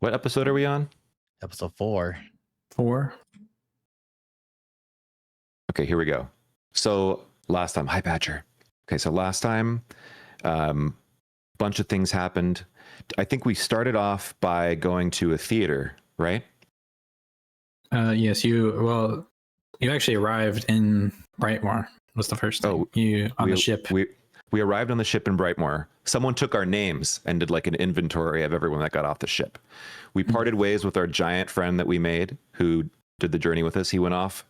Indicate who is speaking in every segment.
Speaker 1: What episode are we on?
Speaker 2: Episode 4.
Speaker 3: 4.
Speaker 1: Okay, here we go. So last time, hi Badger. Okay, so last time, bunch of things happened. I think we started off by going to a theater, right?
Speaker 3: Yes, you actually arrived in Brightmoore. Was the first thing. The ship.
Speaker 1: We arrived on the ship in Brightmoore. Someone took our names and did like an inventory of everyone that got off the ship. We parted ways with our giant friend that we made who did the journey with us. He went off.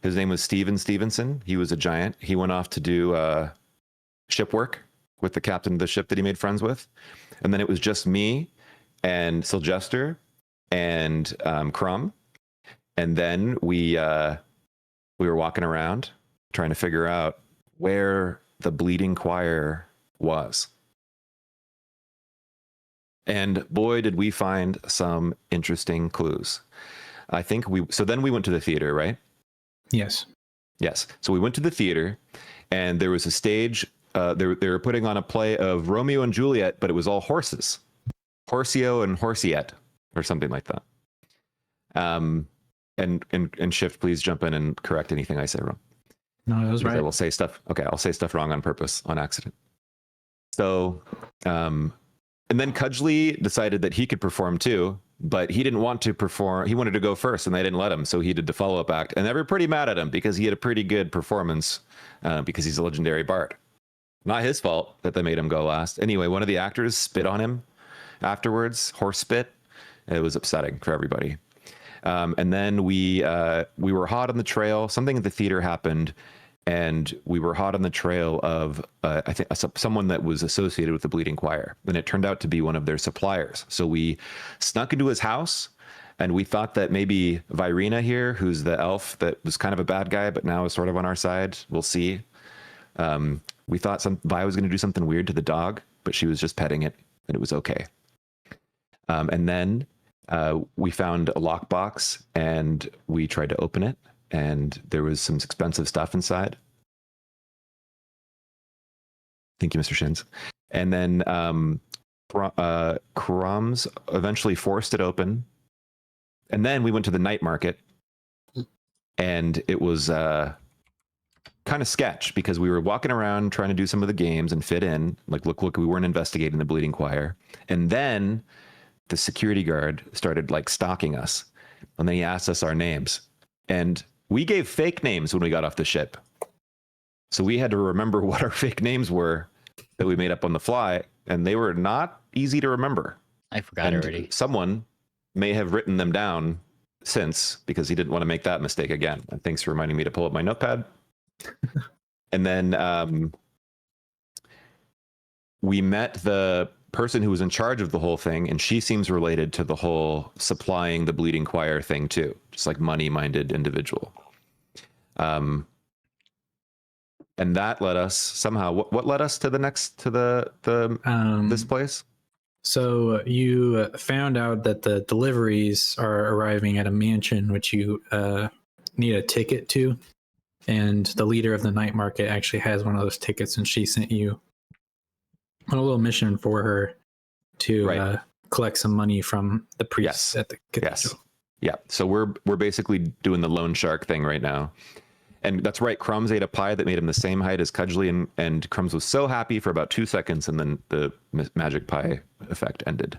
Speaker 1: His name was Steven Stevenson. He was a giant. He went off to do ship work with the captain of the ship that he made friends with. And then it was just me and Syljester and Crumb. And then we were walking around trying to figure out where the Bleeding Choir was. And boy, did we find some interesting clues. I think so then we went to the theater, right?
Speaker 3: Yes.
Speaker 1: Yes. So we went to the theater and there was a stage. They were putting on a play of Romeo and Juliet, but it was all horses. Horsio and Horsiet or something like that. And Shift, please jump in and correct anything I say wrong.
Speaker 3: No, that was right.
Speaker 1: I will say stuff. Okay, I'll say stuff wrong on purpose, on accident. So, and then Cudgley decided that he could perform too, but he didn't want to perform. He wanted to go first, and they didn't let him. So he did the follow-up act, and they were pretty mad at him because he had a pretty good performance because he's a legendary bard. Not his fault that they made him go last. Anyway, one of the actors spit on him afterwards, horse spit. It was upsetting for everybody. And then we were hot on the trail. Something at the theater happened, and we were hot on the trail of I think someone that was associated with the Bleeding Choir, and it turned out to be one of their suppliers. So we snuck into his house, and we thought that maybe Virina here, who's the elf that was kind of a bad guy, but now is sort of on our side. We'll see. We thought Vi was going to do something weird to the dog, but she was just petting it, and it was okay. And then we found a lockbox, and we tried to open it, and there was some expensive stuff inside. Thank you, Mr. Shins. And then Crumbs eventually forced it open. And then we went to the night market, and it was kind of sketch because we were walking around trying to do some of the games and fit in. Like, look, we weren't investigating the Bleeding Choir. And then the security guard started like stalking us, and then he asked us our names, and we gave fake names when we got off the ship. So we had to remember what our fake names were that we made up on the fly, and they were not easy to remember.
Speaker 2: I forgot already.
Speaker 1: Someone may have written them down since because he didn't want to make that mistake again. And thanks for reminding me to pull up my notepad. And then we met the person who was in charge of the whole thing, and she seems related to the whole supplying the Bleeding Choir thing too, just like money-minded individual. And that led us somehow. What led us to this place?
Speaker 3: So you found out that the deliveries are arriving at a mansion which you need a ticket to, and the leader of the night market actually has one of those tickets, and she sent you on a little mission for her to collect some money from the priests at the cathedral.
Speaker 1: Yes. Yeah. So we're basically doing the loan shark thing right now. And that's right. Crumbs ate a pie that made him the same height as Cudgley, and Crumbs was so happy for about 2 seconds, and then the magic pie effect ended.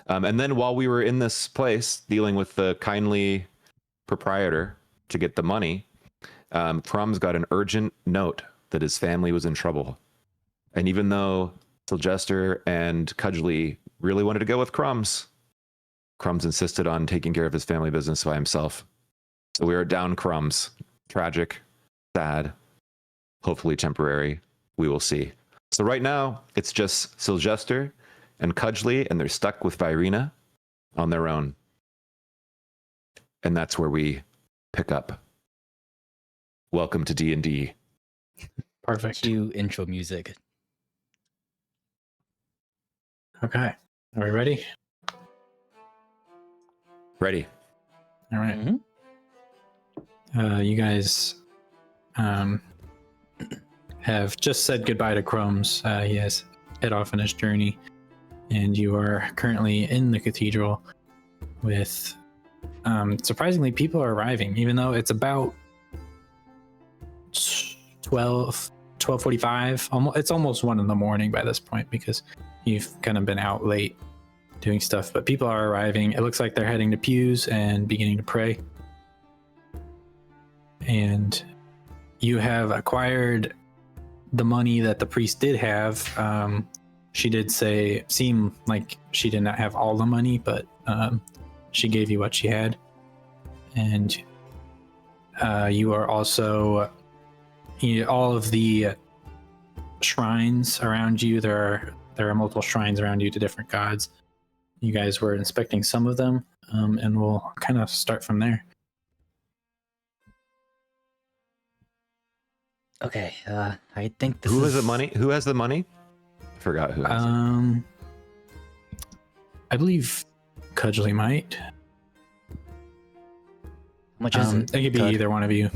Speaker 1: And then while we were in this place dealing with the kindly proprietor to get the money, Crumbs got an urgent note that his family was in trouble. And even though Syljester and Cudgley really wanted to go with Crumbs, Crumbs insisted on taking care of his family business by himself. So we are down Crumbs. Tragic, sad, hopefully temporary. We will see. So right now, it's just Syljester and Cudgley, and they're stuck with Virina on their own. And that's where we pick up. Welcome to D&D.
Speaker 3: Perfect.
Speaker 2: Cue intro music.
Speaker 3: Okay. Are we ready?
Speaker 1: Ready.
Speaker 3: All right.
Speaker 2: Mm-hmm.
Speaker 3: You guys have just said goodbye to Crumbs. He has head off on his journey, and you are currently in the cathedral. with surprisingly people are arriving, even though it's about 12:45. It's almost 1 in the morning by this point because you've kind of been out late doing stuff, but people are arriving. It looks like they're heading to pews and beginning to pray. And you have acquired the money that the priest did have. She did seem like she did not have all the money, but she gave you what she had. And you are also all of the shrines around you. There are multiple shrines around you to different gods. You guys were inspecting some of them, and we'll kind of start from there.
Speaker 2: Okay, I think this
Speaker 1: Who
Speaker 2: is...
Speaker 1: has the money? Who has the money? I forgot who has it.
Speaker 3: I believe Cudgley might.
Speaker 2: How much is it?
Speaker 3: It could be
Speaker 2: Cud?
Speaker 3: either one of you.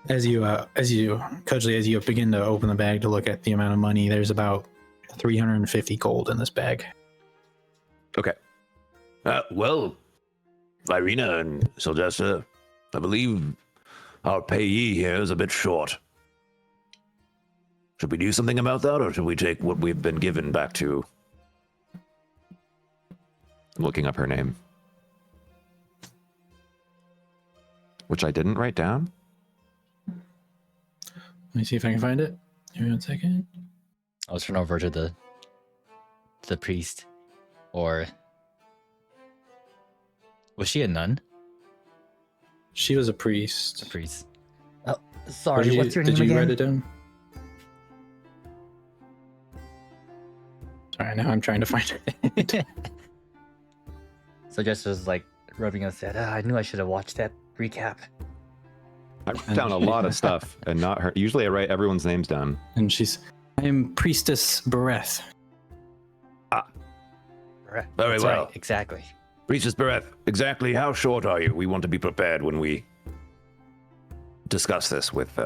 Speaker 3: As you Cudgley, as you begin to open the bag to look at the amount of money, there's about 350 gold in this bag.
Speaker 1: Okay.
Speaker 4: Well, Irina and Syljester, I believe our payee here is a bit short. Should we do something about that, or should we take what we've been given back to?
Speaker 1: I'm looking up her name, which I didn't write down.
Speaker 3: Let me see if I can find it. Give me 1 second.
Speaker 2: I'll turn over to the priest. Or was she a nun?
Speaker 3: She was a priest.
Speaker 2: A priest. Oh, sorry. What's your name
Speaker 3: Did you
Speaker 2: again?
Speaker 3: write it down? Sorry, now I'm trying to find it.
Speaker 2: So just was like rubbing his head. I knew I should have watched that recap.
Speaker 1: I wrote down a lot of stuff and not her. Usually I write everyone's names down.
Speaker 3: And I am Priestess Bereth.
Speaker 2: Right.
Speaker 4: Very
Speaker 2: That's
Speaker 4: well.
Speaker 2: Right, exactly.
Speaker 4: Priestess Bereth, exactly how short are you? We want to be prepared when we discuss this with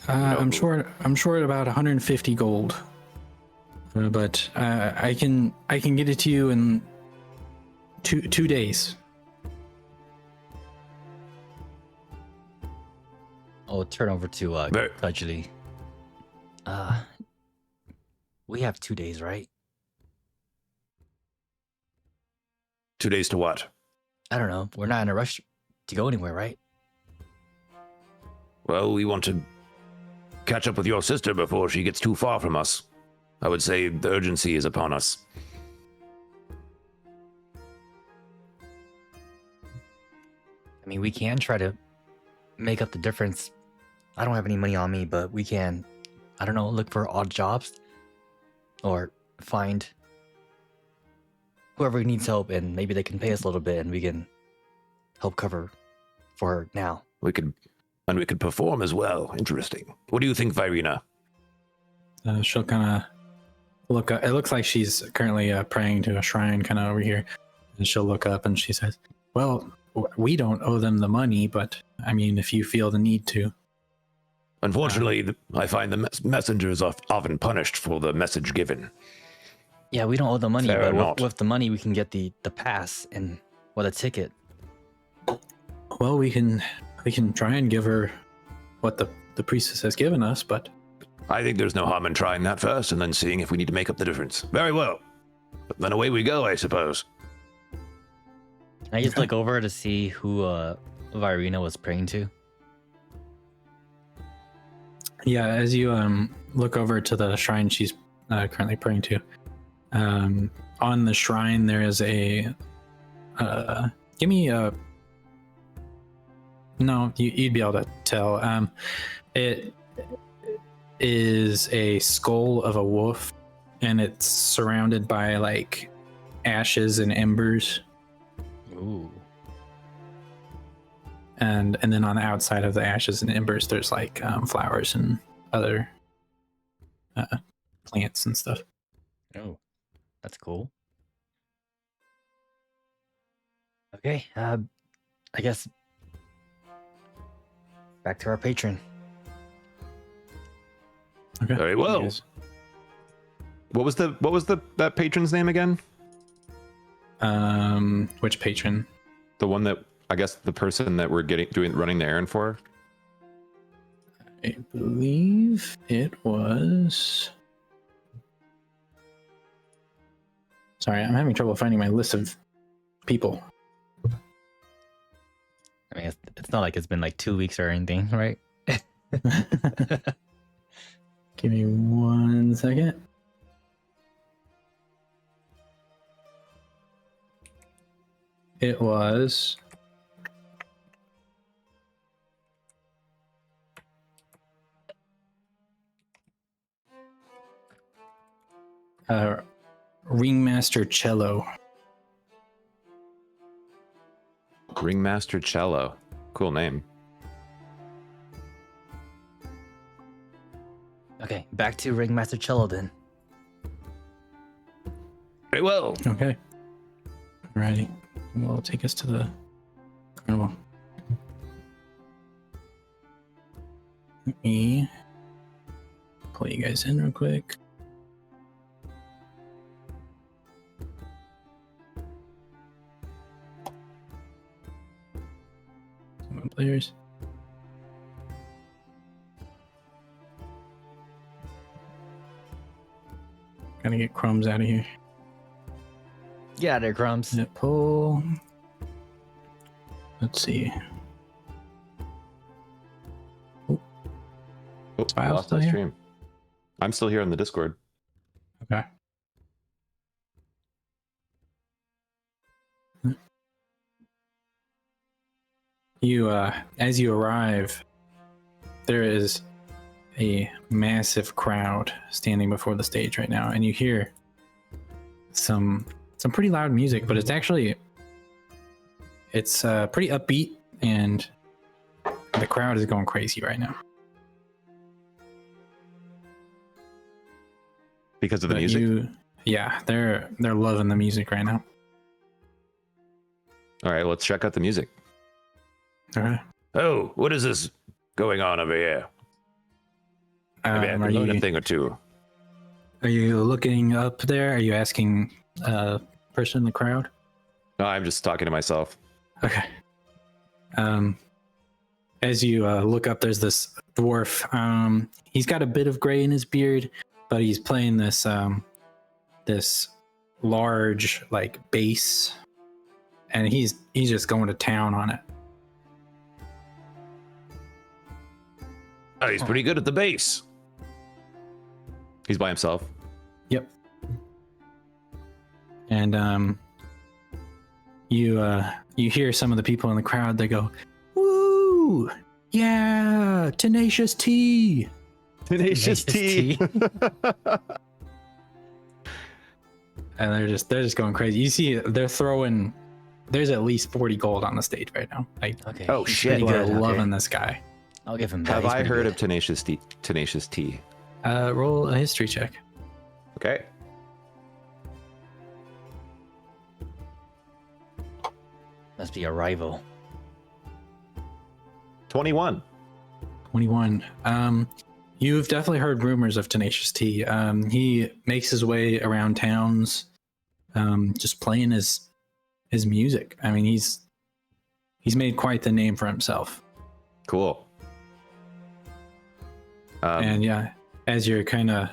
Speaker 3: I'm short about 150 gold. But I can get it to you in two days.
Speaker 2: I'll turn over to Cudgley. We have 2 days, right?
Speaker 4: 2 days to what?
Speaker 2: I don't know. We're not in a rush to go anywhere, right?
Speaker 4: Well, we want to catch up with your sister before she gets too far from us. I would say the urgency is upon us.
Speaker 2: I mean, we can try to make up the difference. I don't have any money on me, but we can, I don't know, look for odd jobs or find whoever needs help, and maybe they can pay us a little bit and we can help cover for her now.
Speaker 4: We could perform as well. Interesting. What do you think, Virina?
Speaker 3: She'll kind of look up. It looks like she's currently praying to a shrine kind of over here. And she'll look up and she says, well, we don't owe them the money, but I mean, if you feel the need to.
Speaker 4: Unfortunately, I find the messengers are often punished for the message given.
Speaker 2: Yeah, we don't owe the money,
Speaker 4: Fair
Speaker 2: but
Speaker 4: not.
Speaker 2: with the money we can get the pass and a ticket.
Speaker 3: Well, we can try and give her what the priestess has given us, but
Speaker 4: I think there's no harm in trying that first and then seeing if we need to make up the difference. Very well. Then away we go, I suppose.
Speaker 2: Can I just look over to see who Virina was praying to?
Speaker 3: yeah, as you look over to the shrine she's currently praying to, on the shrine there is a give me a no, you'd be able to tell. It is a skull of a wolf, and it's surrounded by like ashes and embers.
Speaker 2: Ooh.
Speaker 3: And then on the outside of the ashes and embers, there's like flowers and other plants and stuff.
Speaker 2: Oh, that's cool. Okay, I guess back to our patron.
Speaker 3: Okay.
Speaker 4: Very well.
Speaker 3: Yes.
Speaker 1: What was that patron's name again?
Speaker 3: Which patron?
Speaker 1: The one that I guess the person that we're running the errand for.
Speaker 3: I believe it was. Sorry, I'm having trouble finding my list of people.
Speaker 2: I mean, it's not like it's been like 2 weeks or anything, right?
Speaker 3: Give me 1 second. It was Ringmaster Cello.
Speaker 1: Ringmaster Cello. Cool name.
Speaker 2: Okay, back to Ringmaster Cello then.
Speaker 4: Very well.
Speaker 3: Okay. Alrighty. Well, take us to the carnival. Let me pull you guys in real quick. Some players. Gotta get Crumbs out of here.
Speaker 2: Yeah, there, Crumbs.
Speaker 3: Net pull. Let's see.
Speaker 1: Oh, I
Speaker 3: File's
Speaker 1: lost
Speaker 3: still
Speaker 1: that
Speaker 3: here?
Speaker 1: stream. I'm still here on the Discord.
Speaker 3: Okay. You, as you arrive, there is a massive crowd standing before the stage right now, and you hear some pretty loud music, but it's actually pretty upbeat, and the crowd is going crazy right now.
Speaker 1: Because of the
Speaker 3: But
Speaker 1: music?
Speaker 3: yeah, they're loving the music right now.
Speaker 1: All right, let's check out the music.
Speaker 3: All right.
Speaker 4: Oh, what is this going on over here? Maybe I
Speaker 3: Are
Speaker 4: can learn a
Speaker 3: you
Speaker 4: thing or two.
Speaker 3: looking up there? Are you asking a person in the crowd?
Speaker 1: No, I'm just talking to myself.
Speaker 3: Okay. As you look up, there's this dwarf. He's got a bit of gray in his beard, but he's playing this this large like bass, and he's just going to town on it.
Speaker 4: Oh, he's pretty good at the bass.
Speaker 1: He's by himself.
Speaker 3: Yep. And you hear some of the people in the crowd. They go, "Woo! Yeah, Tenacious T."
Speaker 1: Tenacious T.
Speaker 3: And they're just going crazy. You see, they're throwing. There's at least 40 gold on the stage right now. Like,
Speaker 2: Okay.
Speaker 4: Oh,
Speaker 2: he's
Speaker 4: shit.
Speaker 2: pretty
Speaker 3: people are
Speaker 2: good.
Speaker 3: loving
Speaker 2: Okay.
Speaker 3: this guy.
Speaker 2: I'll give him that.
Speaker 1: Have
Speaker 2: He's
Speaker 1: I
Speaker 2: pretty
Speaker 1: heard
Speaker 2: good.
Speaker 1: of Tenacious T? Tenacious T.
Speaker 3: Roll a history check.
Speaker 1: Okay.
Speaker 2: Must be a rival.
Speaker 1: 21.
Speaker 3: 21. You've definitely heard rumors of Tenacious T. He makes his way around towns, just playing his music. I mean, he's made quite the name for himself.
Speaker 1: Cool.
Speaker 3: And yeah, as you're kind of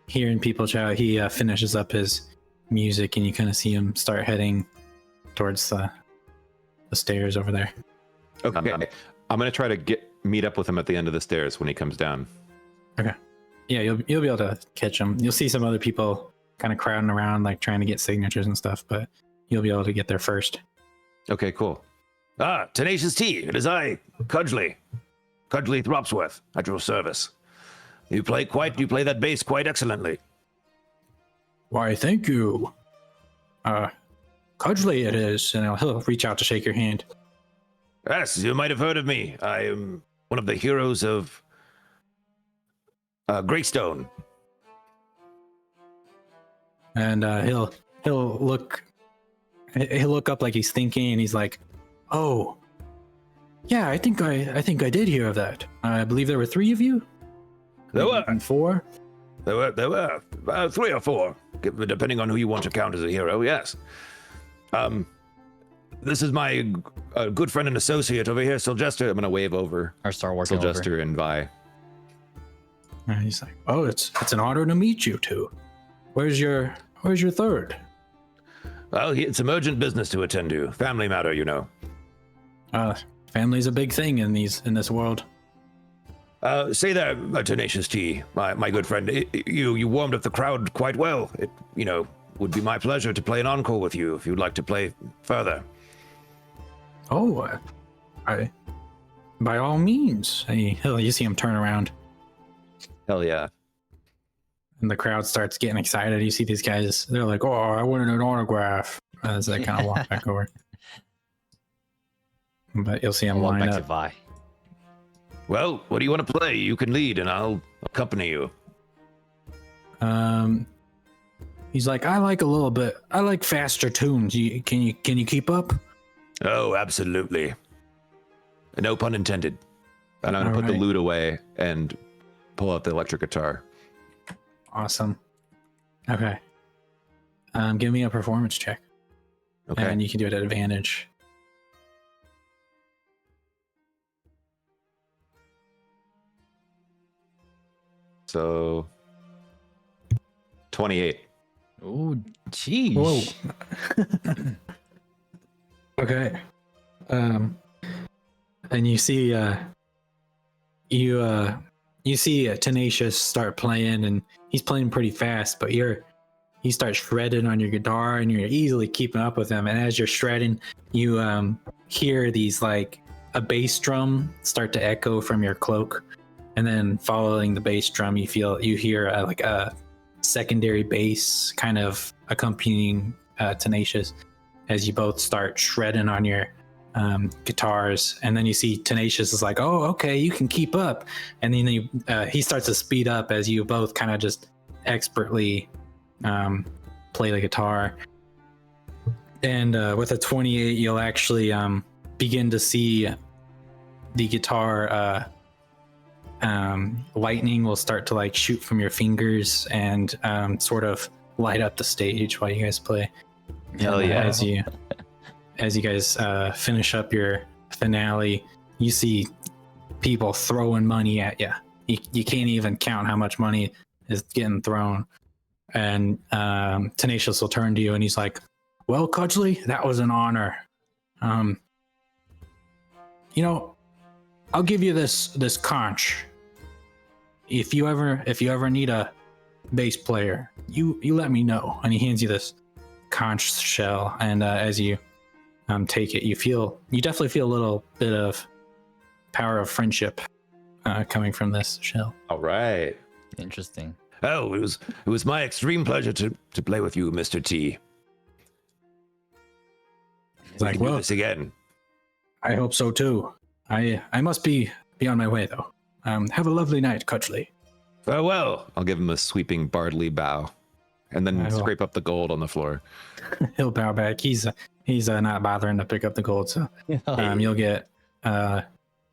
Speaker 3: hearing people shout, he finishes up his music, and you kind of see him start heading towards the stairs over there.
Speaker 1: Okay. I'm gonna try to meet up with him at the end of the stairs when he comes down.
Speaker 3: Okay. Yeah, you'll be able to catch him. You'll see some other people kind of crowding around, like trying to get signatures and stuff, but you'll be able to get there first.
Speaker 1: Okay, cool.
Speaker 4: Ah, Tenacious T. It is I, Cudgley. Cudgley Thropsworth, at your service. You play that bass quite excellently.
Speaker 3: Why, thank you. Cudgley it is, and he'll reach out to shake your hand.
Speaker 4: Yes, you might have heard of me. I am one of the heroes of Greystone.
Speaker 3: And he'll look up like he's thinking, and he's like, "Oh, yeah, I think I did hear of that. I believe there were 3 of you.
Speaker 4: There were.
Speaker 3: And 4.
Speaker 4: There were 3 or 4, depending on who you want to count as a hero. Yes. This is my good friend and associate over here, Syljester.
Speaker 1: I'm gonna wave over
Speaker 2: Or start working over.
Speaker 1: Syljester and Vi.
Speaker 3: And he's like, "Oh, it's an honor to meet you two. Where's your third?"
Speaker 4: Well, it's emergent business to attend to. Family matter, you know.
Speaker 3: Family's a big thing in this world.
Speaker 4: Say there, Tenacious T, my good friend. You warmed up the crowd quite well. It, would be my pleasure to play an encore with you if you'd like to play further.
Speaker 3: Oh, by all means. You see him turn around,
Speaker 1: Hell yeah.
Speaker 3: and the crowd starts getting excited. You see these guys; they're like, "Oh, I wanted an autograph." As they kind of walk back over, but you'll see him
Speaker 2: Walk
Speaker 3: line
Speaker 2: back to
Speaker 3: up.
Speaker 2: Vi.
Speaker 4: Well, what do you want to play? You can lead, and I'll accompany you.
Speaker 3: He's like, I like faster tunes. Can you keep up?
Speaker 4: Oh, absolutely. No pun intended.
Speaker 1: And I'm gonna put the
Speaker 3: Alright.
Speaker 1: lute away and pull out the electric guitar.
Speaker 3: Awesome. Okay. Give me a performance check,
Speaker 1: Okay.
Speaker 3: and you can do it at advantage.
Speaker 1: So 28.
Speaker 2: Ooh, jeez.
Speaker 3: Whoa. Okay. And you see you see Tenacious start playing, and he's playing pretty fast, but he starts shredding on your guitar, and you're easily keeping up with him. And as you're shredding, you hear these like a bass drum start to echo from your cloak, and then following the bass drum, you hear like a secondary bass kind of accompanying Tenacious as you both start shredding on your guitars. And then you see Tenacious is like, "Oh, okay, you can keep up," and then he starts to speed up as you both kind of just expertly play the guitar. And with a 28, you'll actually begin to see the guitar lightning will start to like shoot from your fingers and sort of light up the stage while you guys play.
Speaker 1: Hell
Speaker 3: And,
Speaker 1: yeah.
Speaker 3: as you guys finish up your finale, you see people throwing money at you. You can't even count how much money is getting thrown. And Tenacious will turn to you and he's like, "Well, Cudgley, that was an honor. I'll give you this conch. If you ever need a bass player, you let me know." And he hands you this conch shell, and as you take it, you definitely feel a little bit of power of friendship coming from this shell.
Speaker 1: All right.
Speaker 2: Interesting.
Speaker 4: Oh, it was my extreme pleasure to play with you, Mr. T.
Speaker 3: It's
Speaker 4: We
Speaker 3: like,
Speaker 4: can do
Speaker 3: well,
Speaker 4: this again.
Speaker 3: I hope so too. I must be on my way though. Have a lovely night, Cudgley.
Speaker 4: Farewell.
Speaker 1: I'll give him a sweeping Bardley bow and then
Speaker 3: I will.
Speaker 1: scrape up the gold on the floor.
Speaker 3: He'll bow back. He's not bothering to pick up the gold, so you'll get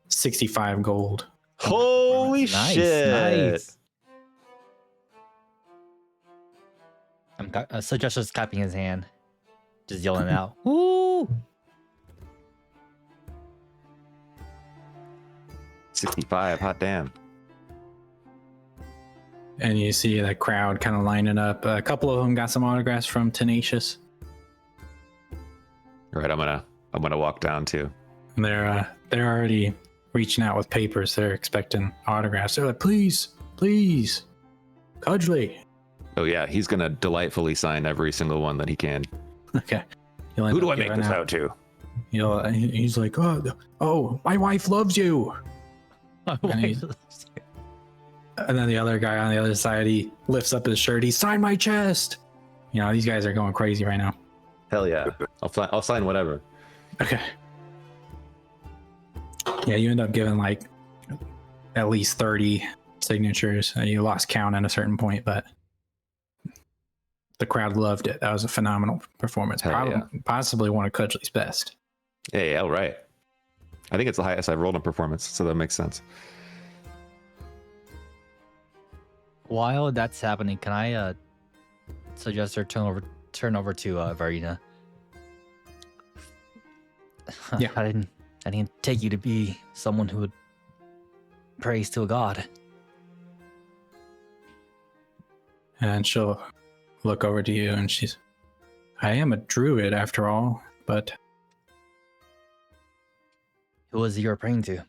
Speaker 3: 65 gold.
Speaker 1: Holy
Speaker 2: Nice,
Speaker 1: shit.
Speaker 2: nice. So just clapping his hand, just yelling out, "Woo!"
Speaker 1: 65. Hot damn.
Speaker 3: And you see that crowd kind of lining up. A couple of them got some autographs from Tenacious.
Speaker 1: All right. I'm gonna walk down too.
Speaker 3: And they're already reaching out with papers. They're expecting autographs. They're like, please, Cudgley.
Speaker 1: Oh yeah. He's gonna delightfully sign every single one that he can.
Speaker 3: Okay. You'll end
Speaker 4: Who do
Speaker 3: up
Speaker 4: I make
Speaker 3: giving
Speaker 4: this out to?
Speaker 3: He's like, oh, my wife loves you. And he's- And then the other guy on the other side, he lifts up his shirt. He signed my chest. These guys are going crazy right now.
Speaker 1: Hell yeah. I'll sign whatever.
Speaker 3: Okay. Yeah, you end up giving like at least 30 signatures. You lost count at a certain point, but the crowd loved it. That was a phenomenal performance.
Speaker 1: Hell yeah.
Speaker 3: Possibly one of Cudgley's best.
Speaker 1: Yeah. All right. I think it's the highest I've rolled in performance, so that makes sense.
Speaker 2: While that's happening, can I suggest her turn over to Varina?
Speaker 3: Yeah.
Speaker 2: I didn't take you to be someone who would praise to a god.
Speaker 3: And she'll look over to you and I am a druid after all, but
Speaker 2: Who was it you were praying to?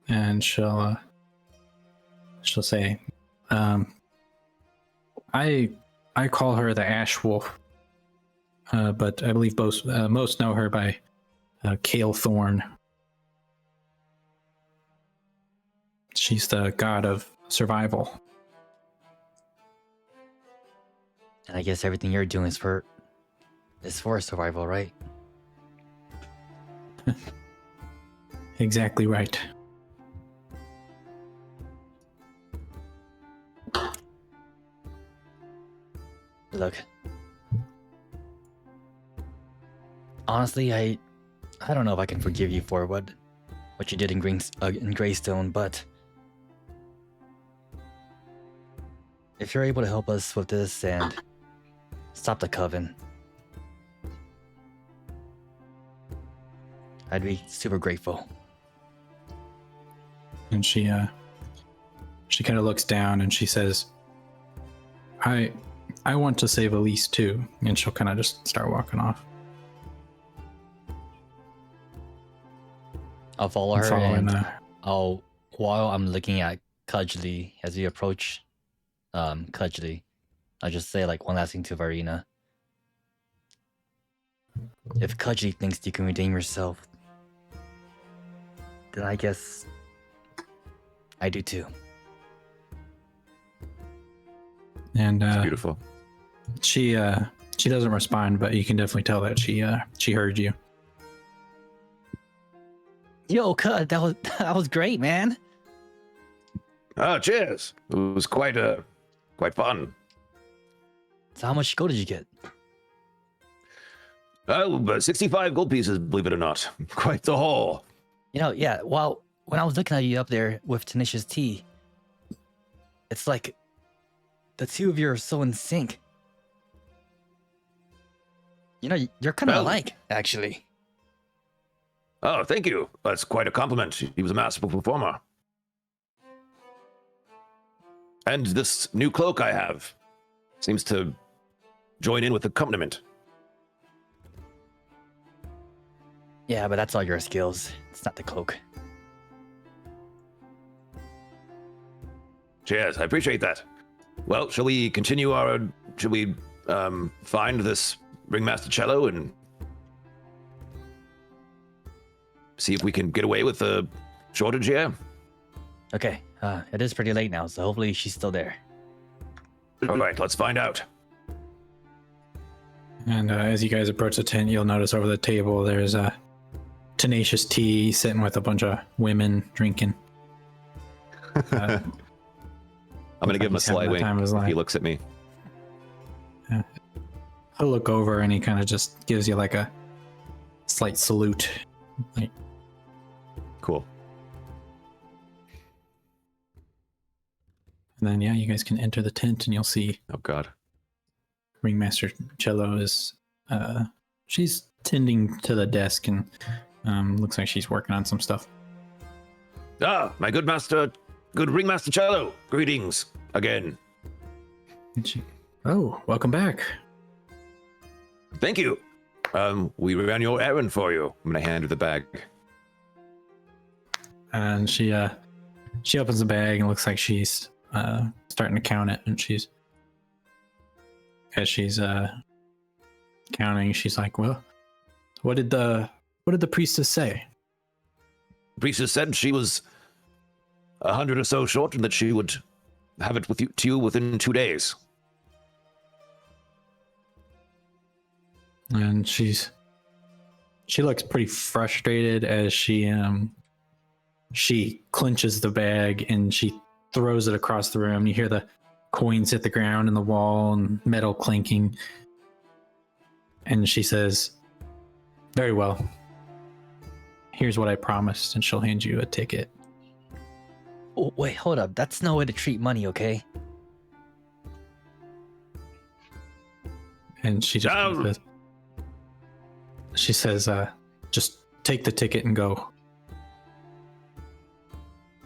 Speaker 3: and she'll say, I call her the Ash Wolf, but I believe most know her by Kale Thorn. She's the god of survival.
Speaker 2: And I guess everything you're doing is for survival, right?
Speaker 3: Exactly right.
Speaker 2: Look. Honestly, I don't know if I can forgive you for what you did in Greystone, but if you're able to help us with this and stop the Coven, I'd be super grateful.
Speaker 3: And she kind of looks down and she says, I want to save Elise too. And she'll kind of just start walking off.
Speaker 2: I'll follow her
Speaker 3: Following,
Speaker 2: and while I'm looking at Cudgley as we approach Cudgley, I'll just say like one last thing to Varina. If Cudgley thinks you can redeem yourself, then I guess I do too.
Speaker 3: and
Speaker 1: It's beautiful.
Speaker 3: she doesn't respond, but you can definitely tell that she heard you.
Speaker 2: Yo, Cud, that was great, man.
Speaker 4: Ah, cheers. It was quite fun.
Speaker 2: So how much gold did you get?
Speaker 4: Oh, but 65 gold pieces, believe it or not. Quite the haul.
Speaker 2: You know, yeah, well, when I was looking at you up there with Tenacious T, it's like the two of you are so in sync. You know, you're kind of
Speaker 4: Well-
Speaker 2: alike, actually.
Speaker 4: Oh, thank you. That's quite a compliment. He was a masterful performer. And this new cloak I have seems to join in with the accompaniment.
Speaker 2: Yeah, but that's all your skills. It's not the cloak.
Speaker 4: Cheers, I appreciate that. Well, shall we continue shall we find this ringmaster cello and see if we can get away with the shortage here?
Speaker 2: Okay, it is pretty late now, so hopefully she's still there.
Speaker 4: All right, let's find out.
Speaker 3: And as you guys approach the tent, you'll notice over the table there's a Tenacious T sitting with a bunch of women drinking.
Speaker 1: I'm gonna give him a
Speaker 3: he's having
Speaker 1: sly
Speaker 3: the
Speaker 1: wink
Speaker 3: time of his
Speaker 1: if he
Speaker 3: life.
Speaker 1: looks at me.
Speaker 3: He'll look over and he kind of just gives you like a slight salute. Like,
Speaker 1: Cool.
Speaker 3: and then, yeah, you guys can enter the tent and you'll see
Speaker 1: Oh God.
Speaker 3: Ringmaster Cello is, she's tending to the desk and looks like she's working on some stuff.
Speaker 4: Ah, my good ringmaster cello. Greetings again.
Speaker 3: And oh, welcome back.
Speaker 4: Thank you. We ran your errand for you.
Speaker 1: I'm gonna hand her the bag.
Speaker 3: And she opens the bag and looks like she's starting to count it. And as she's counting, she's like, "Well, what did the priestess say?"
Speaker 4: The priestess said she was 100 or so short and that she would have it to you within 2 days.
Speaker 3: And she looks pretty frustrated as she clenches the bag and she throws it across the room. You hear the coins hit the ground and the wall and metal clinking. And she says, "Very well. Here's what I promised," and she'll hand you a ticket.
Speaker 2: Oh, wait, hold up. That's no way to treat money, okay?
Speaker 3: And she just
Speaker 4: Oh.
Speaker 3: says, just take the ticket and go.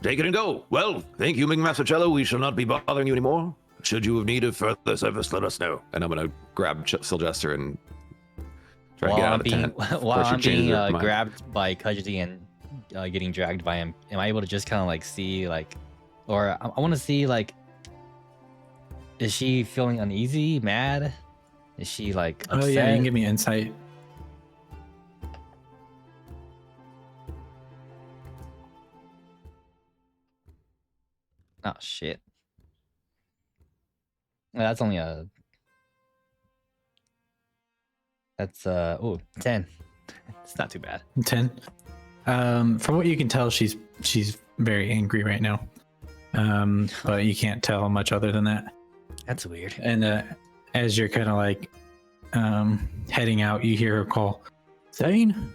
Speaker 4: Take it and go. Well, thank you, Ming Mastercello. We shall not be bothering you anymore. Should you have need of further service, let us know.
Speaker 1: And I'm gonna grab Syljester and try to
Speaker 2: While
Speaker 1: get out
Speaker 2: I'm
Speaker 1: of the
Speaker 2: being
Speaker 1: tent.
Speaker 2: while
Speaker 1: she
Speaker 2: I'm
Speaker 1: changes
Speaker 2: being
Speaker 1: her mind.
Speaker 2: grabbed by Cudgley and getting dragged by him, am I able to just kind of like see like, or I want to see like, is she feeling uneasy, mad? Is she like upset?
Speaker 3: Oh yeah, you can give me insight.
Speaker 2: Oh shit. That's only a. That's 10. It's not too bad.
Speaker 3: 10. From what you can tell, she's very angry right now. But you can't tell much other than that.
Speaker 2: That's weird.
Speaker 3: And as you're kind of like heading out, you hear her call, Thane,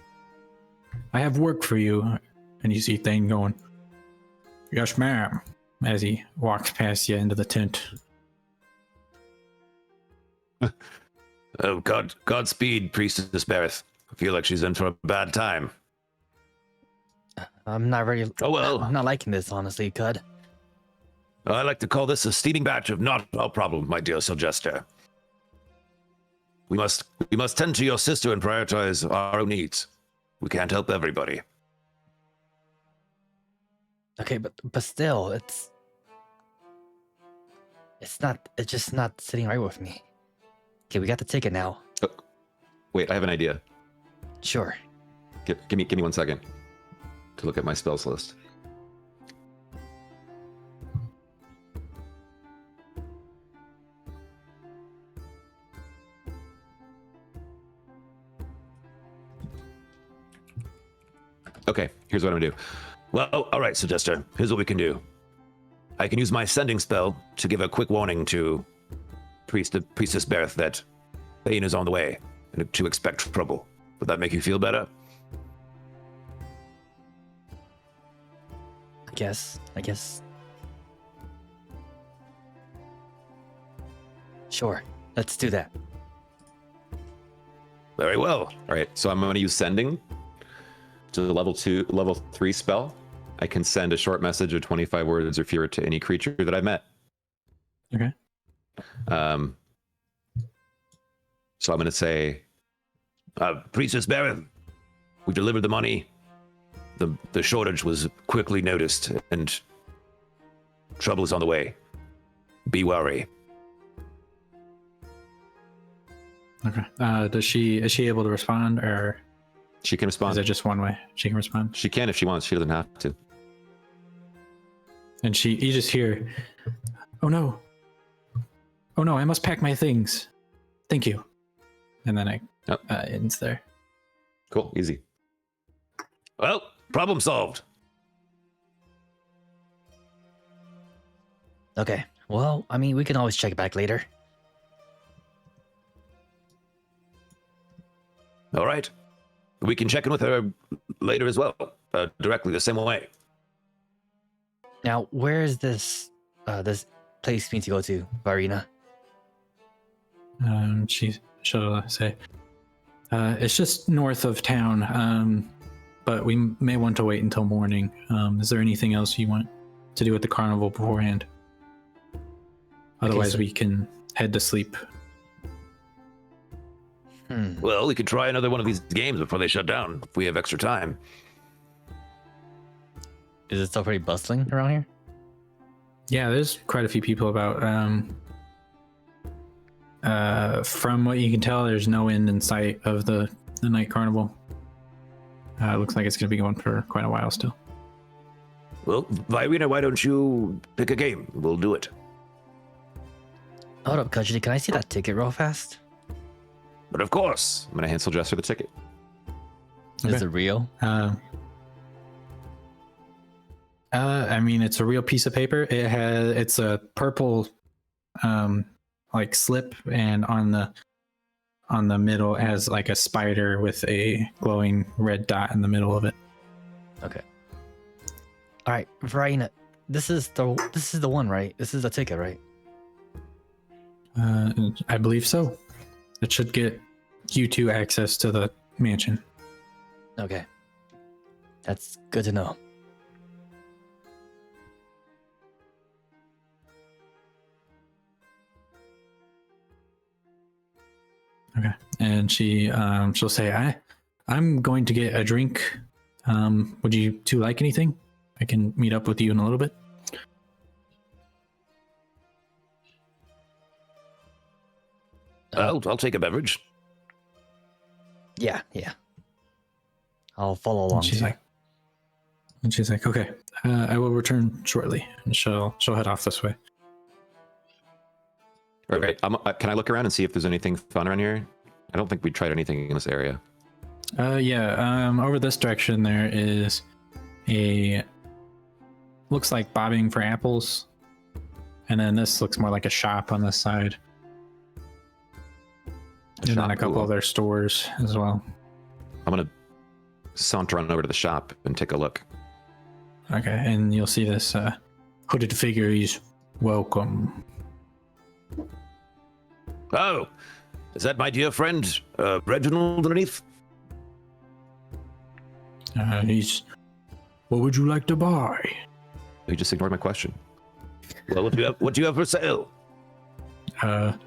Speaker 3: I have work for you. And you see Thane going, yes, ma'am, as he walks past you into the tent.
Speaker 4: Oh, Godspeed, Priestess Bereth. I feel like she's in for a bad time.
Speaker 2: I'm not ready.
Speaker 4: Oh, well.
Speaker 2: I'm not liking this, honestly, Cud.
Speaker 4: I like to call this a steaming batch of not a problem, my dear Syljester. We must tend to your sister and prioritize our own needs. We can't help everybody.
Speaker 2: Okay, but still, it's just not sitting right with me. Okay, we got the ticket now.
Speaker 1: Wait, I have an idea.
Speaker 2: Sure.
Speaker 1: Give me 1 second to look at my spells list. Okay, here's what I'm gonna do.
Speaker 4: Well, all right, Syljester. Here's what we can do. I can use my sending spell to give a quick warning to Priestess Bereth that Thane is on the way and to expect trouble. Would that make you feel better?
Speaker 2: I guess. Sure. Let's do that.
Speaker 4: Very well.
Speaker 1: All right, so I'm gonna use sending to the level 3 spell. I can send a short message of 25 words or fewer to any creature that I've met.
Speaker 3: Okay.
Speaker 1: So I'm going to say,
Speaker 4: Priestess Bereth, we delivered the money. The shortage was quickly noticed, and trouble is on the way. Be wary.
Speaker 3: Okay. Is she able to respond, or
Speaker 1: she can
Speaker 3: is
Speaker 1: respond.
Speaker 3: it just one way she can respond?
Speaker 1: She can if she wants. She doesn't have to.
Speaker 3: And you just hear, oh no, I must pack my things. Thank you. And then it ends there.
Speaker 1: Cool. Easy.
Speaker 4: Well, problem solved.
Speaker 2: Okay. Well, I mean, we can always check back later.
Speaker 4: All right. We can check in with her later as well, directly the same way.
Speaker 2: Now, where is this place we need to go to, Varina?
Speaker 3: She'll say, it's just north of town, but we may want to wait until morning. Is there anything else you want to do at the carnival beforehand? Otherwise,
Speaker 2: so-
Speaker 3: we can head to sleep.
Speaker 4: Well, we could try another one of these games before they shut down, if we have extra time.
Speaker 2: Is it still pretty bustling around here?
Speaker 3: Yeah, there's quite a few people about. From what you can tell, there's no end in sight of the night carnival. It looks like it's going to be going for quite a while still.
Speaker 4: Well, Virina, why don't you pick a game? We'll do it.
Speaker 2: Hold up, Cudgley. Can I see that ticket real fast?
Speaker 4: But of course.
Speaker 1: I'm going to hand Syljester the ticket.
Speaker 2: Is it real?
Speaker 3: I mean, it's a real piece of paper. It's a purple, like slip, and on the middle it has like a spider with a glowing red dot in the middle of it.
Speaker 2: Okay. All right, Varina. this is the one, right? This is the ticket, right?
Speaker 3: I believe so. It should get you two access to the mansion.
Speaker 2: Okay. That's good to know.
Speaker 3: Okay. And she'll say, I'm going to get a drink. Would you two like anything? I can meet up with you in a little bit.
Speaker 4: I'll take a beverage.
Speaker 2: Yeah. I'll follow along.
Speaker 3: And she's like, okay, I will return shortly. And she'll head off this way.
Speaker 1: All right. Can I look around and see if there's anything fun around here? I don't think we tried anything in this area.
Speaker 3: Over this direction there is looks like bobbing for apples. And then this looks more like a shop on this side. And then a couple other stores as well.
Speaker 1: I'm gonna saunter on over to the shop and take a look.
Speaker 3: Okay, and you'll see this hooded figure. He's welcome.
Speaker 4: Oh, is that my dear friend, Reginald underneath?
Speaker 3: He's. What would you like to buy?
Speaker 1: You just ignored my question.
Speaker 4: Well, what do you have for sale?
Speaker 3: I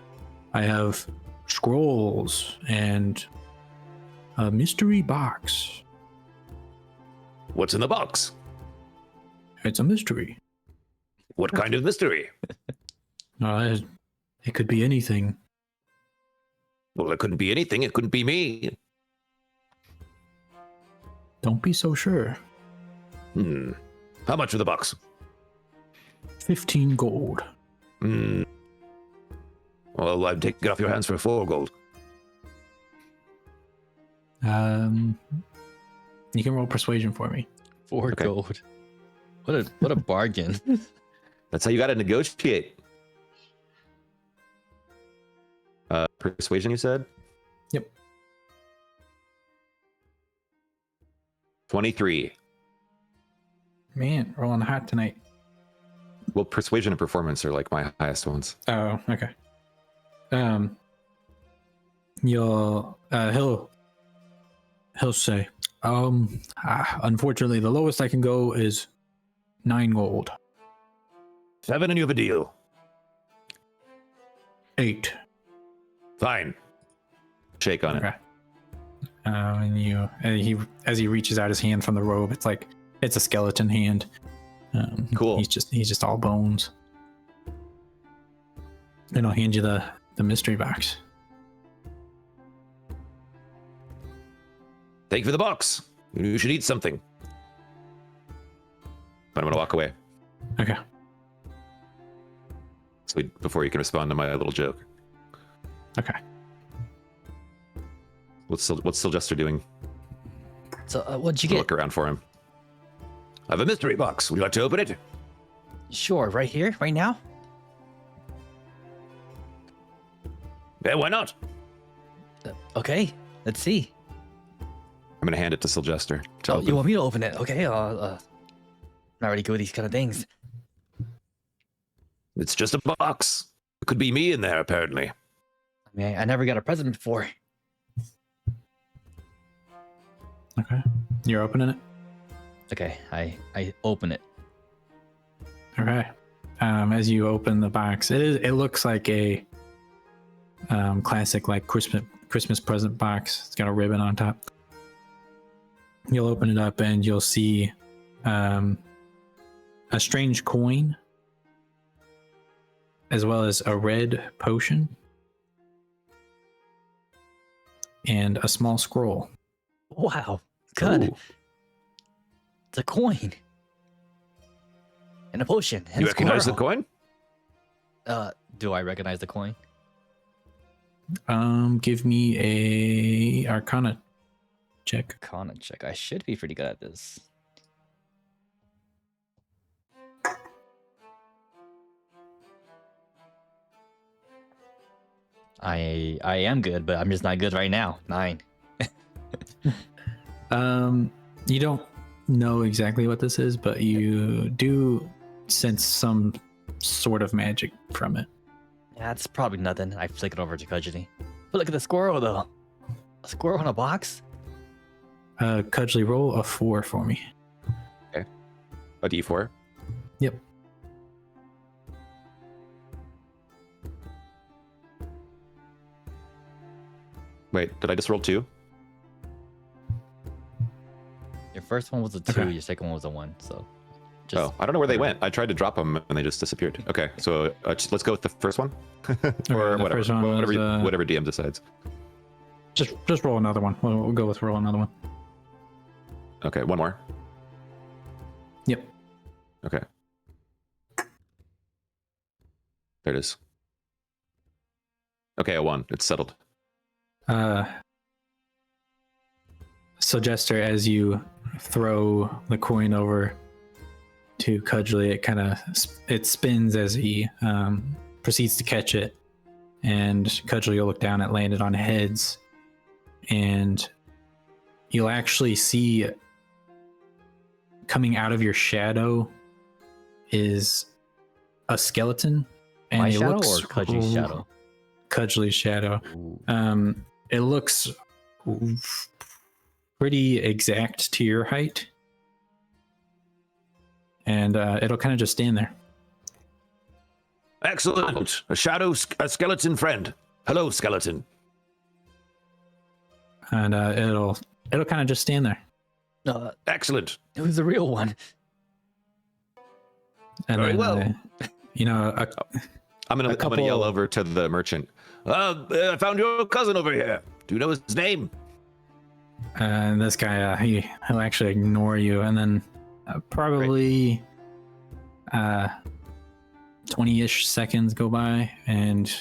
Speaker 3: have scrolls and a mystery box.
Speaker 4: What's in the box?
Speaker 3: It's a mystery.
Speaker 4: What kind of mystery?
Speaker 3: It could be anything.
Speaker 4: Well, it couldn't be anything. It couldn't be me.
Speaker 3: Don't be so sure.
Speaker 4: How much for the box?
Speaker 3: 15 gold.
Speaker 4: Well, I'd take it off your hands for 4 gold.
Speaker 3: You can roll persuasion for me.
Speaker 2: 4
Speaker 1: Okay.
Speaker 2: gold. What a bargain.
Speaker 1: That's how you gotta negotiate. Persuasion, you said?
Speaker 3: Yep.
Speaker 1: 23.
Speaker 3: Man, rolling hot tonight.
Speaker 1: Well, persuasion and performance are like my highest ones.
Speaker 3: Oh, okay. He'll say, unfortunately, the lowest I can go is 9 gold.
Speaker 4: 7 and you have a deal.
Speaker 3: 8.
Speaker 4: Fine.
Speaker 1: Shake on it.
Speaker 3: Okay. As he reaches out his hand from the robe, it's a skeleton hand.
Speaker 1: Cool.
Speaker 3: He's just all bones. And I'll hand you the mystery box.
Speaker 4: Thank you for the box. You should eat something.
Speaker 1: But I'm gonna walk away.
Speaker 3: Okay.
Speaker 1: So before you can respond to my little joke.
Speaker 3: Okay.
Speaker 1: What's Syljester doing?
Speaker 2: So what'd you
Speaker 1: I'll
Speaker 2: get?
Speaker 1: look around for him.
Speaker 4: I have a mystery box. Would you like to open it?
Speaker 2: Sure, right here, right now.
Speaker 4: Yeah, why not?
Speaker 2: Okay, let's see.
Speaker 1: I'm gonna hand it to Syljester.
Speaker 2: Oh, you want me to open it? Okay. Not really good with these kind of things.
Speaker 4: It's just a box. It could be me in there, apparently.
Speaker 2: I mean, I never got a present before.
Speaker 3: Okay. You're opening it?
Speaker 2: Okay, I open it.
Speaker 3: Okay. As you open the box, it looks like a classic like Christmas present box. It's got a ribbon on top. You'll open it up and you'll see a strange coin, as well as a red potion and a small scroll.
Speaker 2: Wow, good.
Speaker 1: Ooh.
Speaker 2: It's a coin and a potion. And
Speaker 4: You
Speaker 2: a
Speaker 4: recognize the
Speaker 2: squirrel.
Speaker 4: coin?
Speaker 2: Do I recognize the coin?
Speaker 3: Give me a Arcana check.
Speaker 2: Arcana check. I should be pretty good at this. I am good, but I'm just not good right now. 9.
Speaker 3: You don't know exactly what this is, but you do sense some sort of magic from it.
Speaker 2: Yeah, it's probably nothing. I flick it over to Cudgley. But look at the squirrel, though. A squirrel in a box?
Speaker 3: Cudgley, roll a 4 for me.
Speaker 1: A D4.
Speaker 3: Yep.
Speaker 1: Wait, did I just roll 2?
Speaker 2: Your first one was a 2,
Speaker 3: Okay.
Speaker 2: your second one was a 1, so...
Speaker 1: Oh, I don't know where they went. I tried to drop them and they just disappeared. Okay, so let's go with the first one, or
Speaker 3: the
Speaker 1: whatever,
Speaker 3: first one
Speaker 1: whatever,
Speaker 3: was,
Speaker 1: whatever DM decides.
Speaker 3: Just roll another one. We'll go with roll another one.
Speaker 1: Okay, one more.
Speaker 3: Yep.
Speaker 1: Okay. There it is. Okay, a 1. It's settled.
Speaker 3: Syljester, as you throw the coin over to Cudgley, it spins as he proceeds to catch it, and Cudgley will look down. It landed on heads, and you'll actually see coming out of your shadow is a skeleton, and
Speaker 2: My
Speaker 3: it
Speaker 2: shadow
Speaker 3: looks
Speaker 2: or Cudgley's shadow?
Speaker 3: Cudgley's shadow.
Speaker 2: Ooh.
Speaker 3: It looks pretty exact to your height, and it'll kind of just stand there.
Speaker 4: Excellent. A skeleton friend. Hello, skeleton.
Speaker 3: And it'll kind of just stand there.
Speaker 4: Excellent.
Speaker 2: It was the real one.
Speaker 3: And
Speaker 4: Very
Speaker 3: then,
Speaker 4: well.
Speaker 1: I'm gonna
Speaker 3: couple-
Speaker 1: yell over to the merchant.
Speaker 4: I found your cousin over here. Do you know his name?
Speaker 3: and this guy he'll actually ignore you, and then probably 20-ish seconds go by, and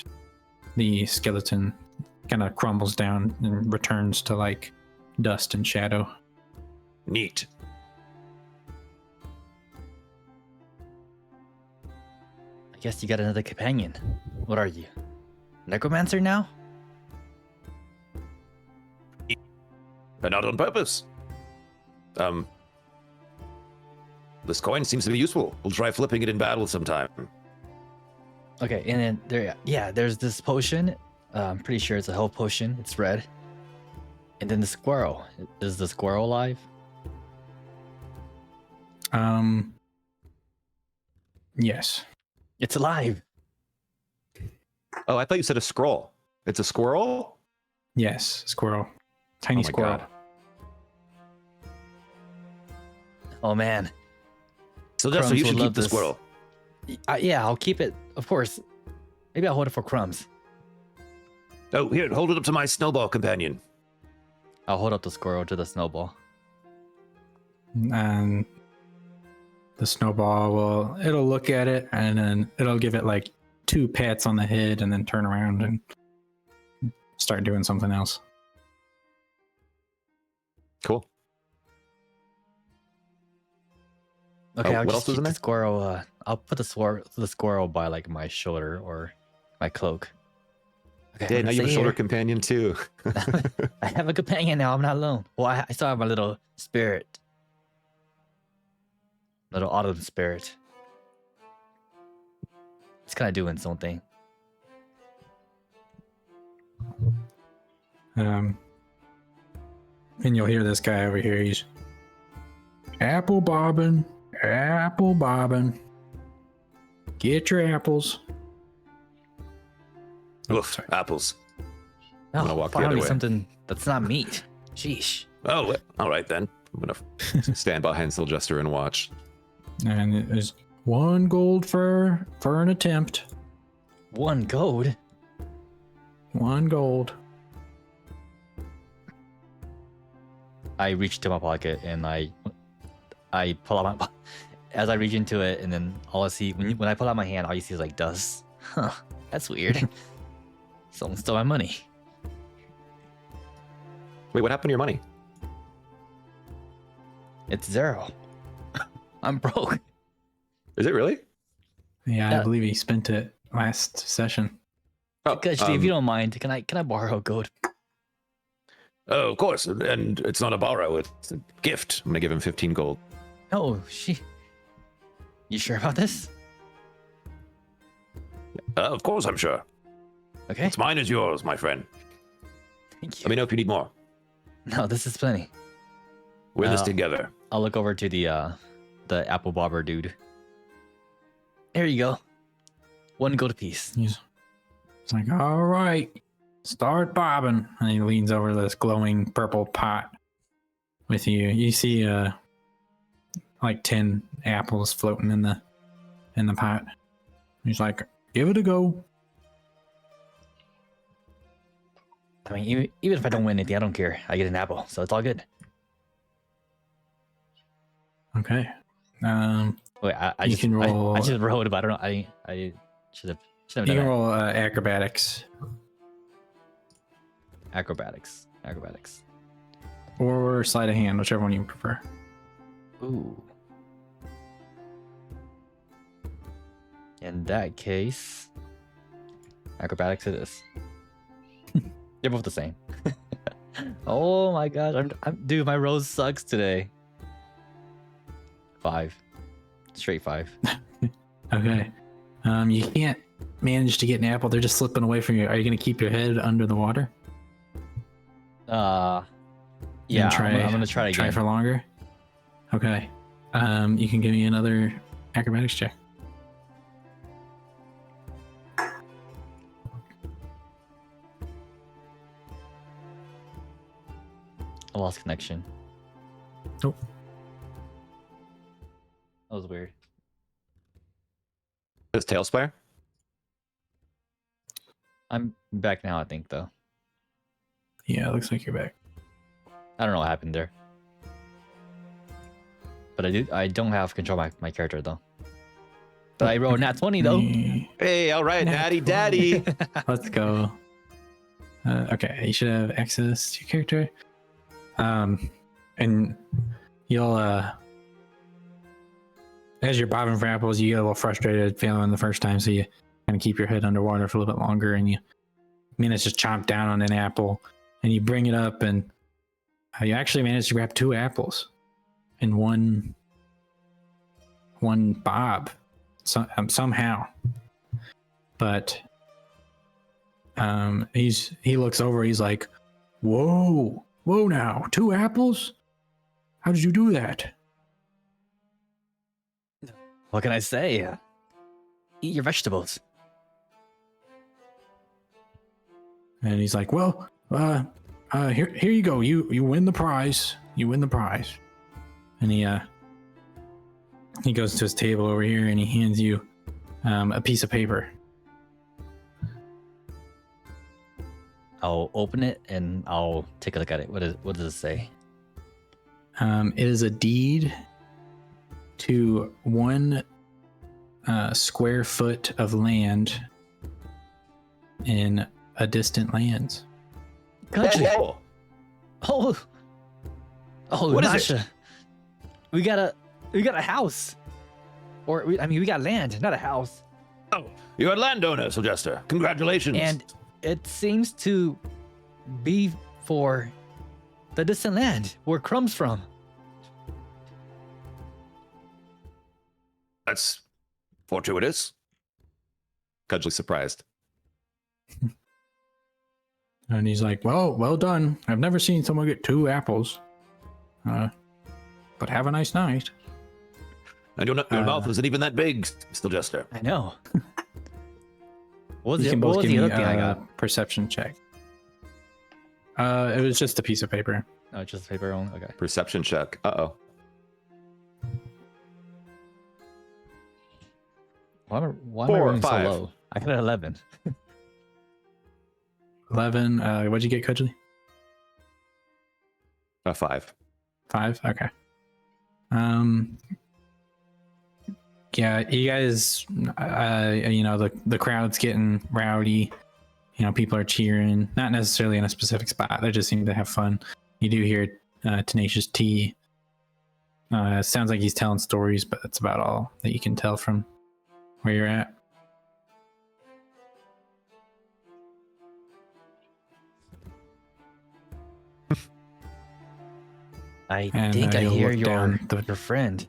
Speaker 3: the skeleton kind of crumbles down and returns to like dust and shadow.
Speaker 4: Neat.
Speaker 2: I guess you got another companion. What are you? Necromancer now?
Speaker 4: But not on purpose. This coin seems to be useful. We'll try flipping it in battle sometime.
Speaker 2: Okay, and then there's this potion. I'm pretty sure it's a health potion. It's red. And then the squirrel. Is the squirrel alive?
Speaker 3: Yes.
Speaker 2: It's alive.
Speaker 1: Oh, I thought you said a scroll. It's a squirrel?
Speaker 3: Yes, squirrel. Tiny
Speaker 1: Oh my
Speaker 3: squirrel.
Speaker 1: God.
Speaker 2: Oh man.
Speaker 4: So that's so
Speaker 2: Crumbs
Speaker 4: you
Speaker 2: would
Speaker 4: should
Speaker 2: love
Speaker 4: keep the
Speaker 2: this.
Speaker 4: squirrel.
Speaker 2: Yeah, I'll keep it. Of course. Maybe I'll hold it for Crumbs.
Speaker 4: Oh, here, hold it up to my snowball companion.
Speaker 2: I'll hold up the squirrel to the snowball.
Speaker 3: And the snowball it'll look at it, and then it'll give it like 2 pats on the head, and then turn around and start doing something else.
Speaker 1: Cool.
Speaker 2: Okay,
Speaker 1: Oh,
Speaker 2: I'll
Speaker 1: what
Speaker 2: just
Speaker 1: else was
Speaker 2: keep
Speaker 1: in
Speaker 2: the
Speaker 1: there?
Speaker 2: squirrel. I'll put the squirrel by like my shoulder or my cloak. Okay,
Speaker 1: Yeah,
Speaker 2: I'm
Speaker 1: now
Speaker 2: gonna
Speaker 1: you have a
Speaker 2: stay
Speaker 1: shoulder
Speaker 2: here.
Speaker 1: companion too.
Speaker 2: I have a companion now. I'm not alone. Well, I still have my little spirit. Little autumn spirit. It's kind of doing something.
Speaker 3: And you'll hear this guy over here. He's apple bobbin, get your apples.
Speaker 4: Oof, apples.
Speaker 2: No,
Speaker 1: gonna walk the
Speaker 2: finally
Speaker 1: other way.
Speaker 2: something that's not meat. Sheesh.
Speaker 4: Oh, all right then.
Speaker 1: I'm gonna stand behind Syljester and watch.
Speaker 3: And it is 1 gold for an attempt.
Speaker 2: 1 gold.
Speaker 3: 1 gold.
Speaker 2: I reach to my pocket and I pull out my. As I reach into it, and then all I see when I pull out my hand, all you see is like dust. Huh, that's weird. Someone stole my money.
Speaker 1: Wait, what happened to your money?
Speaker 2: It's 0. I'm broke.
Speaker 1: Is it really?
Speaker 3: Yeah, I
Speaker 2: Yeah.
Speaker 3: believe he spent it last session.
Speaker 1: Oh,
Speaker 2: Cudgley, if you don't mind, can I borrow gold?
Speaker 4: Oh, of course. And it's not a borrow, it's a gift.
Speaker 1: I'm gonna give him 15 gold.
Speaker 2: No, You sure about this?
Speaker 4: Of course, I'm sure.
Speaker 2: Okay.
Speaker 4: What's mine is yours, my friend.
Speaker 2: Thank you.
Speaker 4: Let me know if you need more.
Speaker 2: No, this is plenty.
Speaker 4: We're this
Speaker 2: Uh,
Speaker 4: together.
Speaker 2: I'll look over to the apple bobber dude. There you go. 1 gold apiece.
Speaker 3: He's like, all right, start bobbing. And he leans over this glowing purple pot with you. You see like 10 apples floating in the pot. He's like, give it a go.
Speaker 2: I mean, even if I don't win anything, I don't care. I get an apple, so it's all good.
Speaker 3: Okay.
Speaker 2: Wait, I
Speaker 3: You
Speaker 2: just
Speaker 3: can roll-
Speaker 2: I just rolled, but I don't know. I should have
Speaker 3: You
Speaker 2: done
Speaker 3: can
Speaker 2: that.
Speaker 3: roll acrobatics
Speaker 2: Acrobatics.
Speaker 3: or sleight of hand, whichever one you prefer.
Speaker 2: Ooh. In that case, acrobatics it is. They're both the same. Oh my gosh, dude, my rose sucks today. 5. Straight 5.
Speaker 3: Okay. You can't manage to get an apple. They're just slipping away from you. Are you going to keep your head under the water?
Speaker 2: Yeah, I'm gonna try again.
Speaker 3: Try for longer. Okay. You can give me another acrobatics check.
Speaker 2: I lost connection.
Speaker 3: Oh.
Speaker 2: That was weird.
Speaker 1: Does Tailspire?
Speaker 2: I'm back now, I think, though.
Speaker 3: Yeah, it looks like you're back.
Speaker 2: I don't know what happened there. But I don't have control of my character, though. But I rolled nat 20, though.
Speaker 1: Hey, all right,
Speaker 3: Nat
Speaker 1: Natty
Speaker 3: 20.
Speaker 1: Daddy.
Speaker 3: Let's go. Okay, you should have access to your character. And you'll as you're bobbing for apples, you get a little frustrated failing the first time, so you kind of keep your head underwater for a little bit longer, and you manage to chomp down on an apple, and you bring it up, and you actually manage to grab 2 apples in one bob, somehow. But he looks over, he's like, whoa now, 2 apples? How did you do that?
Speaker 2: What can I say? Eat your vegetables.
Speaker 3: And he's like, well, here you go. You win the prize. You win the prize. And he goes to his table over here and he hands you a piece of paper.
Speaker 2: I'll open it and I'll take a look at it. What does it say?
Speaker 3: It is a deed to 1 square foot of land in a distant lands.
Speaker 2: Country.
Speaker 1: Oh,
Speaker 2: Oh,
Speaker 1: What is
Speaker 2: Nasha. We got a house, or we got land, not a house,
Speaker 4: Oh, you're a landowner, Syljester. Congratulations.
Speaker 2: and it seems to be for the distant land where Crumb's from.
Speaker 4: That's fortuitous.
Speaker 1: Cudgley surprised.
Speaker 3: And he's like, well done. I've never seen someone get 2 apples. But have a nice night.
Speaker 4: And your mouth isn't even that big, Syljester.
Speaker 2: I know. What was
Speaker 3: You
Speaker 2: the,
Speaker 3: can
Speaker 2: what
Speaker 3: both
Speaker 2: was
Speaker 3: give
Speaker 2: the
Speaker 3: me
Speaker 2: other thing I
Speaker 3: a
Speaker 2: got?
Speaker 3: perception check. It was just a piece of paper.
Speaker 2: Oh, just paper only. Okay.
Speaker 1: Perception check. Uh-oh.
Speaker 2: Why am I
Speaker 1: 4 or
Speaker 2: rolling so
Speaker 1: 5?
Speaker 2: low? I got an 11.
Speaker 3: 11. What'd you get, Cudgley?
Speaker 1: A 5.
Speaker 3: 5. Okay. Yeah, you guys. The crowd's getting rowdy. People are cheering. Not necessarily in a specific spot. They just seem to have fun. You do hear Tenacious T. Sounds like he's telling stories, but that's about all that you can tell from where you're at.
Speaker 2: I
Speaker 3: And,
Speaker 2: think I
Speaker 3: you'll
Speaker 2: hear
Speaker 3: look down
Speaker 2: your friend.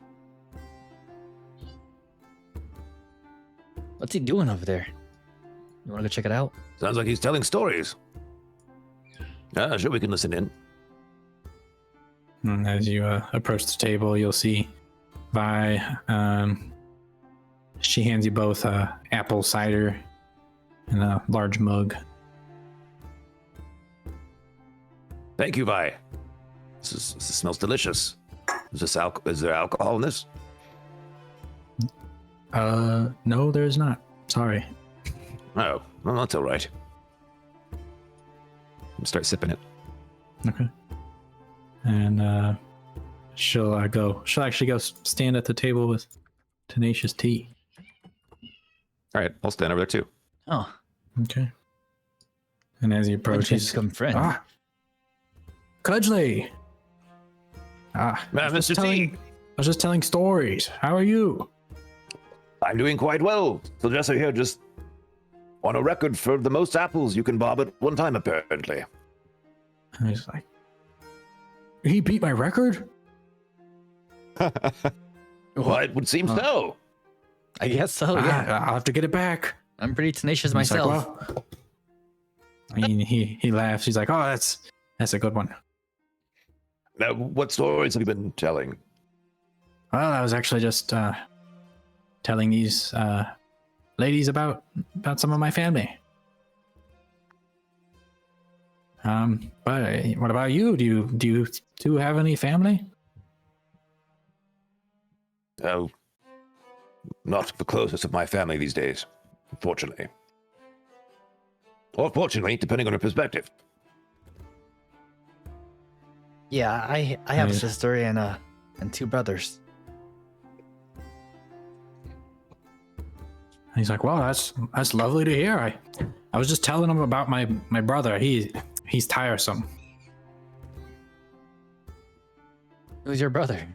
Speaker 2: What's he doing over there? You want to go check it out?
Speaker 4: Sounds like he's telling stories. Sure, we can listen in.
Speaker 3: And as you approach the table, you'll see Vi. She hands you both apple cider and a large mug.
Speaker 4: Thank you, Vi. This smells delicious. Is there alcohol in this?
Speaker 3: No, there's not. Sorry.
Speaker 4: Oh, well, that's all right.
Speaker 1: Start sipping it.
Speaker 3: Okay. And she'll actually go stand at the table with Tenacious T.
Speaker 1: All right, I'll stand over there too.
Speaker 2: Oh,
Speaker 3: Okay. And as you approach,
Speaker 2: he's become friend.
Speaker 3: Cudgley.
Speaker 4: Mr. T.
Speaker 3: I was just telling stories. How are you?
Speaker 4: I'm doing quite well. Syljester here just on a record for the most apples you can bob at one time, apparently.
Speaker 3: And he's like, he beat my record?
Speaker 4: Well, it would seem so.
Speaker 2: I guess so. Yeah,
Speaker 3: I'll have to get it back.
Speaker 2: I'm pretty tenacious
Speaker 3: He's like,
Speaker 2: myself.
Speaker 3: well, I mean, he laughs. He's like, oh, that's a good one.
Speaker 4: Now, what stories have you been telling?
Speaker 3: Well, I was actually just telling these ladies about some of my family. But what about you? Do you two have any family?
Speaker 4: Oh, not the closest of my family these days, unfortunately. Or fortunately, depending on your perspective.
Speaker 2: Yeah, I have a
Speaker 3: Yeah.
Speaker 2: sister and 2 brothers.
Speaker 3: And he's like, well, that's lovely to hear. I was just telling him about my brother. He's tiresome.
Speaker 2: Who's your brother?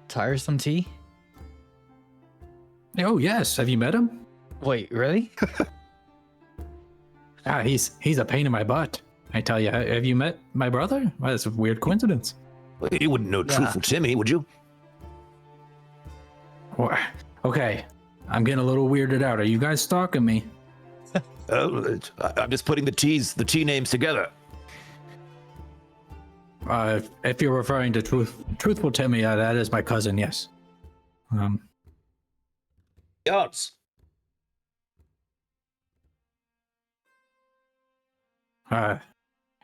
Speaker 2: Tiresome T?
Speaker 3: Oh yes, have you met him?
Speaker 2: Wait, really?
Speaker 3: He's a pain in my butt. I tell you, have you met my brother? Well, that's a weird coincidence.
Speaker 4: Well, you wouldn't know Truthful Timmy, would you?
Speaker 3: Well, okay, I'm getting a little weirded out. Are you guys stalking me?
Speaker 4: Oh, I'm just putting the T names together.
Speaker 3: If you're referring to Truthful Timmy, that is my cousin. Yes.
Speaker 4: Yes.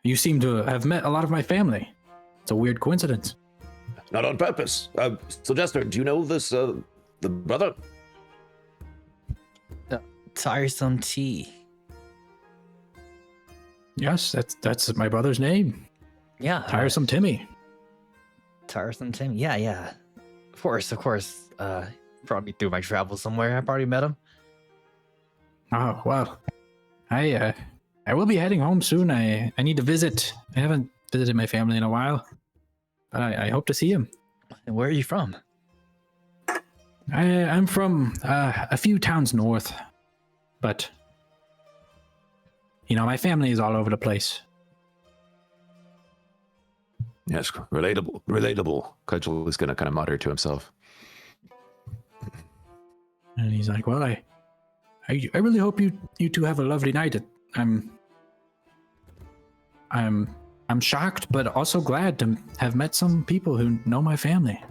Speaker 3: You seem to have met a lot of my family. It's a weird coincidence.
Speaker 4: Not on purpose. Syljester, do you know this, the brother?
Speaker 2: Tiresome T.
Speaker 3: Yes, that's my brother's name.
Speaker 2: Yeah.
Speaker 3: Tiresome Timmy.
Speaker 2: Tiresome Tim. Yeah. Of course. Probably through my travels somewhere. I've already met him.
Speaker 3: Oh well, I will be heading home soon. I need to visit. I haven't visited my family in a while, but I hope to see him.
Speaker 2: And where are you from?
Speaker 3: I'm from a few towns north, but my family is all over the place.
Speaker 4: Yes, relatable.
Speaker 1: Cudgel is going to kind of mutter to himself.
Speaker 3: And he's like, "Well, I really hope you two have a lovely night. I'm shocked, but also glad to have met some people who know my family."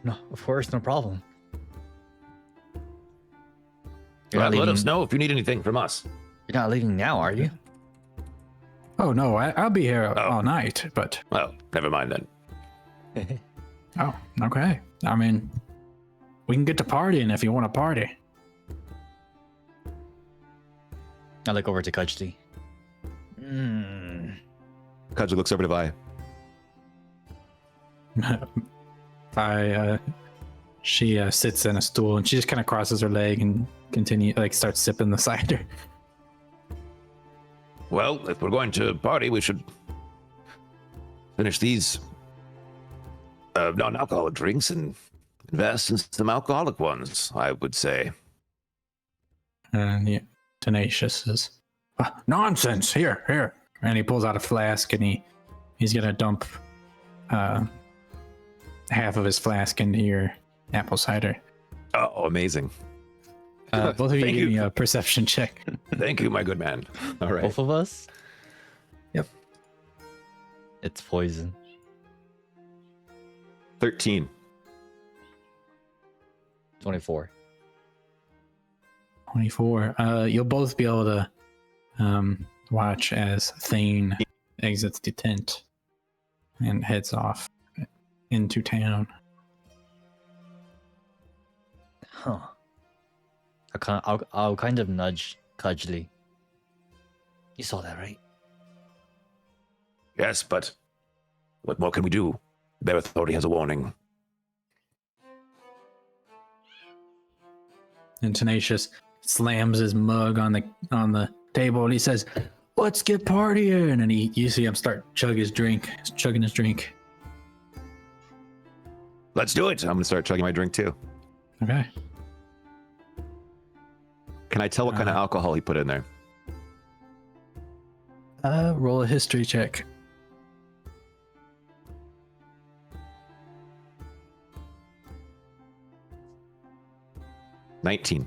Speaker 2: No, of course, no problem.
Speaker 4: Let us know if you need anything from us.
Speaker 2: You're not leaving now, are you?
Speaker 3: Oh no, I'll be here all night. But
Speaker 4: Well, never mind then.
Speaker 3: oh, okay. I mean, we can get to partying if you want to party.
Speaker 2: I look over to Cudgley.
Speaker 1: Cudgel looks over to Vi.
Speaker 3: She sits in a stool and she just kind of crosses her leg and starts sipping the cider.
Speaker 4: Well, if we're going to party, we should finish these non-alcoholic drinks and invest in some alcoholic ones, I would say.
Speaker 3: And Tenacious is, nonsense, here. And he pulls out a flask and he's going to dump half of his flask into your apple cider.
Speaker 1: Oh, amazing.
Speaker 3: Both of you
Speaker 4: Thank
Speaker 3: give
Speaker 4: you.
Speaker 3: me a perception check.
Speaker 4: Thank you, my good man.
Speaker 1: All right.
Speaker 2: Both of us?
Speaker 3: Yep.
Speaker 2: It's poison.
Speaker 1: 13.
Speaker 2: 24.
Speaker 3: 24. You'll both be able to watch as Thane exits the tent and heads off into town.
Speaker 2: Huh. I'll kind of nudge Cudgley. You saw that, right?
Speaker 4: Yes, but what more can we do? Bereth already has a warning.
Speaker 3: And Tenacious slams his mug on the table and he says, "Let's get partying!" And you see him start chugging his drink.
Speaker 4: Let's do it.
Speaker 1: I'm gonna start chugging my drink too.
Speaker 3: Okay.
Speaker 1: Can I tell what kind of alcohol he put in there?
Speaker 3: Roll a history check.
Speaker 1: $19.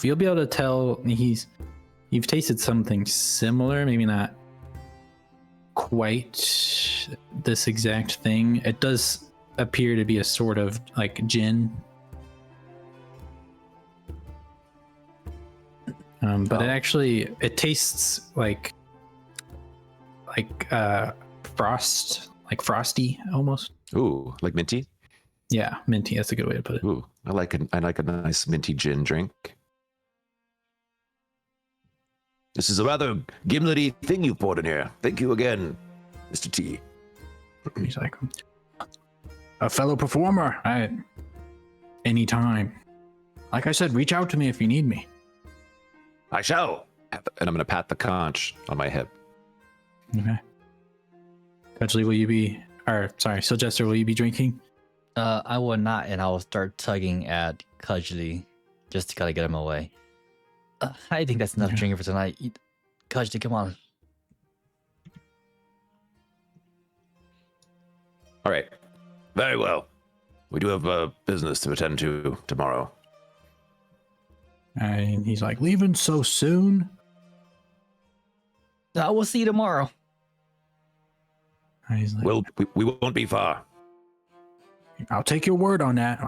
Speaker 3: You'll be able to tell you've tasted something similar, maybe not quite this exact thing. It does appear to be a sort of like gin. But it tastes like frosty almost.
Speaker 1: Ooh, like minty.
Speaker 3: Yeah, minty. That's a good way to put it.
Speaker 1: Ooh, I like a nice minty gin drink.
Speaker 4: This is a rather gimlety thing you poured in here. Thank you again, Mr. T.
Speaker 3: He's like, a fellow performer. Anytime. Like I said, reach out to me if you need me.
Speaker 4: I shall.
Speaker 1: And I'm gonna pat the conch on my hip.
Speaker 3: Okay. Cudgley, Syljester, will you be drinking?
Speaker 2: I will not, and I will start tugging at Cudgley just to kind of get him away. I think that's enough
Speaker 3: Okay.
Speaker 2: drinking for tonight. Cudgley, come on.
Speaker 1: All right.
Speaker 4: Very well. We do have business to attend to tomorrow.
Speaker 3: And he's like, leaving so soon?
Speaker 2: We'll see you tomorrow.
Speaker 3: And he's like,
Speaker 4: We won't be far.
Speaker 3: I'll take your word on that.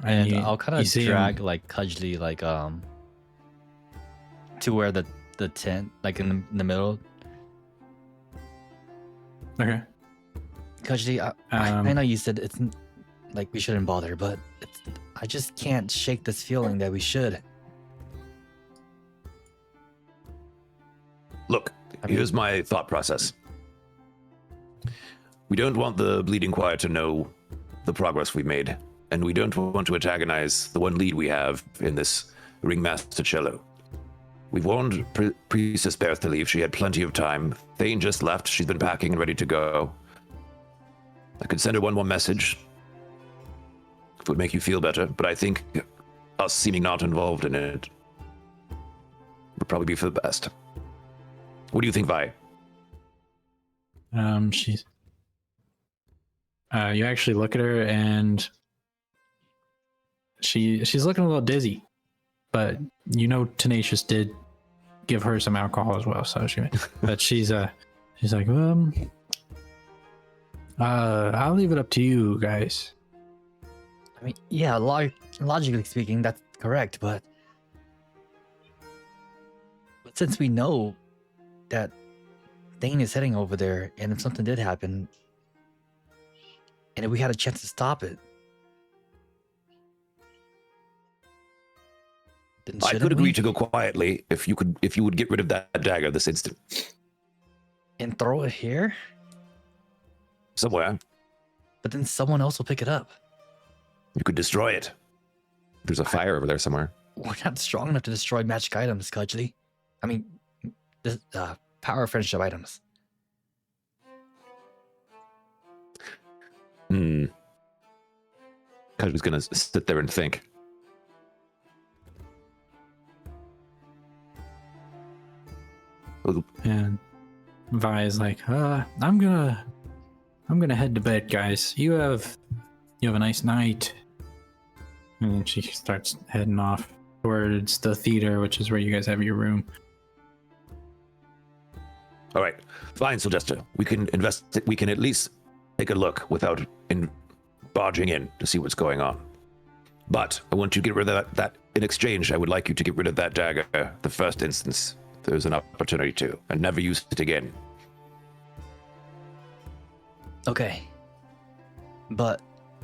Speaker 2: And
Speaker 3: you-
Speaker 2: I'll kind
Speaker 3: you
Speaker 2: of
Speaker 3: see him-
Speaker 2: drag like Cudgley to where the tent, like in the middle.
Speaker 3: Okay.
Speaker 2: Cudgley, I know you said it's like we shouldn't bother, but I just can't shake this feeling that we should.
Speaker 4: Look, here's my thought process. We don't want the Bleeding Choir to know the progress we've made, and we don't want to antagonize the one lead we have in this ringmaster cello. We've warned Priestess Bereth to leave. She had plenty of time. Thane just left. She's been packing and ready to go. I could send her one more message if it would make you feel better, but I think us seeming not involved in it would probably be for the best. What do you think, Vi?
Speaker 3: She's you actually look at her and she's looking a little dizzy, but Tenacious did give her some alcohol as well, so but she's like, I'll leave it up to you guys.
Speaker 2: I mean, yeah, logically speaking, that's correct, but since we know that Thane is heading over there, and if something did happen, and if we had a chance to stop it, then
Speaker 4: I
Speaker 2: shouldn't
Speaker 4: could agree
Speaker 2: we?
Speaker 4: to go quietly if you would get rid of that dagger this instant.
Speaker 2: And throw it here,
Speaker 4: Somewhere.
Speaker 2: but then someone else will pick it up.
Speaker 4: You could destroy it.
Speaker 1: There's a fire over there somewhere.
Speaker 2: We're not strong enough to destroy magic items, Cudgley. I mean, this power friendship items.
Speaker 1: Cause he's gonna sit there and think.
Speaker 3: And Vi is like, I'm gonna head to bed, guys. You have You have a nice night. And then she starts heading off towards the theater, which is where you guys have your room.
Speaker 4: All right, fine, Syljester. We can We can at least take a look without barging in to see what's going on. But I want you to get rid of that. In exchange, I would like you to get rid of that dagger the first instance there's an opportunity to, and never use it again.
Speaker 2: Okay. But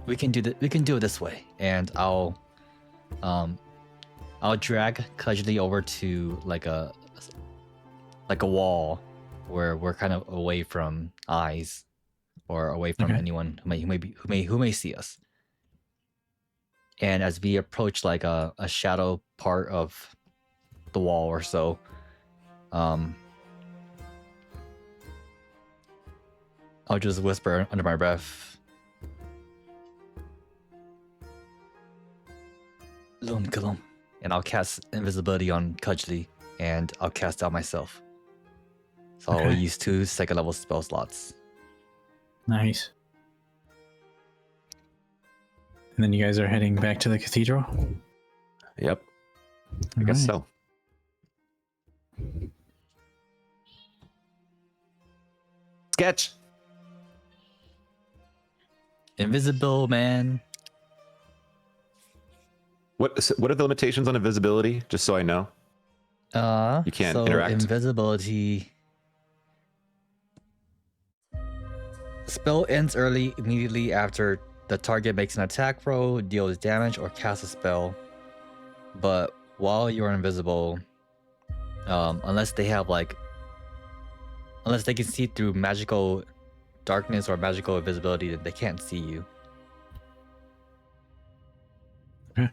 Speaker 2: we can do it this way, and I'll drag Cudgley over to like a wall where we're kind of away from eyes or away from anyone who may see us. And as we approach like a shadow part of the wall or so, I'll just whisper under my breath, Lum, and I'll cast invisibility on Cudgley, and I'll cast out myself. So I'll use 2 second level spell slots.
Speaker 3: Nice. And then you guys are heading back to the cathedral?
Speaker 1: Yep. I guess so. Sketch.
Speaker 2: Invisible man.
Speaker 1: What are the limitations on invisibility? Just so I know. You can't interact.
Speaker 2: Invisibility. Spell ends early, immediately after the target makes an attack roll, deals damage, or casts a spell. But while you're invisible, unless they can see through magical darkness or magical invisibility, then they can't see you.
Speaker 3: Okay.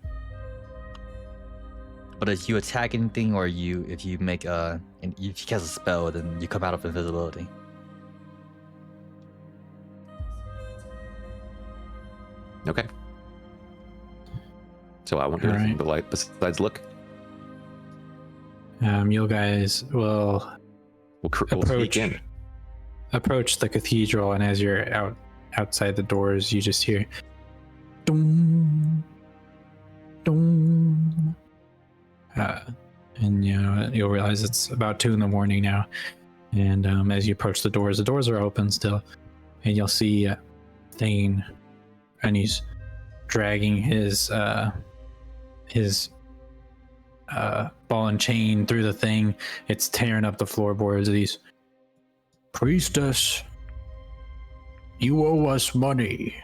Speaker 2: But if you attack anything, or if you cast a spell, then you come out of invisibility.
Speaker 1: Okay. So I won't do anything but light besides look.
Speaker 3: You guys will
Speaker 1: We'll sneak in.
Speaker 3: approach the cathedral, and as you're outside the doors, you just hear dong, dong. And you'll realize it's about 2 a.m. now. And as you approach the doors are open still, and you'll see Thane, and he's dragging his ball and chain through the thing. It's tearing up the floorboards. These priestess, you owe us money.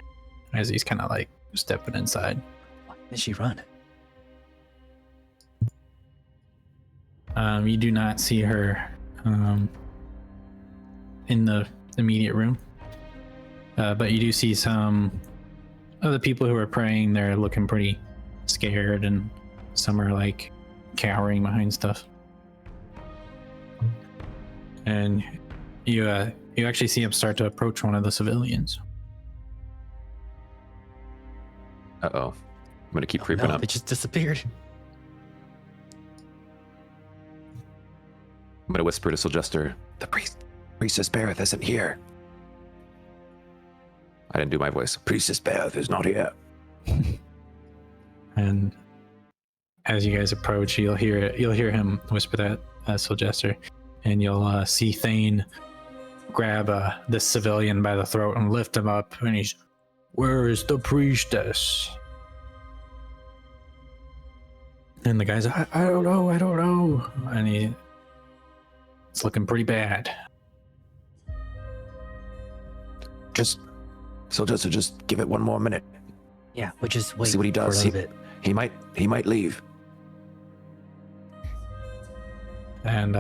Speaker 3: As he's kind of like stepping inside.
Speaker 2: Why did she run?
Speaker 3: You do not see her in the immediate room, but you do see some of the people who are praying. They're looking pretty scared, and some are like cowering behind stuff. And you actually see him start to approach one of the civilians.
Speaker 1: Uh-oh. I'm gonna keep creeping up.
Speaker 2: It just disappeared.
Speaker 1: I'm gonna whisper to Syljester,
Speaker 4: The Priestess Bereth isn't here.
Speaker 1: I didn't do my voice.
Speaker 4: Priestess Bereth is not here.
Speaker 3: And as you guys approach, you'll hear him whisper that, Syljester, and you'll see Thane grab this civilian by the throat and lift him up, and he's, "Where is the priestess?" And the guy's, I don't know, and it's looking pretty bad.
Speaker 4: Syljester, just give it one more minute.
Speaker 2: Yeah, we'll just wait.
Speaker 4: See what he does.
Speaker 2: For a little bit.
Speaker 4: He might leave.
Speaker 3: And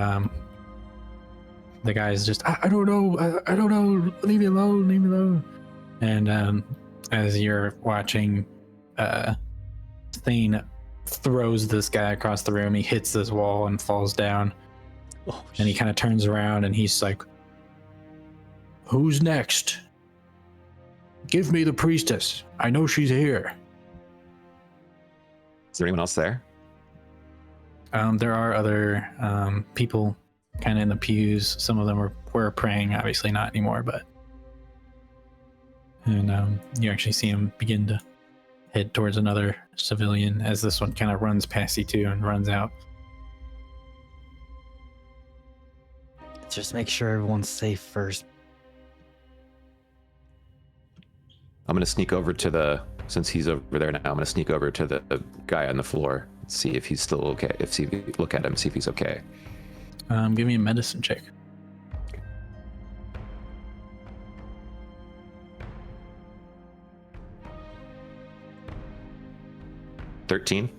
Speaker 3: the guy's just, I don't know, leave me alone. And as you're watching, Thane throws this guy across the room. He hits this wall and falls down.
Speaker 2: Oh,
Speaker 3: And he kind of turns around and he's like, "Who's next? Give me the priestess. I know she's here."
Speaker 1: Is there anyone else there?
Speaker 3: There are other people kind of in the pews. Some of them were praying, obviously not anymore, but And you actually see him begin to head towards another civilian as this one kind of runs past you too and runs out.
Speaker 2: Just make sure everyone's safe first.
Speaker 1: I'm gonna sneak over to the, since he's over there now, I'm gonna sneak over to the guy on the floor, see if he's still okay. Look at him, see if he's okay.
Speaker 3: Give me a medicine check.
Speaker 1: 13.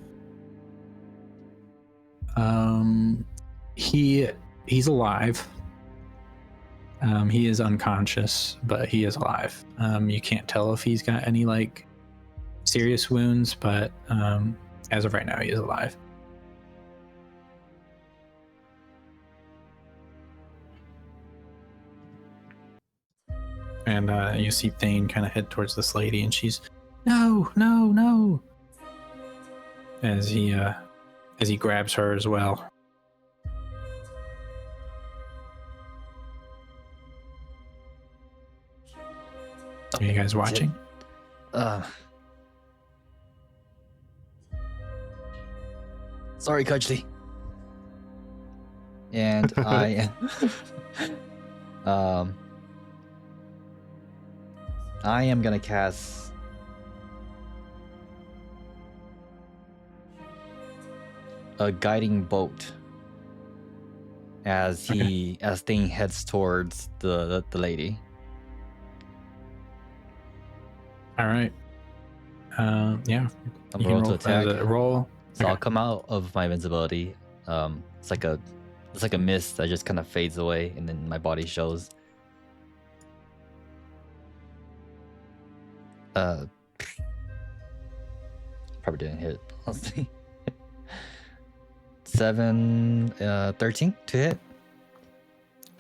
Speaker 3: He's alive. He is unconscious, but he is alive. You can't tell if he's got any like serious wounds, but as of right now, he is alive. And you see Thane kind of head towards this lady, and she's no, as he grabs her as well. Are you guys watching?
Speaker 2: Sorry, Cudgley. And I am gonna cast a guiding bolt as Thane heads towards the lady.
Speaker 3: All right. Yeah.
Speaker 2: I'm rolling to attack.
Speaker 3: Roll.
Speaker 2: So I'll come out of my invincibility. It's like a mist that just kind of fades away, and then my body shows. Probably didn't hit. Let's see. 13 to hit.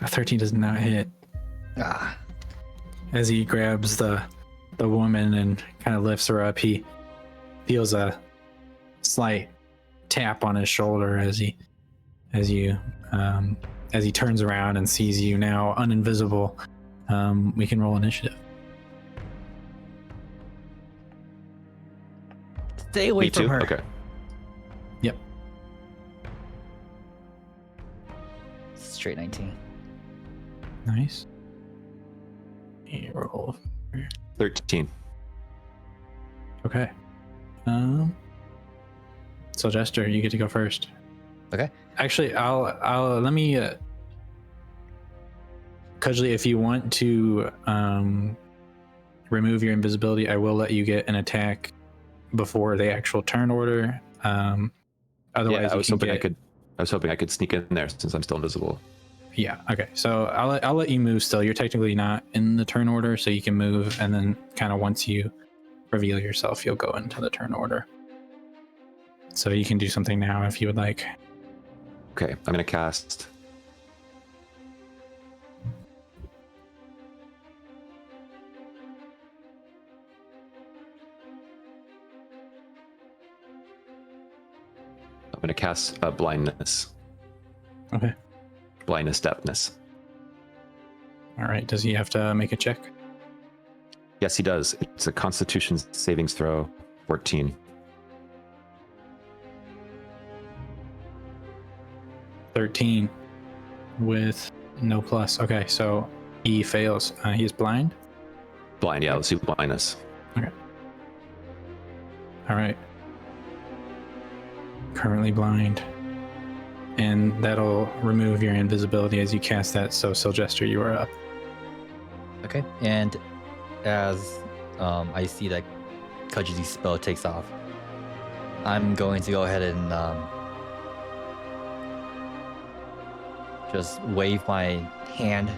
Speaker 3: A 13 does not hit. As he grabs the woman and kind of lifts her up, he feels a slight tap on his shoulder as he turns around and sees you now uninvisible. We can roll initiative.
Speaker 2: Stay away
Speaker 1: Me
Speaker 2: from
Speaker 1: too?
Speaker 2: her.
Speaker 1: Okay.
Speaker 3: Yep.
Speaker 2: Straight 19.
Speaker 3: Nice. You roll.
Speaker 1: 13.
Speaker 3: Okay. So Jester, you get to go first.
Speaker 2: Okay.
Speaker 3: Actually, I'll let me Cudgley, if you want to remove your invisibility, I will let you get an attack before the actual turn order. Otherwise,
Speaker 1: Yeah, I was hoping
Speaker 3: get...
Speaker 1: I was hoping I could sneak in there since I'm still invisible.
Speaker 3: Yeah. Okay. So I'll let you move. Still, you're technically not in the turn order, so you can move, and then kind of once you reveal yourself, you'll go into the turn order. So you can do something now if you would like.
Speaker 1: Okay, I'm gonna cast. I'm gonna cast blindness.
Speaker 3: Okay.
Speaker 1: Blindness, deafness.
Speaker 3: All right. Does he have to make a check?
Speaker 1: Yes, he does. It's a Constitution savings throw, 14.
Speaker 3: 13 with no plus. Okay, so he fails. He is blind.
Speaker 1: Blind, yeah. Let's do blindness.
Speaker 3: Okay. All right. Currently blind. And that'll remove your invisibility as you cast that. So Syljester, you are up.
Speaker 2: Okay. And as I see that Cudgley's spell takes off, I'm going to go ahead and just wave my hand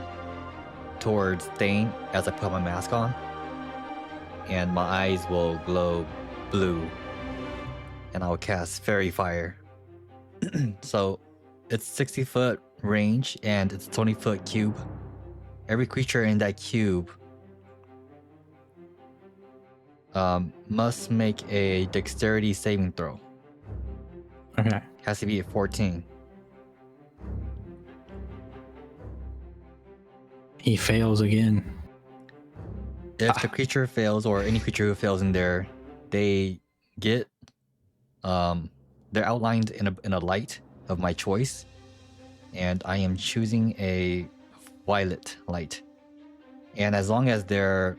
Speaker 2: towards Thane as I put my mask on, and my eyes will glow blue, and I'll cast Fairy Fire. So it's 60-foot range and it's 20-foot cube. Every creature in that cube must make a dexterity saving throw.
Speaker 3: Okay.
Speaker 2: Has to be at 14.
Speaker 3: He fails again.
Speaker 2: if the creature fails, or any creature who fails in there, they get they're outlined in a light of my choice, and I am choosing a violet light. And as long as they're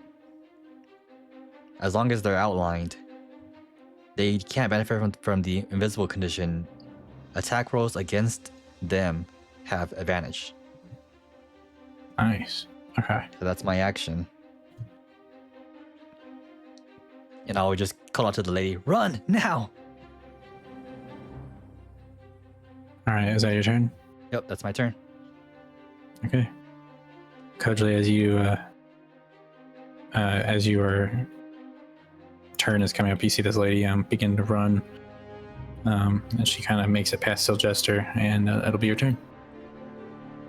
Speaker 2: outlined, they can't benefit from the invisible condition. Attack rolls against them have advantage.
Speaker 3: Nice. Okay.
Speaker 2: So that's my action. And I would just call out to the lady, "Run now!"
Speaker 3: All right. Is that your turn?
Speaker 2: Yep, that's my turn.
Speaker 3: Okay. Cudgley, as your turn is coming up, you see this lady begin to run. And she kind of makes it past Syljester, and it'll be your turn.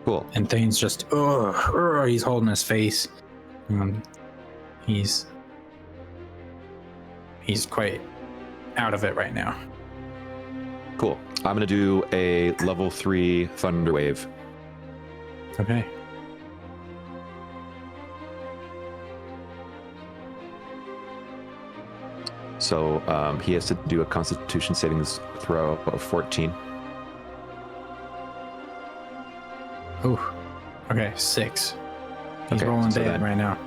Speaker 1: Cool.
Speaker 3: And Thane's just, he's holding his face. He's quite out of it right now.
Speaker 1: Cool. I'm gonna do a level 3 thunder wave.
Speaker 3: Okay.
Speaker 1: So he has to do a Constitution saving throw of 14.
Speaker 3: Oh. Okay, 6. He's
Speaker 1: Okay,
Speaker 3: rolling
Speaker 1: so
Speaker 3: bad
Speaker 1: then-
Speaker 3: right now.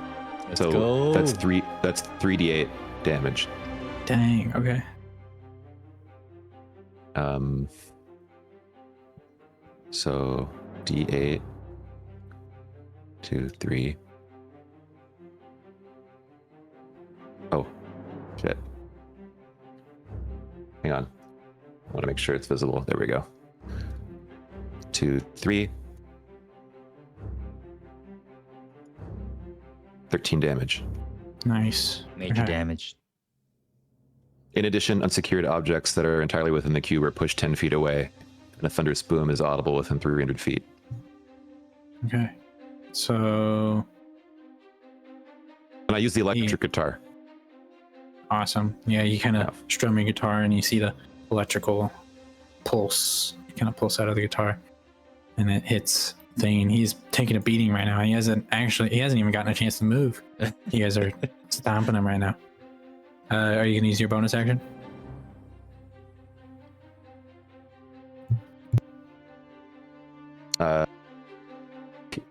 Speaker 2: Let's
Speaker 1: so
Speaker 2: go.
Speaker 1: that's 3d8 damage.
Speaker 3: Dang. Okay.
Speaker 1: So d8, 2, 3. Oh, shit. Hang on. I want to make sure it's visible. There we go. 2, 3. 13 damage.
Speaker 3: Nice.
Speaker 2: Major
Speaker 3: Okay.
Speaker 2: damage.
Speaker 1: In addition, unsecured objects that are entirely within the cube are pushed 10 feet away, and a thunderous boom is audible within 300 feet.
Speaker 3: Okay. So
Speaker 1: And I use the electric guitar.
Speaker 3: awesome. Yeah, you kind of
Speaker 1: Yeah.
Speaker 3: strum your guitar and you see the electrical pulse kind of pulse out of the guitar, and it hits Thane. He's taking a beating right now. He hasn't even gotten a chance to move. You guys are stomping him right now. Are you gonna use your bonus action?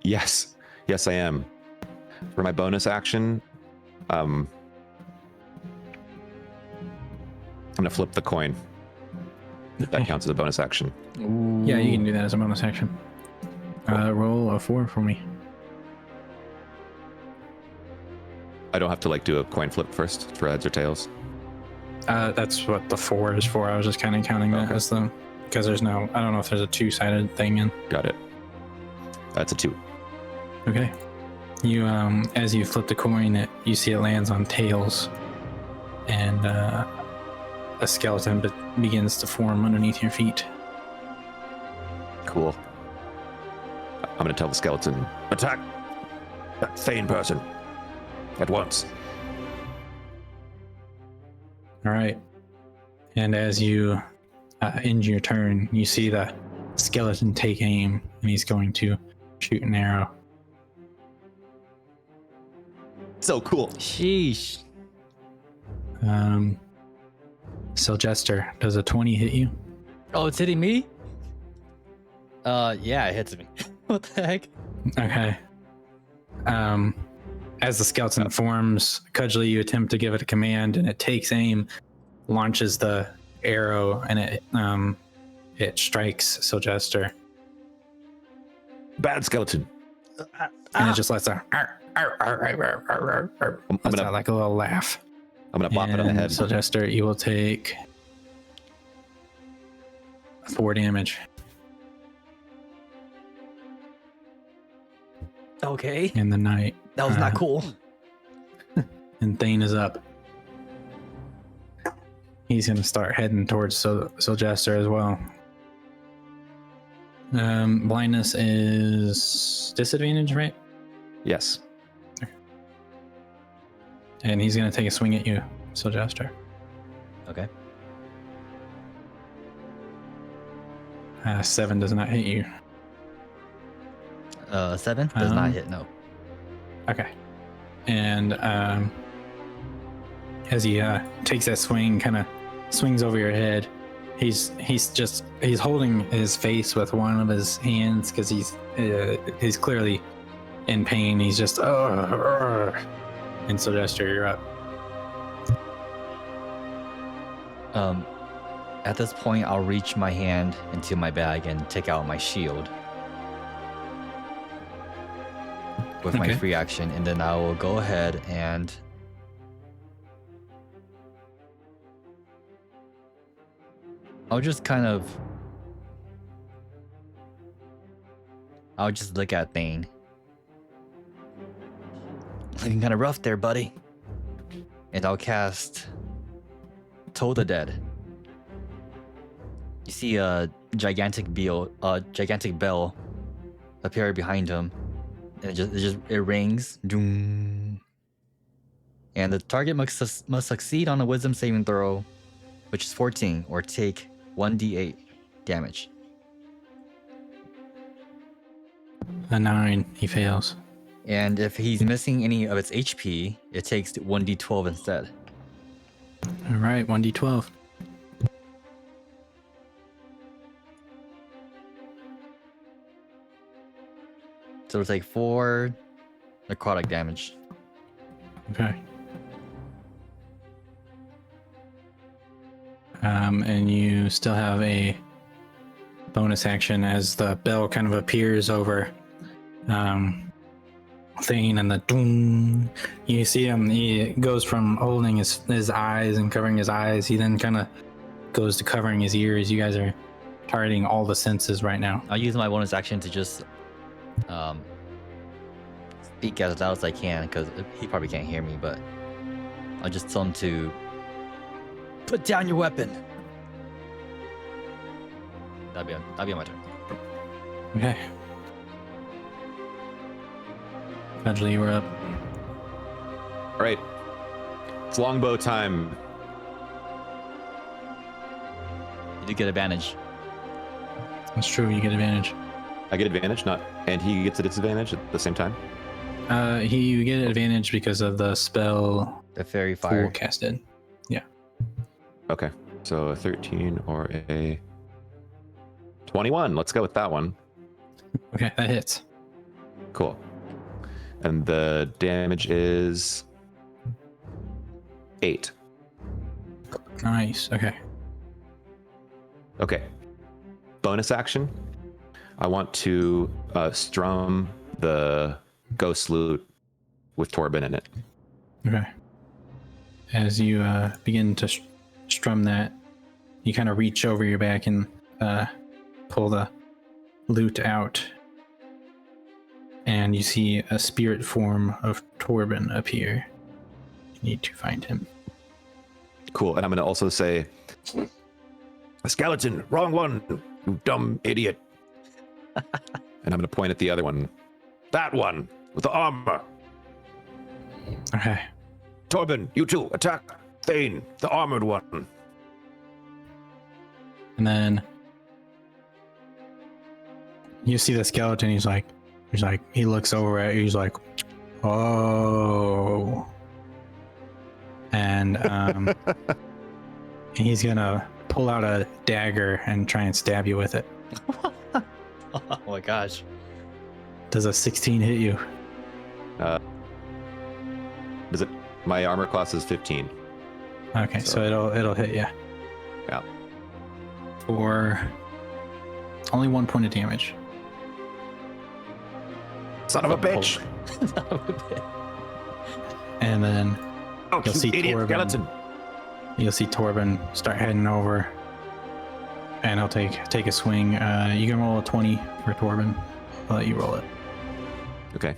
Speaker 1: Yes, I am. For my bonus action, I'm gonna flip the coin. That counts as a bonus action.
Speaker 3: Yeah, you can do that as a bonus action. Roll a 4 for me.
Speaker 1: I don't have to do a coin flip first for heads or tails.
Speaker 3: That's what the 4 is for. I was just kind of counting that as because there's no, I don't know if there's a 2-sided thing in.
Speaker 1: Got it. That's a 2.
Speaker 3: Okay. You as you flip the coin, you see it lands on tails, and a skeleton begins to form underneath your feet.
Speaker 1: Cool. I'm gonna tell the skeleton.
Speaker 4: Attack that Thane person at once.
Speaker 3: All right. And as you end your turn, you see the skeleton take aim, and he's going to shoot an arrow.
Speaker 1: So cool.
Speaker 2: Sheesh.
Speaker 3: Syljester, does a 20 hit you?
Speaker 2: Oh, it's hitting me? Yeah, it hits me. What the heck?
Speaker 3: Okay. As the skeleton forms, Cudgley, you attempt to give it a command, and it takes aim, launches the arrow, and it strikes Syljester,
Speaker 4: Bad skeleton.
Speaker 3: and it just lets a lets out like a little laugh.
Speaker 1: I'm gonna bop it on the
Speaker 3: And
Speaker 1: head.
Speaker 3: Syljester, you will take 4 damage,
Speaker 2: Okay.
Speaker 3: in the night.
Speaker 2: That was not cool.
Speaker 3: And Thane is up. He's gonna start heading towards Syljester as well. Blindness is disadvantage, right?
Speaker 1: Yes.
Speaker 3: And he's gonna take a swing at you, Syljester.
Speaker 2: Okay.
Speaker 3: 7 does not hit you.
Speaker 2: 7 does not
Speaker 3: Um,
Speaker 2: hit, no.
Speaker 3: Okay. And as he takes that swing, kind of swings over your head, he's holding his face with one of his hands because he's clearly in pain. He's just and Syljester, you're up.
Speaker 2: At this point, I'll reach my hand into my bag and take out my shield with my
Speaker 3: Okay.
Speaker 2: free action, and then I will go ahead and I'll just look at Thane. Looking kind of rough there, buddy. And I'll cast Toll the Dead. You see a gigantic bell appear behind him, and it rings. Doom. And the target must succeed on a Wisdom saving throw, which is 14, or take 1d8 damage.
Speaker 3: A 9, he fails.
Speaker 2: And if he's missing any of its HP, it takes 1d12 instead.
Speaker 3: All right, 1d12.
Speaker 2: So it'll take 4 necrotic damage.
Speaker 3: Okay. And you still have a bonus action as the bell kind of appears over Thane, and the doom. You see him, he goes from holding his eyes and covering his eyes, he then kind of goes to covering his ears. You guys are targeting all the senses right now.
Speaker 2: I'll use my bonus action to just speak as loud as I can, because he probably can't hear me, but I'll just tell him to put down your weapon. That'll be on my turn.
Speaker 3: Okay. Cudgley, you were up.
Speaker 1: All right. It's longbow time.
Speaker 2: You do get advantage.
Speaker 3: That's true, you get advantage.
Speaker 1: I get advantage, and he gets a disadvantage at the same time.
Speaker 3: You get advantage because of the spell
Speaker 2: The fairy
Speaker 3: Fool
Speaker 2: fire.
Speaker 3: casted. Yeah.
Speaker 1: Okay. So a 13 or a 21. Let's go with that one.
Speaker 3: Okay, that hits.
Speaker 1: Cool. And the damage is 8.
Speaker 3: Nice. Okay.
Speaker 1: Okay. Bonus action. I want to strum the ghost loot with Torben in it.
Speaker 3: Okay. As you begin to strum that, you kind of reach over your back and pull the loot out. And you see a spirit form of Torben appear. You need to find him.
Speaker 1: Cool. And I'm going to also say,
Speaker 4: A skeleton, wrong one, you dumb idiot.
Speaker 1: and I'm going to point at the other one.
Speaker 4: That one with the armor.
Speaker 3: Okay.
Speaker 4: Torben, you too, attack Thane, the armored one.
Speaker 3: And then you see the skeleton. He looks over at you. He's like, oh. And he's gonna pull out a dagger and try and stab you with it.
Speaker 2: Oh my gosh.
Speaker 3: Does a 16 hit you?
Speaker 1: Does it? My armor class is 15.
Speaker 3: Okay, so it'll hit you.
Speaker 1: Yeah.
Speaker 3: For only 1 point of damage.
Speaker 4: Son of a bitch.
Speaker 3: And then
Speaker 4: Ouch,
Speaker 3: You'll
Speaker 4: you
Speaker 3: see
Speaker 4: idiot
Speaker 3: Torben.
Speaker 4: skeleton.
Speaker 3: you'll see Torben start heading over, and he'll take a swing. You can roll a 20 for Torben. I'll let you roll it.
Speaker 1: Okay.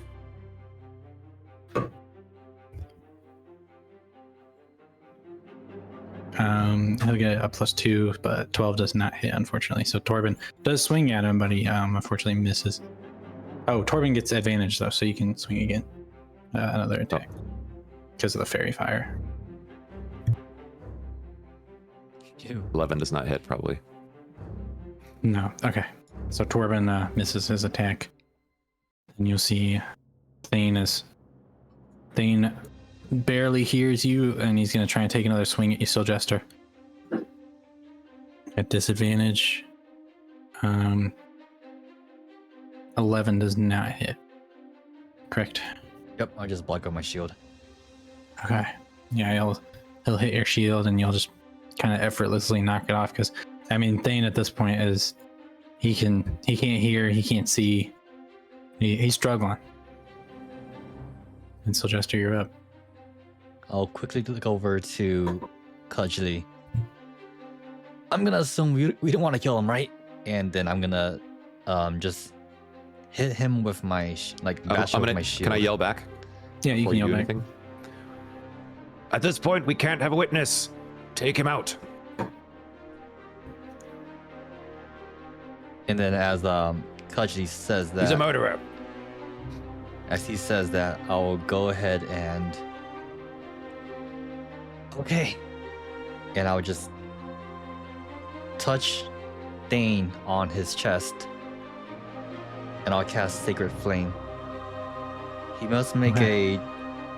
Speaker 3: He'll get a +2, but 12 does not hit, unfortunately. So Torben does swing at him, but he unfortunately misses. Oh, Torben gets advantage though, so you can swing again. Another attack because of the fairy fire.
Speaker 1: 11 does not hit, probably.
Speaker 3: No. Okay. So Torben misses his attack, and you'll see Thane is Thane barely hears you, and he's going to try and take another swing at you, Syljester. At disadvantage. 11 does not hit. Correct.
Speaker 2: Yep, I just block up my shield.
Speaker 3: Okay. Yeah, he'll hit your shield, and you'll just kind of effortlessly knock it off. Because I mean, Thane at this point is he can't hear, he can't see, he's struggling. And Syljester, you're up.
Speaker 2: I'll quickly look over to Cudgley. I'm gonna assume we don't want to kill him, right? And then I'm gonna just hit him with my bash him with my shield.
Speaker 1: Can I yell back?
Speaker 3: Yeah, you
Speaker 1: before
Speaker 3: can yell
Speaker 1: do
Speaker 3: back.
Speaker 1: anything?
Speaker 4: At this point, we can't have a witness. Take him out.
Speaker 2: And then as Cudgley says that,
Speaker 4: He's a murderer.
Speaker 2: as he says that, I will go ahead and okay, and I'll just touch Thane on his chest, and I'll cast Sacred Flame. He must make a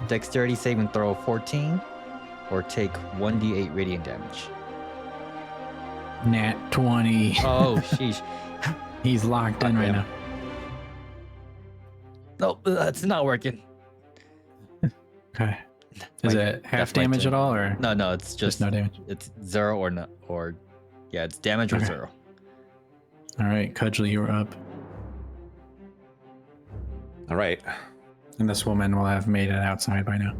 Speaker 2: Dexterity saving throw of 14, or take 1d8 radiant damage.
Speaker 3: Nat 20.
Speaker 2: Oh, sheesh.
Speaker 3: He's locked in right now.
Speaker 2: Nope, that's not working.
Speaker 3: Okay. Is it half
Speaker 2: that's my
Speaker 3: damage
Speaker 2: turn.
Speaker 3: at all, or
Speaker 2: No, it's just
Speaker 3: no damage?
Speaker 2: it's 0 or no, or yeah, it's damage or
Speaker 3: Okay.
Speaker 2: 0.
Speaker 3: All right, Cudgley, you're up.
Speaker 1: All right.
Speaker 3: And this woman will have made it outside by now.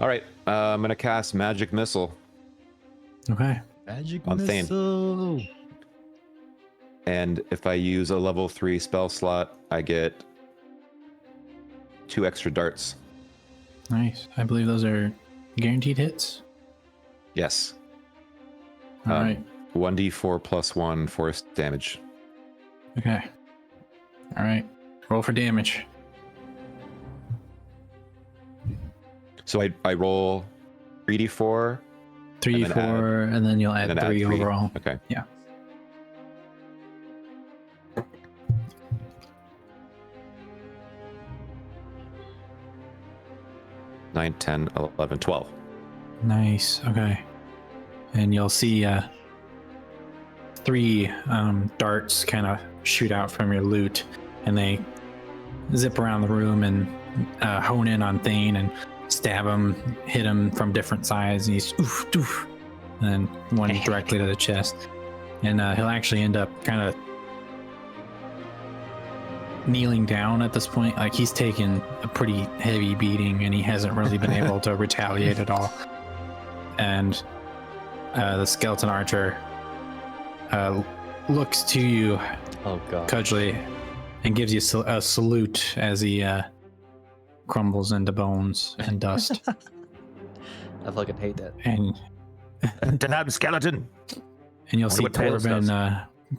Speaker 1: All right. I'm gonna cast Magic Missile,
Speaker 3: Okay.
Speaker 2: Magic
Speaker 1: On Thane.
Speaker 2: missile.
Speaker 1: and if I use a level 3 spell slot, I get 2 extra darts.
Speaker 3: Nice. I believe those are guaranteed hits.
Speaker 1: Yes.
Speaker 3: All
Speaker 1: Um,
Speaker 3: right.
Speaker 1: 1d4 plus 1 force damage.
Speaker 3: Okay. All right. Roll for damage.
Speaker 1: So I roll 3d4.
Speaker 3: 3d4, and then you'll add
Speaker 1: and then
Speaker 3: 3
Speaker 1: add 3.
Speaker 3: overall.
Speaker 1: Okay.
Speaker 3: Yeah.
Speaker 1: Nine, 10, 11, 12.
Speaker 3: Nice. Okay. And you'll see 3 darts kind of shoot out from your loot, and they zip around the room and hone in on Thane and stab him, hit him from different sides. And he's oof, doof, and then one directly to the chest. And he'll actually end up kind of kneeling down at this point. Like, he's taken a pretty heavy beating, and he hasn't really been able to retaliate at all. And the skeleton archer looks to you,
Speaker 2: Oh god.
Speaker 3: Cudgley, and gives you a salute as he crumbles into bones and dust.
Speaker 2: I fucking hate that.
Speaker 3: and
Speaker 4: Denab skeleton.
Speaker 3: you'll
Speaker 4: Wonder
Speaker 3: see
Speaker 4: what Tails does.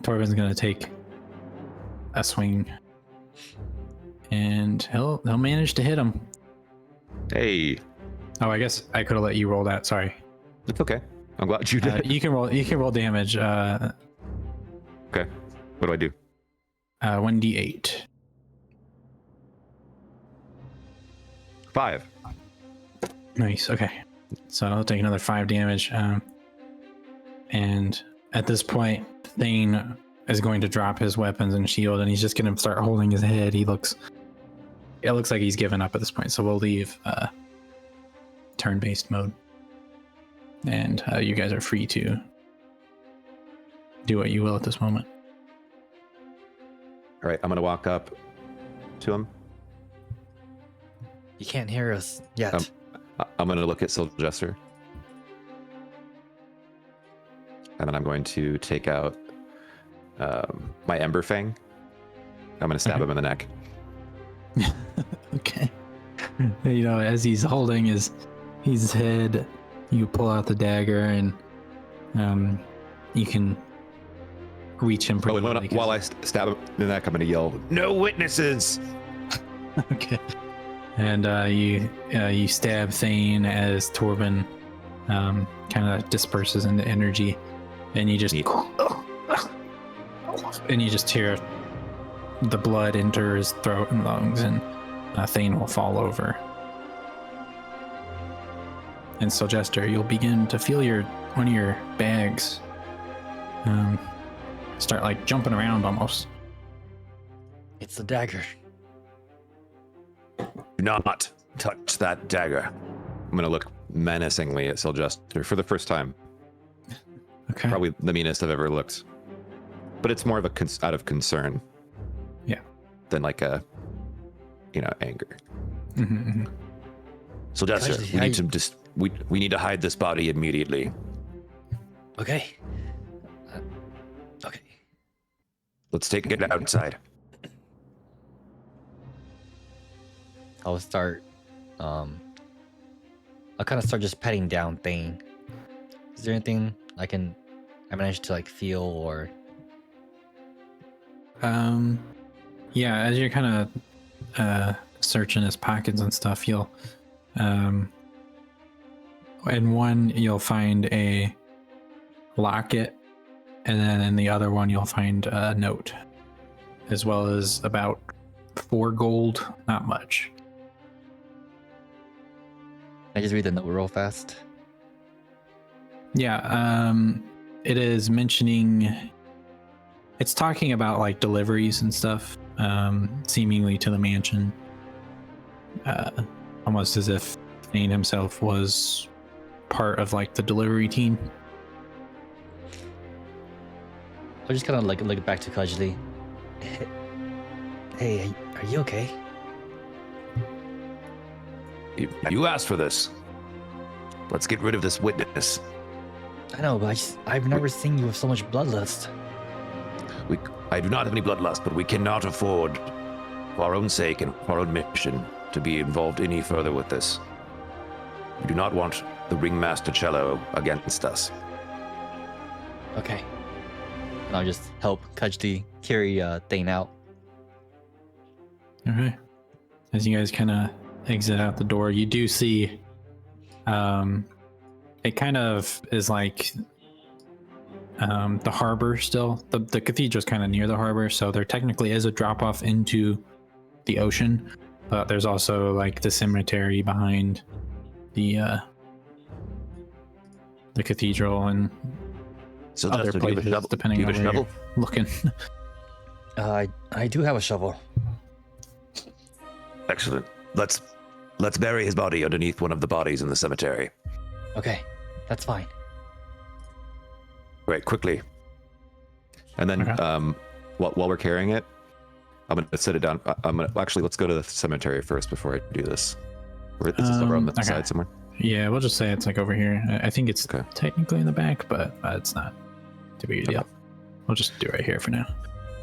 Speaker 3: Torben's gonna take a swing, and he'll manage to hit him.
Speaker 1: Hey,
Speaker 3: Oh, I guess I could have let you roll that. Sorry.
Speaker 1: it's okay. I'm glad you did.
Speaker 3: You can roll damage.
Speaker 1: Okay. What do I do?
Speaker 3: 1d8.
Speaker 1: 5.
Speaker 3: Nice. Okay. So I'll take another 5 damage. And at this point, Thane is going to drop his weapons and shield, and he's just going to start holding his head. It looks like he's given up at this point. So we'll leave turn-based mode, and you guys are free to do what you will at this moment.
Speaker 1: All right. I'm gonna walk up to him.
Speaker 2: You can't hear us yet.
Speaker 1: I'm gonna look at Syljester, and then I'm going to take out my Ember Fang. I'm gonna stab him in the neck.
Speaker 3: Okay. You know, as he's holding his head, you pull out the dagger, and you can reach him pretty easily, 'cause-
Speaker 1: While I stab him in the neck, I'm gonna yell, "No witnesses!"
Speaker 3: Okay. And you stab Thane as Torben kind of disperses into energy, and you just hear the blood enter his throat and lungs, and Thane will fall over. And Syljester, you'll begin to feel one of your bags start like jumping around almost.
Speaker 2: It's the dagger.
Speaker 4: Do not touch that dagger.
Speaker 1: I'm gonna look menacingly at Syljester for the first time.
Speaker 3: Okay.
Speaker 1: Probably the meanest I've ever looked. But it's more of out of concern.
Speaker 3: Yeah.
Speaker 1: Than like a, anger.
Speaker 4: Syljester,
Speaker 2: Gosh,
Speaker 4: we need to we need to hide this body immediately.
Speaker 2: Okay. Okay.
Speaker 4: Let's take it outside.
Speaker 2: I'll start. I'll kind of start just petting down Thane. Is there anything I managed to like feel or?
Speaker 3: Yeah, as you're kind of searching his pockets and stuff, you'll in one you'll find a locket, and then in the other one you'll find a note, as well as about 4 gold. Not much.
Speaker 2: I just read the note real fast.
Speaker 3: Yeah, it is mentioning. It's talking about like deliveries and stuff, seemingly to the mansion, almost as if Thane himself was part of like the delivery team.
Speaker 2: I'll just kind of like look back to Cudgley. Hey, are you okay?
Speaker 4: You asked for this. Let's get rid of this witness.
Speaker 2: I know, but I've never seen you with so much bloodlust.
Speaker 4: I do not have any bloodlust, but we cannot afford, for our own sake and for our own mission, to be involved any further with this. We do not want the ringmaster cello against us.
Speaker 2: Okay. And I'll just help Cudgley carry Thane out.
Speaker 3: All right. As you guys kind of exit out the door, you do see it kind of is like the harbor still. The cathedral's kind of near the harbor, so there technically is a drop off into the ocean, but there's also like the cemetery behind the cathedral and
Speaker 4: So
Speaker 3: other
Speaker 4: Dustin, do you have a
Speaker 3: places,
Speaker 4: shovel?
Speaker 3: depending
Speaker 4: Do you
Speaker 3: on
Speaker 4: have a
Speaker 3: where
Speaker 4: shovel?
Speaker 3: you're looking.
Speaker 2: I do have a shovel.
Speaker 4: Excellent. Let's bury his body underneath one of the bodies in the cemetery.
Speaker 2: Okay, that's fine.
Speaker 4: Right, quickly.
Speaker 1: And then
Speaker 3: Okay.
Speaker 1: while we're carrying it, I'm gonna set it down. Actually, let's go to the cemetery first before I do this. Or is this over on the
Speaker 3: Okay.
Speaker 1: side somewhere?
Speaker 3: Yeah, we'll just say it's like over here. I think it's
Speaker 1: Okay.
Speaker 3: technically in the back, but it's not too big a deal.
Speaker 1: Okay.
Speaker 3: We'll just do it right here for now.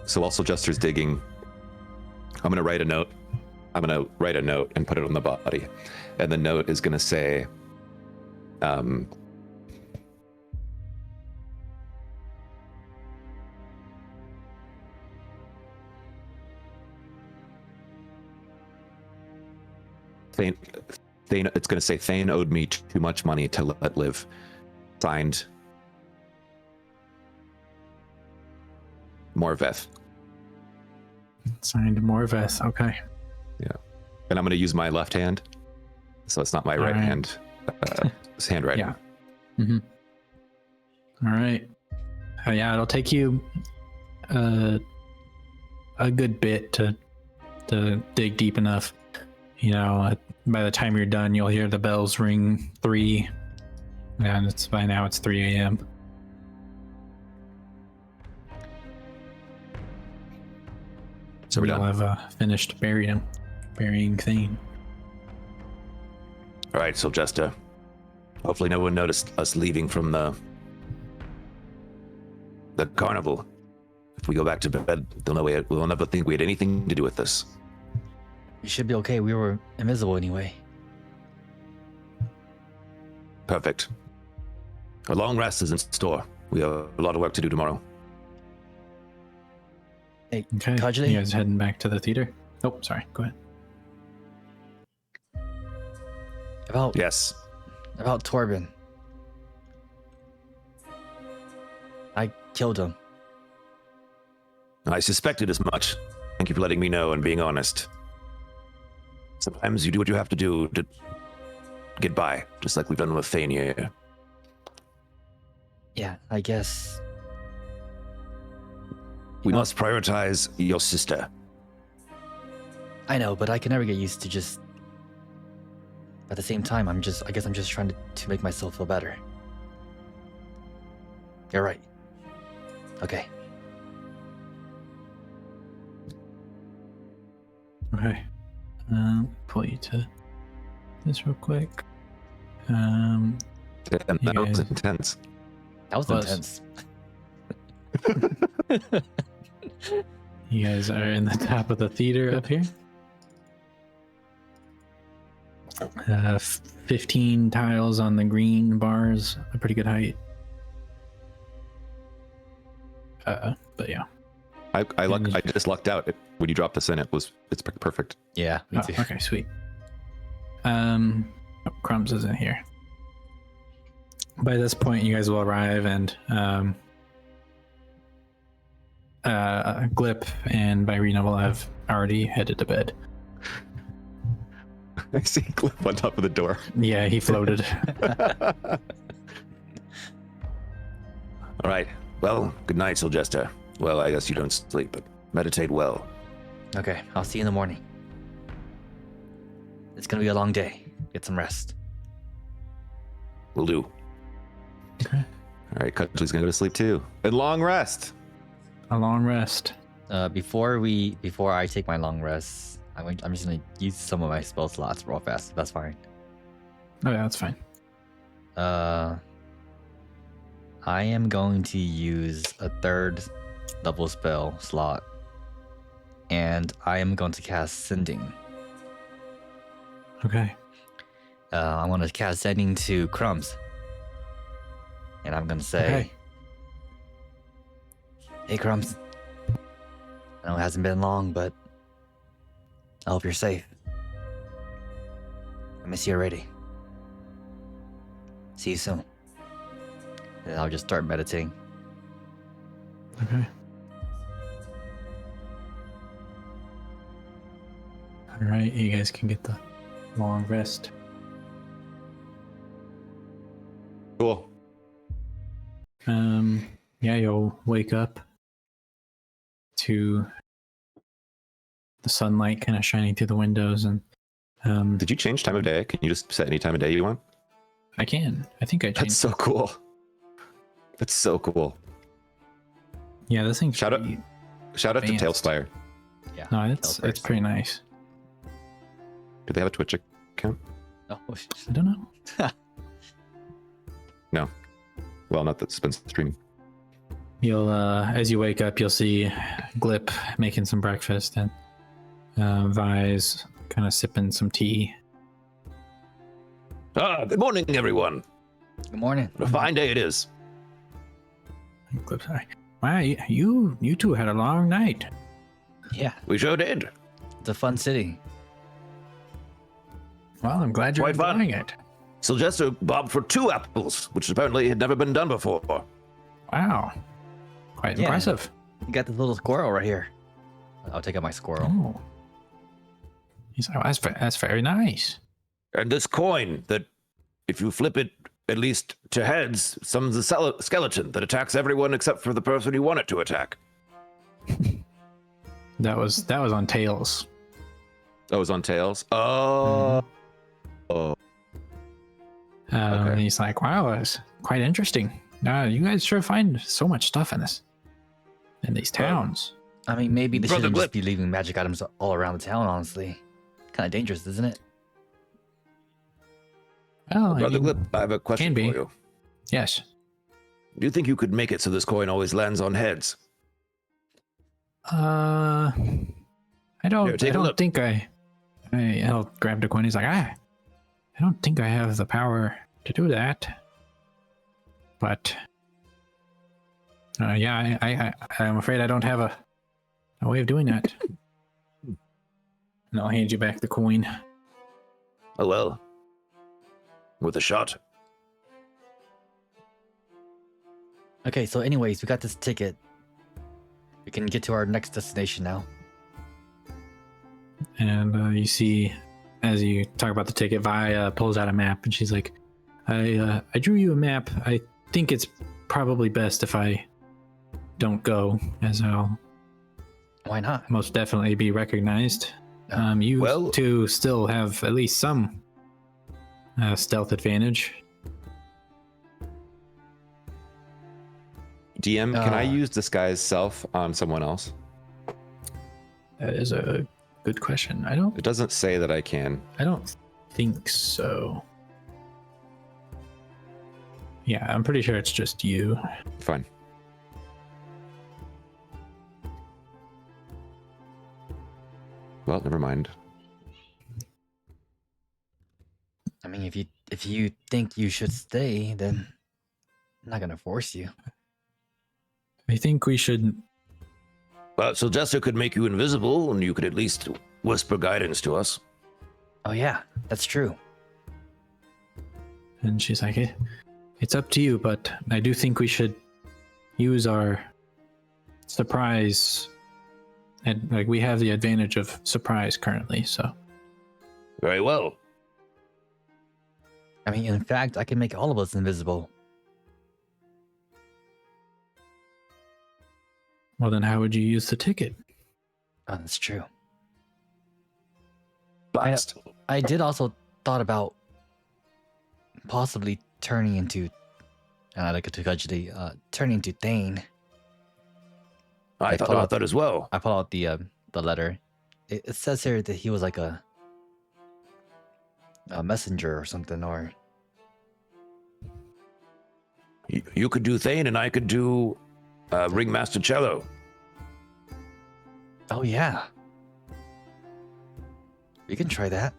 Speaker 1: So while Syljester's digging, I'm gonna write a note. I'm gonna write a note and put it on the body, and the note is gonna say, Thane, it's going to say Thane owed me too much money to let live. Signed, Morveth.
Speaker 3: Signed Morveth. Okay.
Speaker 1: And I'm going to use my left hand, so it's not my right
Speaker 3: Alright.
Speaker 1: hand. It's handwriting.
Speaker 3: Yeah. All right. Yeah, it'll take you a good bit to dig deep enough. You know, by the time you're done, you'll hear the bells ring 3, and by now it's 3 a.m.
Speaker 1: So we're
Speaker 3: you'll
Speaker 1: done.
Speaker 3: have finished burying Thane.
Speaker 4: All right, Syljester. Hopefully no one noticed us leaving from the carnival. If we go back to bed, they'll know we'll never think we had anything to do with this.
Speaker 2: You should be okay. We were invisible anyway.
Speaker 4: Perfect. A long rest is in store. We have a lot of work to do tomorrow.
Speaker 2: Hey,
Speaker 3: Okay.
Speaker 2: Cudgley?
Speaker 3: You guys heading back to the theater? Oh, sorry. Go ahead.
Speaker 4: Yes.
Speaker 2: About Torben. I killed him.
Speaker 4: I suspected as much. Thank you for letting me know and being honest. Sometimes you do what you have to do to get by, just like we've done with Thane here.
Speaker 2: Yeah, I guess.
Speaker 4: We must prioritize your sister.
Speaker 2: I know, but I can never get used to just. At the same time, I guess I'm just trying to make myself feel better. You're right. Okay.
Speaker 3: Okay. Pull you to this real quick.
Speaker 1: That
Speaker 3: You
Speaker 1: was
Speaker 3: guys-
Speaker 1: intense.
Speaker 2: That was
Speaker 3: Plus-
Speaker 2: intense.
Speaker 3: You guys are in the top of the theater up here. 15 tiles on the green bars, a pretty good height. But yeah.
Speaker 1: I just lucked out. When you dropped this in, it's perfect.
Speaker 2: Yeah, me
Speaker 3: Oh,
Speaker 2: too.
Speaker 3: okay, sweet. Crumbs isn't here. By this point, you guys will arrive, and Glip and Byrina will have already headed to bed.
Speaker 1: I see Cliff on top of the door.
Speaker 3: Yeah, he floated.
Speaker 4: All right. Well, good night, Syljester. Well, I guess you don't sleep, but meditate well.
Speaker 2: Okay, I'll see you in the morning. It's gonna be a long day. Get some rest.
Speaker 4: Will do.
Speaker 3: Okay.
Speaker 1: All right, Cudgley's gonna go to sleep too. And long rest.
Speaker 3: A long rest.
Speaker 2: Before I take my long rest, I'm just gonna use some of my spell slots real fast. That's fine.
Speaker 3: Oh yeah, that's fine.
Speaker 2: I am going to use a 3rd level spell slot, and I am going to cast Sending.
Speaker 3: Okay.
Speaker 2: I'm going to cast Sending to Crumbs, and I'm going to say,
Speaker 3: Okay.
Speaker 2: "Hey, Crumbs. I know it hasn't been long, but I hope you're safe. I miss you already. See you soon." And I'll just start meditating.
Speaker 3: Okay. All right, you guys can get the long rest.
Speaker 1: Cool.
Speaker 3: Yeah, you'll wake up to the sunlight kind of shining through the windows, and
Speaker 1: Did you change time of day? Can you just set any time of day you want?
Speaker 3: I think I changed.
Speaker 1: That's so cool. That's so cool.
Speaker 3: Yeah, this thing.
Speaker 1: Shout out to
Speaker 3: Advanced.
Speaker 1: Tailspire.
Speaker 2: Yeah.
Speaker 3: No, it's
Speaker 2: Tailspire.
Speaker 3: pretty nice.
Speaker 1: Do they have a Twitch account?
Speaker 2: Oh,
Speaker 3: I don't know.
Speaker 1: No. Well, not that's been streaming.
Speaker 3: You'll as you wake up, you'll see Glip making some breakfast and Vise kind of sipping some tea.
Speaker 4: Good morning, everyone.
Speaker 2: good morning.
Speaker 4: What a fine day it is.
Speaker 3: Glip's like, wow, you two had a long night.
Speaker 2: Yeah,
Speaker 4: We sure did.
Speaker 2: it's a fun city.
Speaker 3: Well, I'm glad you're
Speaker 4: Quite fun.
Speaker 3: enjoying it.
Speaker 4: Syljester bobbed for 2 apples, which apparently had never been done before.
Speaker 3: Wow, quite
Speaker 2: Yeah.
Speaker 3: impressive.
Speaker 2: You got this little squirrel right here. I'll take out my squirrel.
Speaker 3: Oh, he's like, that's very nice.
Speaker 4: And this coin that, if you flip it at least to heads, summons a skeleton that attacks everyone except for the person you want it to attack.
Speaker 3: That was on Tails.
Speaker 1: Oh, it was on Tails. Oh. Oh.
Speaker 3: And he's like, wow, that's quite interesting. You guys sure find so much stuff in these towns.
Speaker 2: I mean, maybe they
Speaker 4: Brother
Speaker 2: shouldn't just
Speaker 4: Glip.
Speaker 2: be leaving magic items all around the town, honestly. Kind of dangerous, isn't it?
Speaker 3: Well,
Speaker 4: Brother Glip, I have a question
Speaker 3: can be.
Speaker 4: for you.
Speaker 3: Yes.
Speaker 4: Do you think you could make it so this coin always lands on heads?
Speaker 3: I
Speaker 4: Here,
Speaker 3: don't
Speaker 4: take a look.
Speaker 3: think I'll grab the coin. He's like, I don't think I have the power to do that. But yeah, I'm afraid I don't have a way of doing that. And I'll hand you back the coin.
Speaker 4: Oh well. worth a shot.
Speaker 2: Okay, so anyways, we got this ticket. We can get to our next destination now.
Speaker 3: And you see, as you talk about the ticket, Vi pulls out a map, and she's like, I drew you a map. I think it's probably best if I don't go, as I'll
Speaker 2: Why not?
Speaker 3: most definitely be recognized. You
Speaker 4: Well-
Speaker 3: two still have at least some stealth advantage.
Speaker 1: DM, can I
Speaker 2: Uh.
Speaker 1: use disguise self on someone else?
Speaker 3: That is a good question.
Speaker 1: It doesn't say that I can.
Speaker 3: I don't think so. Yeah, I'm pretty sure it's just you.
Speaker 1: Fine. Well, never mind.
Speaker 2: I mean, if you think you should stay, then I'm not gonna force you.
Speaker 3: I think we should.
Speaker 4: Well, Syljester could make you invisible, and you could at least whisper guidance to us.
Speaker 2: Oh yeah, that's true.
Speaker 3: And she's like, it's up to you, but I do think we should use our surprise. And like, we have the advantage of surprise currently, so.
Speaker 4: Very well.
Speaker 2: I mean, in fact, I can make all of us invisible.
Speaker 3: Well, then how would you use the ticket?
Speaker 2: Oh, that's true.
Speaker 4: Blast.
Speaker 2: I did also thought about possibly turning into, like a Cudgley, turning into Thane.
Speaker 4: I thought about that as well.
Speaker 2: I pull out the letter. It says here that he was like a messenger or something, or
Speaker 4: You could do Thane, and I could do Ringmaster Cello.
Speaker 2: oh yeah, we can try that.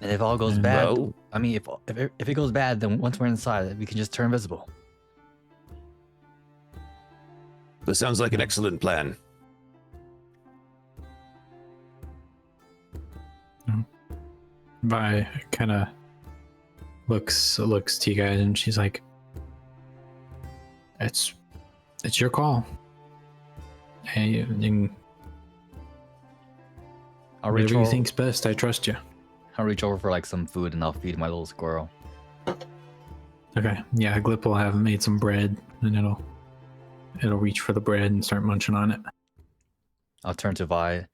Speaker 2: And if all goes bad,
Speaker 4: Well,
Speaker 2: I mean, if it goes bad, then once we're inside, we can just turn invisible.
Speaker 4: this sounds like an excellent plan.
Speaker 3: Vi kind of looks to you guys, and she's like, it's your call. Hey, and
Speaker 2: I'll reach
Speaker 3: whatever you
Speaker 2: over,
Speaker 3: think's best, I trust you.
Speaker 2: I'll reach over for like some food, and I'll feed my little squirrel.
Speaker 3: Okay, yeah, Glip will have made some bread, and it'll reach for the bread and start munching on it.
Speaker 2: I'll turn to Vi.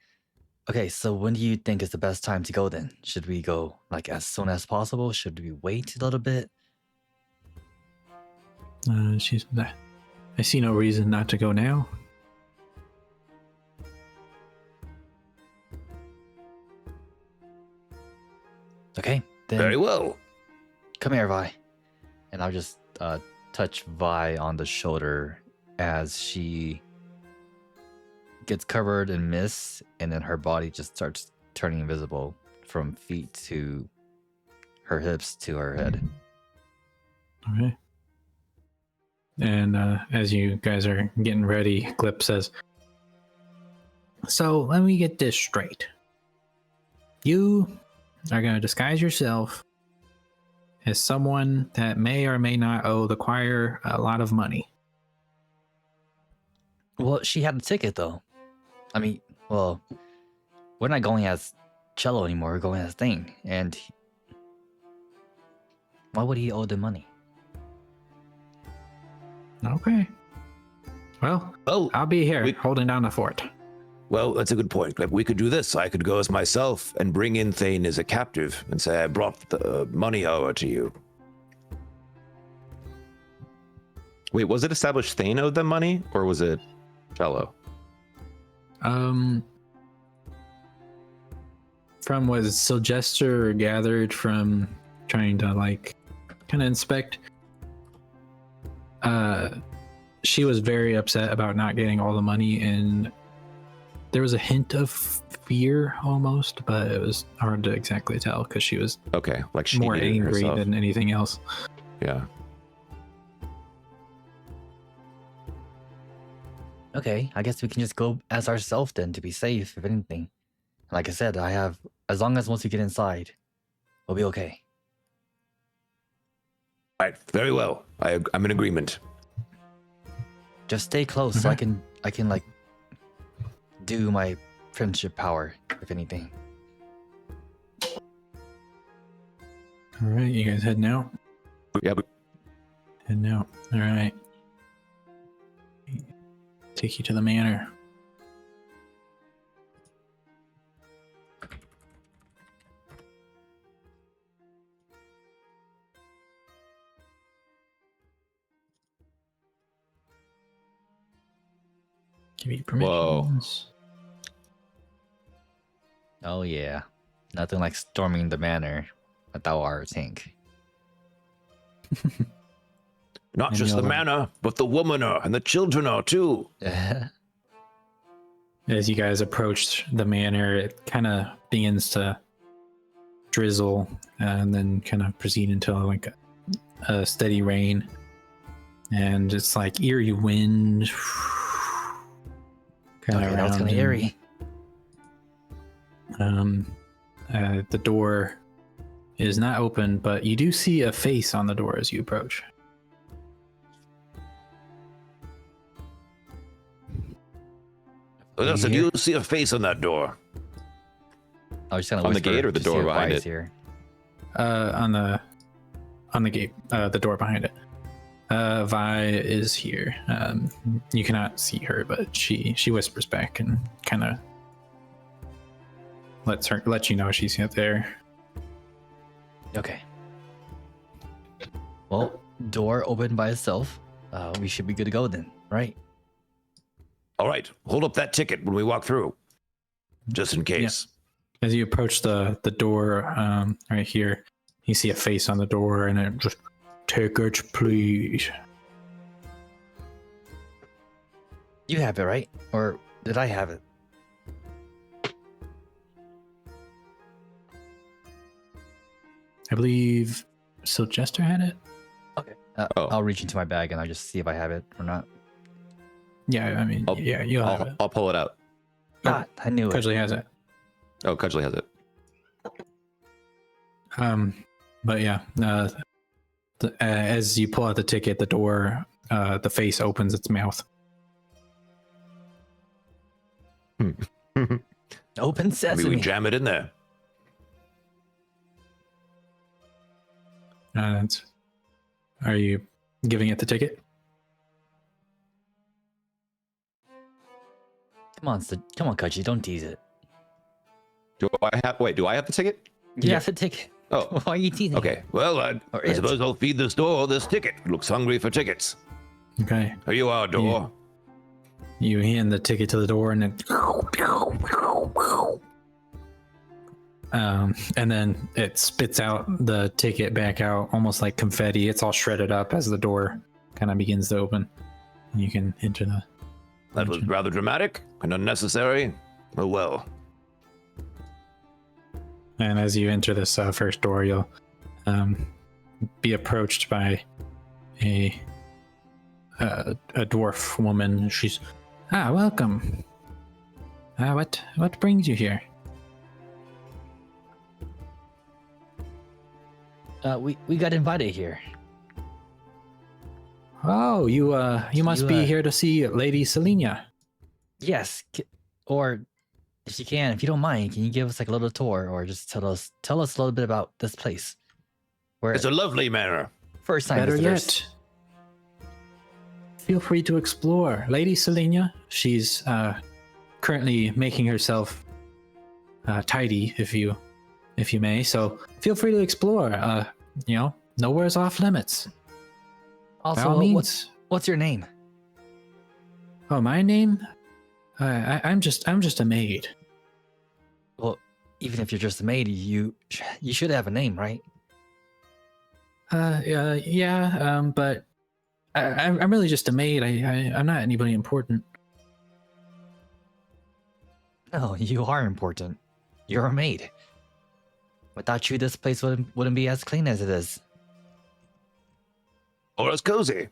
Speaker 2: Okay, so when do you think is the best time to go then? Should we go like as soon as possible? Should we wait a little bit?
Speaker 3: She's. I see no reason not to go now.
Speaker 2: Okay, then
Speaker 4: Very well.
Speaker 2: come here, Vi. And I'll just touch Vi on the shoulder as she gets covered in mist, and then her body just starts turning invisible from feet to her hips to her head.
Speaker 3: Okay. And as you guys are getting ready, Glip says, so let me get this straight. You are going to disguise yourself as someone that may or may not owe the choir a lot of money.
Speaker 2: Well, she had a ticket though. I mean, well, we're not going as Cello anymore. We're going as Thane. And why would he owe the money?
Speaker 3: Okay. Well,
Speaker 4: Oh,
Speaker 3: I'll be here
Speaker 4: we-
Speaker 3: holding down the fort.
Speaker 4: well, that's a good point. We could do this. I could go as myself and bring in Thane as a captive and say, I brought the money over to you.
Speaker 1: Wait, was it established Thane owed them money, or was it Cello?
Speaker 3: From what Syljester gathered from trying to kind of inspect, she was very upset about not getting all the money, and there was a hint of fear almost, but it was hard to exactly tell because she was
Speaker 1: Okay, like she
Speaker 3: more
Speaker 1: needed
Speaker 3: angry
Speaker 1: herself.
Speaker 3: than anything else.
Speaker 1: Yeah.
Speaker 2: Okay, I guess we can just go as ourselves then to be safe, if anything. Like I said, I have As long as once we get inside, we'll be okay.
Speaker 4: All right, very well. I'm in agreement.
Speaker 2: Just stay close so I can like do my friendship power, if anything.
Speaker 3: All right, you guys heading out?
Speaker 1: Yeah, but
Speaker 3: Heading out. All right. Take you to the manor. Give you permissions.
Speaker 2: Oh yeah, nothing like storming the manor without our tank.
Speaker 4: Not
Speaker 3: And
Speaker 4: just the
Speaker 3: you'll-
Speaker 4: manor, but the womaner and the childrener too.
Speaker 3: As you guys approach the manor, it kind of begins to drizzle and then kind of proceed into like a steady rain. And it's like eerie wind. Kind
Speaker 2: Okay, that was kind of eerie.
Speaker 3: The door is not open, but you do see a face on the door as you approach.
Speaker 4: Listen, do you see a face on that door?
Speaker 2: I was just gonna
Speaker 1: On the
Speaker 2: whisper
Speaker 1: gate or the
Speaker 2: to see
Speaker 1: door
Speaker 2: if
Speaker 1: behind
Speaker 2: Wyatt's
Speaker 1: it?
Speaker 2: Here.
Speaker 3: On the gate, the door behind it. Vi is here. You cannot see her, but she whispers back and kind of lets you know she's out there.
Speaker 2: Okay. Well, door open by itself. We should be good to go then, right?
Speaker 4: All right, hold up that ticket when we walk through, just in case.
Speaker 3: As you approach the door, right here, you see a face on the door, and it just tickets, please.
Speaker 2: You have it, right? Or did I have it?
Speaker 3: I believe Syljester had it.
Speaker 2: Okay.
Speaker 1: Oh.
Speaker 2: I'll reach into my bag and I'll just see if I have it or not.
Speaker 3: Yeah, I mean,
Speaker 1: I'll-
Speaker 3: yeah, you'll have it.
Speaker 1: I'll pull it out.
Speaker 2: God, I knew it.
Speaker 3: Cudgley has it.
Speaker 1: Oh, Cudgley has it.
Speaker 3: But yeah, as you pull out the ticket, the door, the face opens its mouth.
Speaker 2: Open
Speaker 4: Maybe
Speaker 2: sesame.
Speaker 4: we jam it in there.
Speaker 3: Are you giving it the ticket?
Speaker 2: Come on, Kudgy, don't tease it.
Speaker 1: Do I have the ticket?
Speaker 2: You
Speaker 3: Yeah.
Speaker 2: have to take.
Speaker 1: Oh,
Speaker 2: Why are you teasing?
Speaker 4: Okay, well, I
Speaker 2: Or it.
Speaker 4: suppose I'll feed this door this ticket. Looks hungry for tickets.
Speaker 3: Okay.
Speaker 4: Here you are, door.
Speaker 3: You hand the ticket to the door, and then it spits out the ticket back out, almost like confetti. It's all shredded up as the door kind of begins to open. And you can enter the.
Speaker 4: That was rather dramatic and unnecessary. Oh well.
Speaker 3: And as you enter this first door, you'll be approached by a dwarf woman. She's welcome. What brings you here?
Speaker 2: We got invited here.
Speaker 3: Oh, you must
Speaker 2: You,
Speaker 3: be here to see Lady Selena.
Speaker 2: Yes, or if you can, if you don't mind, can you give us like a little tour, or just tell us a little bit about this place? Where
Speaker 4: It's a lovely manor.
Speaker 2: first time
Speaker 3: Better
Speaker 2: visitors.
Speaker 3: yet, feel free to explore. Lady Selena, she's currently making herself tidy, if you may. So feel free to explore. Nowhere's off limits. By
Speaker 2: Also,
Speaker 3: all means.
Speaker 2: what's your name?
Speaker 3: Oh, my name? I'm just a maid.
Speaker 2: Well, even if you're just a maid, you should have a name, right?
Speaker 3: But I'm really just a maid. I'm not anybody important.
Speaker 2: No, you are important. You're a maid. Without you, this place wouldn't be as clean as it is.
Speaker 4: Or as cozy.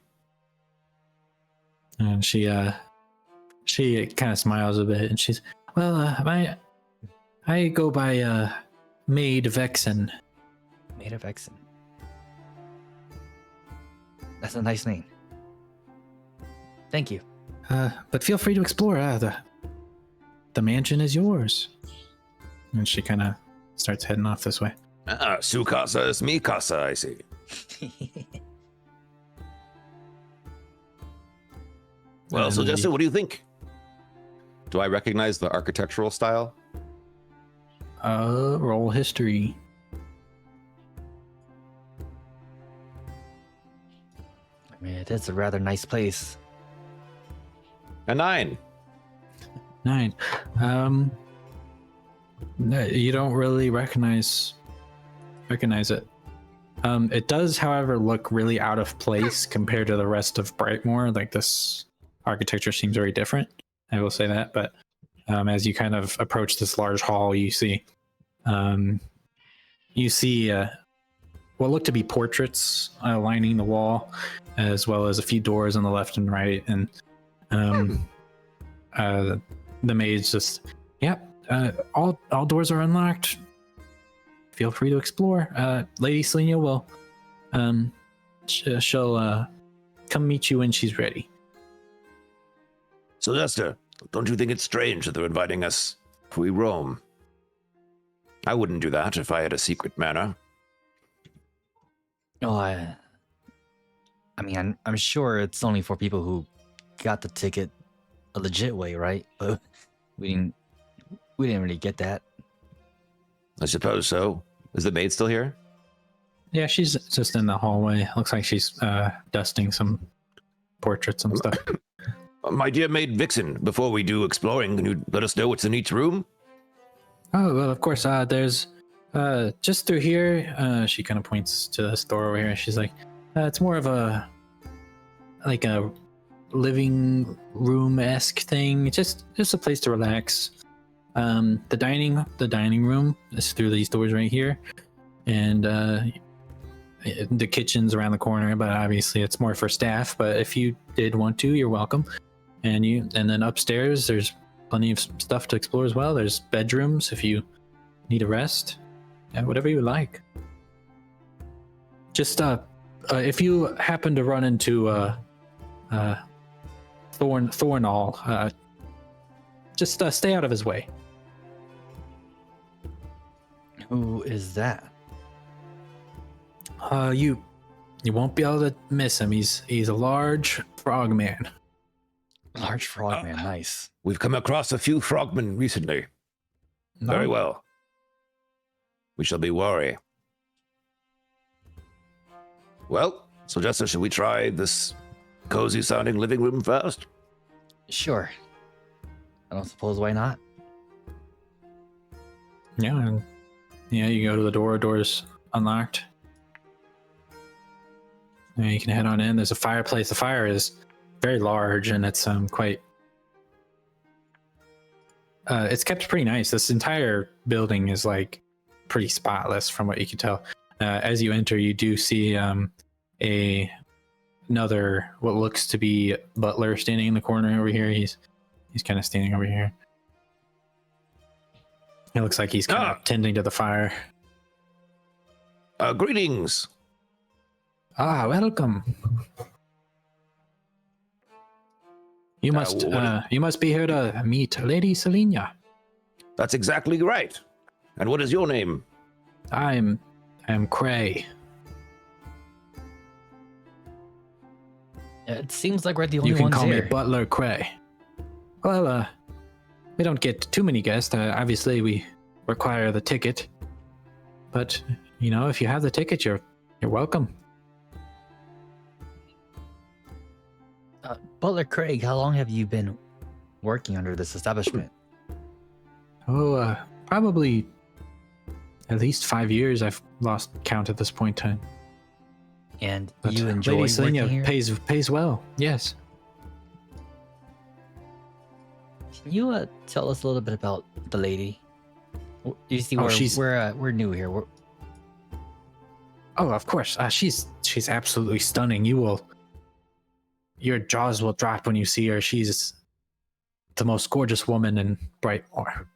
Speaker 3: And she kind of smiles a bit, and she's, well, I go by Maid Vexen.
Speaker 2: Maid of Exon. That's a nice name. Thank you.
Speaker 3: But feel free to explore. The mansion is yours. And she kind of starts heading off this way.
Speaker 4: Su casa es mi casa, I see. Well,
Speaker 3: And
Speaker 4: so Jester, what do you think?
Speaker 1: Do I recognize the architectural style?
Speaker 3: Roll history.
Speaker 2: I mean, it is a rather nice place.
Speaker 1: A 9.
Speaker 3: 9. No, you don't really recognize it. It does, however, look really out of place compared to the rest of Brightmoore. Like, this architecture seems very different. I will say that. But as you kind of approach this large hall, you see what look to be portraits lining the wall, as well as a few doors on the left and right. And the maid's just, all doors are unlocked. Feel free to explore. Lady Selenia will, she'll come meet you when she's ready.
Speaker 4: So Jester, don't you think it's strange that they're inviting us if we roam? I wouldn't do that if I had a secret manor.
Speaker 2: Oh, I mean, I'm sure it's only for people who got the ticket a legit way, right? But we didn't really get that.
Speaker 4: I suppose so.
Speaker 1: Is the maid still here?
Speaker 3: Yeah, she's just in the hallway. Looks like she's dusting some portraits and stuff.
Speaker 4: My dear maid Vixen, before we do exploring, can you let us know what's in each room?
Speaker 3: Oh, well, of course. There's just through here. She kind of points to this door over here. She's like, it's more of a living room-esque thing. Just a place to relax. The dining room is through these doors right here, and the kitchen's around the corner. But obviously, it's more for staff. But if you did want to, you're welcome. And then upstairs, there's plenty of stuff to explore as well. There's bedrooms if you need a rest. Whatever you like. Just if you happen to run into Thornall, just stay out of his way.
Speaker 2: Who is that?
Speaker 3: You won't be able to miss him. He's a large frogman.
Speaker 2: Large frogman, nice.
Speaker 4: We've come across a few frogmen recently. Very well. We shall be wary. Well, so Jester, should we try this cozy-sounding living room first?
Speaker 2: Sure. I don't suppose why not.
Speaker 3: Yeah, and you go to the door. Door's unlocked. And you can head on in. There's a fireplace. The fire is very large, and it's quite. It's kept pretty nice. This entire building is like pretty spotless, from what you can tell. As you enter, you do see another what looks to be butler standing in the corner over here. He's kind of standing over here. It looks like he's kind of tending to the fire.
Speaker 4: Greetings.
Speaker 3: Welcome. You must be here to meet Lady Selenia.
Speaker 4: That's exactly right. And what is your name?
Speaker 3: I'm Cray.
Speaker 2: It seems like we're the only
Speaker 3: You can
Speaker 2: ones
Speaker 3: call
Speaker 2: here.
Speaker 3: me Butler Cray. Well, we don't get too many guests. Obviously, we require the ticket. But if you have the ticket, you're welcome.
Speaker 2: Butler Craig, how long have you been working under this establishment?
Speaker 3: Oh, probably at least 5 years. I've lost count at this point in time.
Speaker 2: And
Speaker 3: But
Speaker 2: you enjoy
Speaker 3: Lady
Speaker 2: working
Speaker 3: Selenia
Speaker 2: here?
Speaker 3: pays well. Yes.
Speaker 2: Can you tell us a little bit about the lady? You see,
Speaker 3: she's-
Speaker 2: we're new here.
Speaker 3: Oh, of course. She's absolutely stunning. Your jaws will drop when you see her. She's the most gorgeous woman in Brightmoore.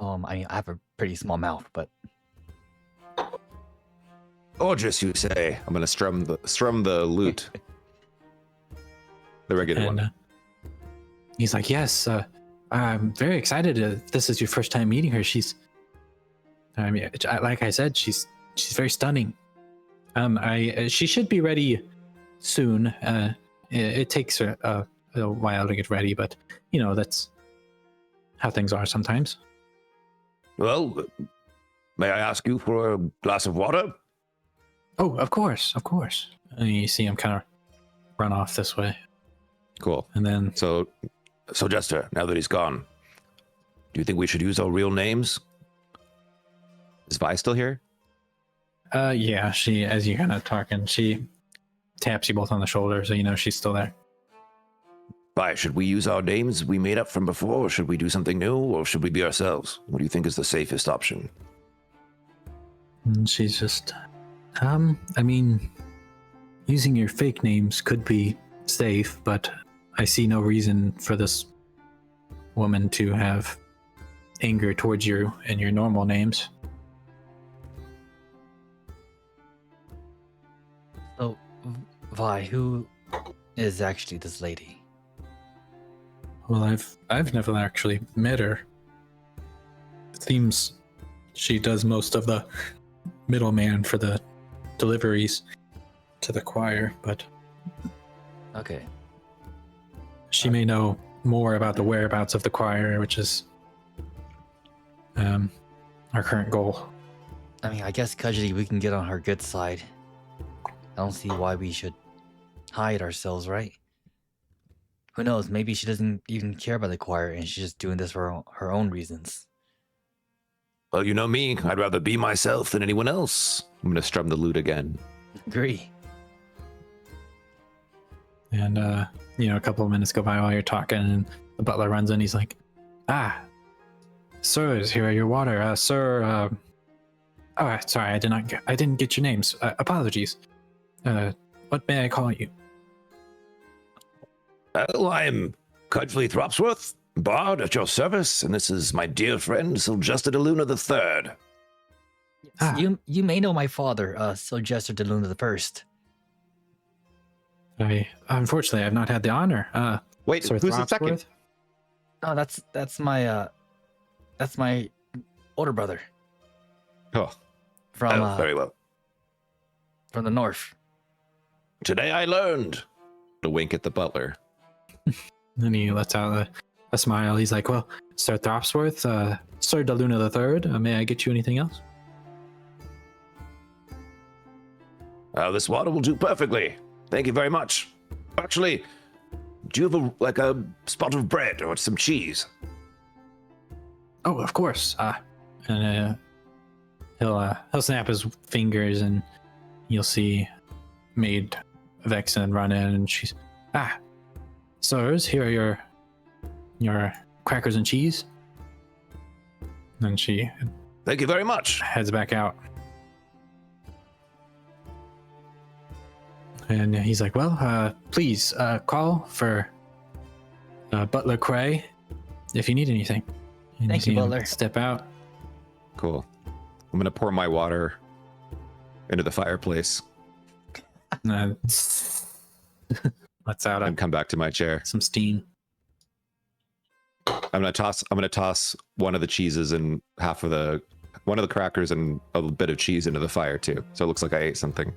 Speaker 2: I mean, I have a pretty small mouth, but
Speaker 4: Gorgeous, you say?
Speaker 1: I'm gonna strum the lute. The regular
Speaker 3: And
Speaker 1: one.
Speaker 3: he's like, yes, I'm very excited. This is your first time meeting her. She's, I mean, like I said, she's very stunning. She should be ready soon. It takes her a while to get ready, but you know that's how things are sometimes.
Speaker 4: Well, may I ask you for a glass of water?
Speaker 3: Oh, of course. And you see him kind of run off this way,
Speaker 1: Cool.
Speaker 3: and then
Speaker 1: So
Speaker 4: Syljester, now that he's gone, do you think we should use our real names?
Speaker 1: is Vi still here?
Speaker 3: yeah, she, as you kind of talking, she taps you both on the shoulder, so you know she's still there.
Speaker 4: Why, should we use our names we made up from before, or should we do something new, or should we be ourselves? What do you think is the safest option?
Speaker 3: And she's just, I mean, using your fake names could be safe, but I see no reason for this woman to have anger towards you in your normal names.
Speaker 2: so Vi, who is actually this lady?
Speaker 3: Well, I've never actually met her. It seems she does most of the middleman for the deliveries to the choir, but
Speaker 2: Okay.
Speaker 3: she may know more about the whereabouts of the choir, which is our current goal.
Speaker 2: I mean, I guess Cudgley, we can get on her good side. I don't see why we should hide ourselves, right? Who knows? Maybe she doesn't even care about the choir and she's just doing this for her own reasons.
Speaker 4: Well, you know me, I'd rather be myself than anyone else.
Speaker 1: I'm gonna strum the lute again.
Speaker 2: Agree.
Speaker 3: And you know, a couple of minutes go by while you're talking, and the butler runs in. He's like, sirs, here are your water. Sir, oh, sorry, I didn't get your names. Apologies. What may I call you?
Speaker 4: Well, I'm Cudgley Thropsworth, bard at your service, and this is my dear friend Syljester de Luna III.
Speaker 3: Ah.
Speaker 2: You may know my father, Syljester de Luna I.
Speaker 3: Unfortunately, I've not had the honor.
Speaker 1: Wait,
Speaker 3: Sir
Speaker 1: who's the second?
Speaker 3: Thropsworth?
Speaker 2: Oh, that's my older brother
Speaker 1: Oh,
Speaker 2: from
Speaker 4: Very well.
Speaker 2: from the north.
Speaker 4: Today I learned.
Speaker 1: a wink at the butler.
Speaker 3: And he lets out a smile. He's like, well, Sir Thropsworth, Sir de Luna III, may I get you anything else?
Speaker 4: This water will do perfectly. Thank you very much. Actually, do you have a spot of bread or some cheese?
Speaker 3: Oh, of course. And he'll snap his fingers, and you'll see Maid Vexen run in, and she's sirs, here are your crackers and cheese. And then she
Speaker 4: Thank you very much.
Speaker 3: heads back out. And he's like, well, please call for Butler Cray if you need anything. And
Speaker 2: Thank you,
Speaker 3: see him
Speaker 2: Butler.
Speaker 3: Step out.
Speaker 1: Cool. I'm gonna pour my water into the fireplace
Speaker 3: And lets out
Speaker 1: and come back to my chair.
Speaker 3: some steam.
Speaker 1: I'm gonna toss one of the cheeses and one of the crackers and a bit of cheese into the fire too. So it looks like I ate something.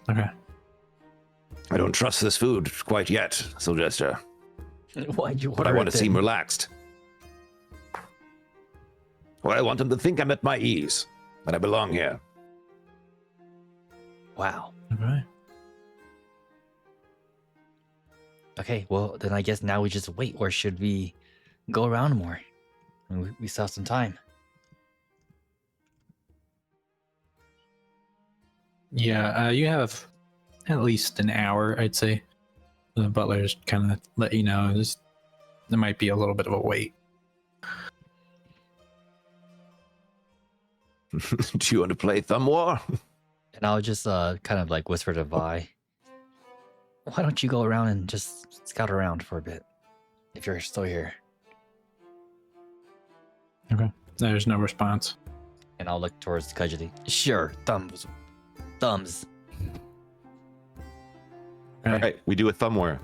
Speaker 3: Okay.
Speaker 4: I don't trust this food quite yet, Syljester,
Speaker 2: Why'd you
Speaker 4: but I
Speaker 2: order
Speaker 4: want
Speaker 2: it
Speaker 4: to seem
Speaker 2: then?
Speaker 4: relaxed. Well, I want them to think I'm at my ease, that I belong here.
Speaker 2: Wow.
Speaker 3: All right.
Speaker 2: Okay, well then I guess now we just wait, or should we go around more? I mean, we still have some time.
Speaker 3: Yeah, you have at least an hour, I'd say. The butler's kind of let you know there might be a little bit of a wait.
Speaker 4: Do you want to play Thumb War?
Speaker 2: And I'll just kind of like whisper to Vi, why don't you go around and just scout around for a bit, if you're still here.
Speaker 3: Okay. There's no response.
Speaker 2: And I'll look towards Cudgley. Sure, thumbs. Thumbs.
Speaker 3: Okay.
Speaker 1: All right, we do a thumb war.